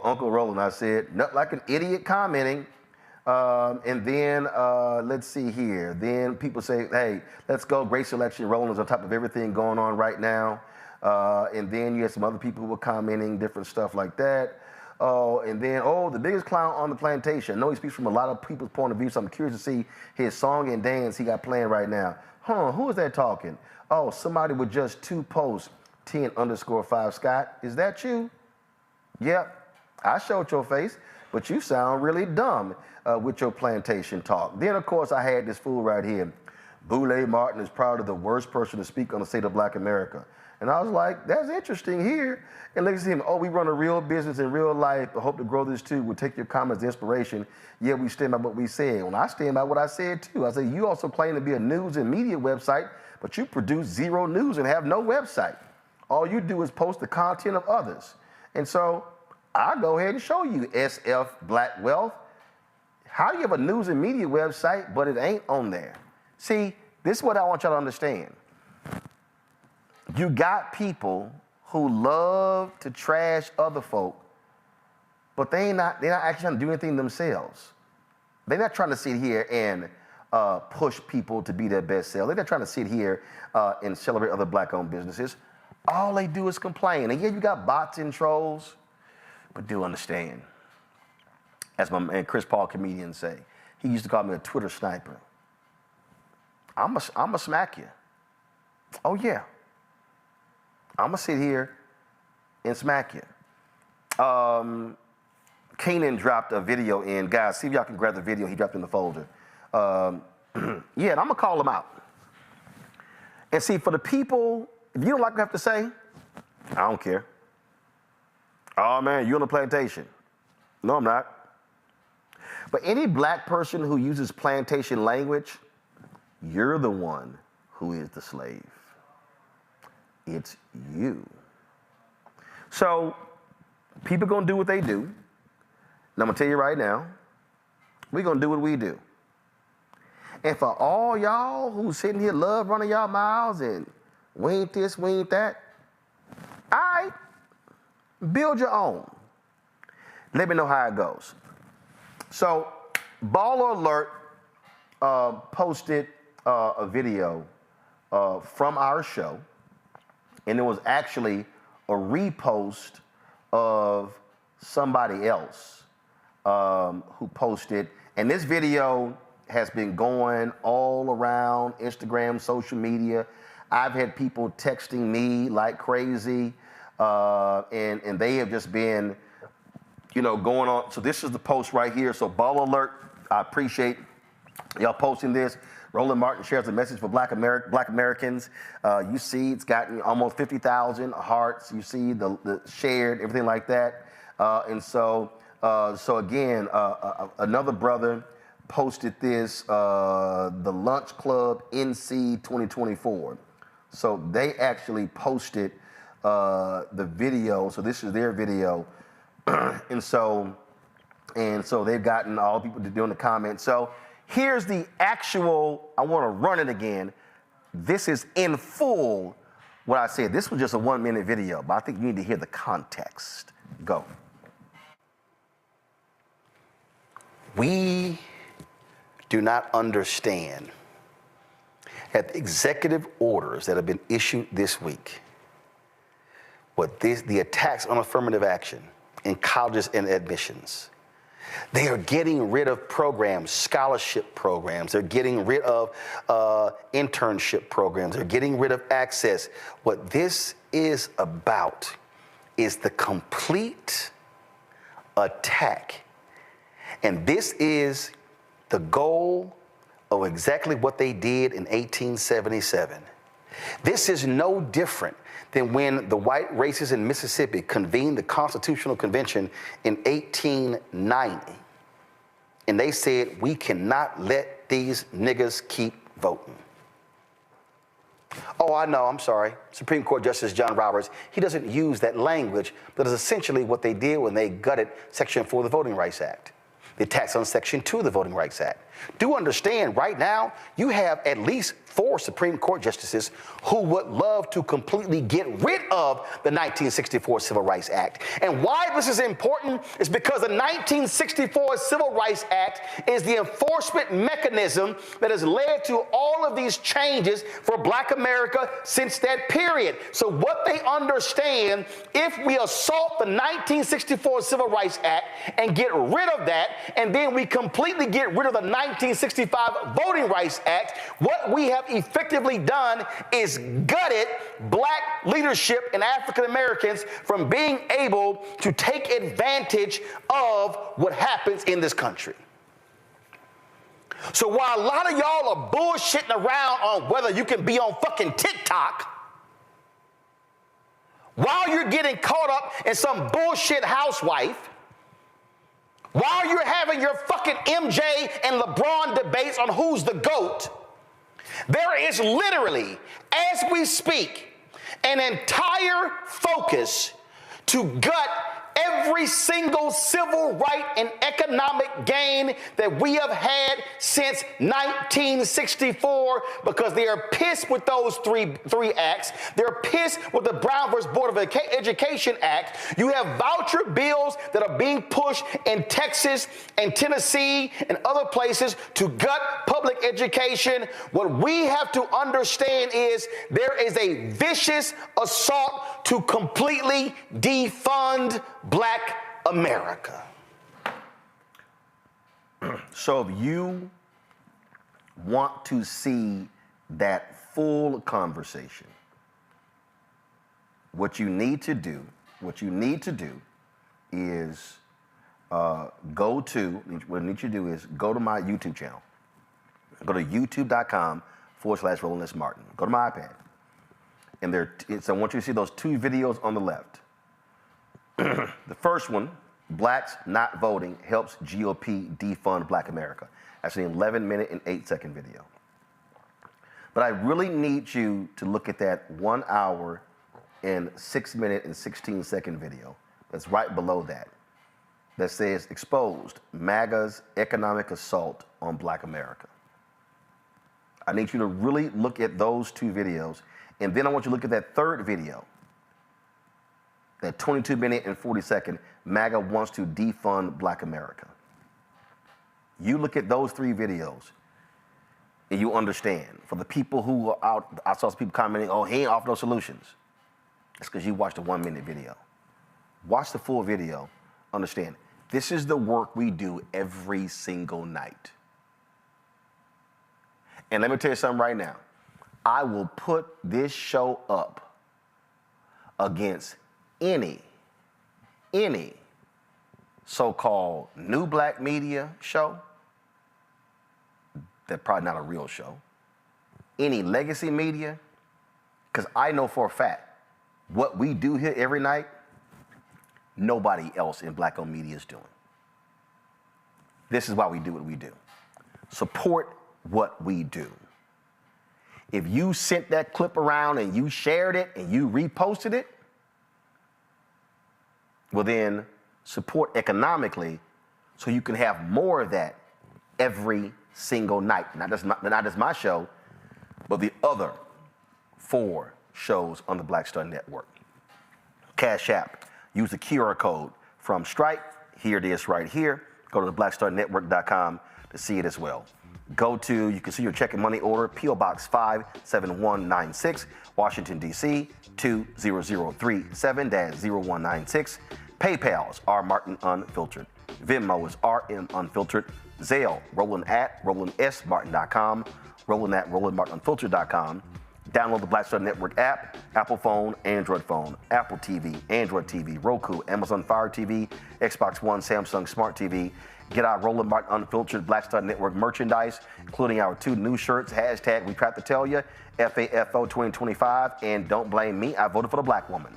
Speaker 2: Uncle Roland, I said, not like an idiot commenting. And then, let's see here. Then people say, hey, let's go, great selection. Roland is on top of everything going on right now. And then you had some other people who were commenting, different stuff like that. And then, the biggest clown on the plantation. I know he speaks from a lot of people's point of view, so I'm curious to see his song and dance he got playing right now. Who is that talking? Oh, somebody with just 2 posts, 10_5 Scott. Is that you? Yep, I showed your face, but you sound really dumb with your plantation talk. Then, of course, I had this fool right here. Boule Martin is probably the worst person to speak on the state of Black America. And I was like, that's interesting here. And look at him, oh, we run a real business in real life, but hope to grow this too. We'll take your comments as inspiration. Yeah, we stand by what we said. When I stand by what I said too, I say, you also claim to be a news and media website, but you produce zero news and have no website. All you do is post the content of others. And so I'll go ahead and show you SF Black Wealth. How do you have a news and media website, but it ain't on there? See, this is what I want y'all to understand. You got people who love to trash other folk, but they're not actually trying to do anything themselves. They're not trying to sit here and push people to be their best self. They're not trying to sit here and celebrate other black-owned businesses. All they do is complain. And yeah, you got bots and trolls, but do understand, as my man Chris Paul, comedian, say, he used to call me a Twitter sniper. I'm a smack you. Oh yeah. I'm gonna sit here and smack you. Keenan dropped a video in. Guys, see if y'all can grab the video he dropped in the folder. Yeah, and I'm gonna call him out. And see, for the people, if you don't like what I have to say, I don't care. Oh man, you on the plantation. No, I'm not. But any black person who uses plantation language, you're the one who is the slave. It's you. So people gonna do what they do. And I'm gonna tell you right now, we're gonna do what we do. And for all y'all who sitting here love running y'all mouths and we ain't this, we ain't that, all right, build your own. Let me know how it goes. So Baller Alert posted a video from our show. And it was actually a repost of somebody else who posted. And this video has been going all around Instagram, social media. I've had people texting me like crazy, and they have just been, going on. So this is the post right here. So Ball Alert, I appreciate y'all posting this. Roland Martin shares a message for Black Americans. You see it's gotten almost 50,000 hearts. You see the shared, everything like that. And so again, another brother posted this, the Lunch Club NC 2024. So they actually posted the video. So this is their video. and so they've gotten all people to do in the comments. So here's the actual, I want to run it again. This is in full what I said. This was just a 1 minute video, but I think you need to hear the context. Go. We do not understand that the executive orders that have been issued this week, the attacks on affirmative action in colleges and admissions, they are getting rid of programs, scholarship programs. They're getting rid of internship programs. They're getting rid of access. What this is about is the complete attack. And this is the goal of exactly what they did in 1877. This is no different than when the white racists in Mississippi convened the Constitutional Convention in 1890. And they said, we cannot let these niggas keep voting. Oh, I know, I'm sorry. Supreme Court Justice John Roberts, he doesn't use that language, but it's essentially what they did when they gutted Section 4 of the Voting Rights Act. The attacks on Section 2 of the Voting Rights Act. Do understand, right now, you have at least 4 Supreme Court justices who would love to completely get rid of the 1964 Civil Rights Act. And why this is important is because the 1964 Civil Rights Act is the enforcement mechanism that has led to all of these changes for Black America since that period. So what they understand, if we assault the 1964 Civil Rights Act and get rid of that, and then we completely get rid of the 1965 Voting Rights Act, what we have effectively done is gutted Black leadership and African Americans from being able to take advantage of what happens in this country. So while a lot of y'all are bullshitting around on whether you can be on fucking TikTok, while you're getting caught up in some bullshit housewife, while you're having your fucking MJ and LeBron debates on who's the GOAT, there is literally, as we speak, an entire focus to gut every single civil right and economic gain that we have had since 1964, because they are pissed with those three acts. They're pissed with the Brown versus Board of Education Act. You have voucher bills that are being pushed in Texas and Tennessee and other places to gut public education. What we have to understand is there is a vicious assault to completely defund Black America. So if you want to see that full conversation, what you need to do is go to my YouTube channel. Go to youtube.com/Roland Martin. Go to my iPad. And I want you to see those two videos on the left. The first one, Blacks Not Voting Helps GOP Defund Black America. That's an 11-minute and 8-second video. But I really need you to look at that 1 hour and 6-minute and 16-second video that's right below that says Exposed, MAGA's Economic Assault on Black America. I need you to really look at those two videos, and then I want you to look at that third video, that 22-minute and 40-second, MAGA wants to defund Black America. You look at those three videos and you understand. For the people who are out, I saw some people commenting, oh, he ain't offered no solutions. It's because you watched a 1-minute video. Watch the full video, understand. This is the work we do every single night. And let me tell you something right now. I will put this show up against any so-called new black media show, that's probably not a real show, any legacy media, because I know for a fact what we do here every night, nobody else in black-owned media is doing. This is why we do what we do. Support what we do. If you sent that clip around and you shared it and you reposted it, well then support economically so you can have more of that every single night. Not just my show, but the other 4 shows on the Black Star Network. Cash App, use the QR code from Stripe. Here it is right here. Go to theblackstarnetwork.com to see it as well. You can see your check and money order, P.O. Box 57196, Washington, D.C., 20037-0196. PayPal is R Martin Unfiltered. Venmo is RM Unfiltered. Zelle, Roland at RolandSMartin.com. Roland at RolandMartinUnfiltered.com. Download the Black Star Network app, Apple phone, Android phone, Apple TV, Android TV, Roku, Amazon Fire TV, Xbox One, Samsung Smart TV. Get our Roland Martin Unfiltered Black Star Network merchandise, including our 2 new shirts, hashtag We Tried to Tell You, FAFO 2025, and Don't Blame Me, I Voted for the Black Woman.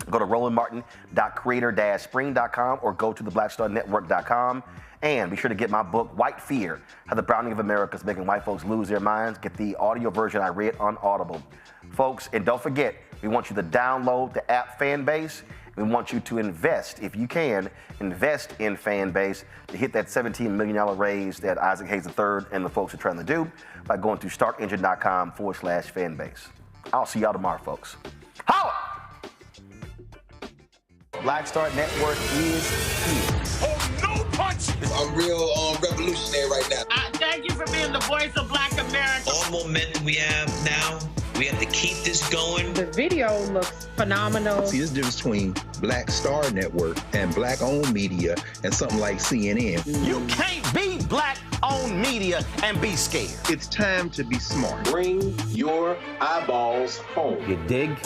Speaker 2: Go to rolandmartin.creator-spring.com or go to theblackstarnetwork.com. And be sure to get my book, White Fear, How the Browning of America is Making White Folks Lose Their Minds. Get the audio version I read on Audible. Folks, and don't forget, we want you to download the app Fanbase. We want you to invest, if you can, invest in Fanbase to hit that $17 million raise that Isaac Hayes III and the folks are trying to do by going to startengine.com/Fanbase. I'll see y'all tomorrow, folks. Holla! Black Star Network is here.
Speaker 1: Oh, no punch! I'm real revolutionary right now.
Speaker 16: Thank you for being the voice of Black America.
Speaker 1: All momentum we have now, we have to keep this going.
Speaker 16: The video looks phenomenal.
Speaker 10: See, there's a difference between Black Star Network and black-owned media and something like CNN.
Speaker 2: You can't be black-owned media and be scared.
Speaker 10: It's time to be smart.
Speaker 1: Bring your eyeballs home.
Speaker 2: You dig?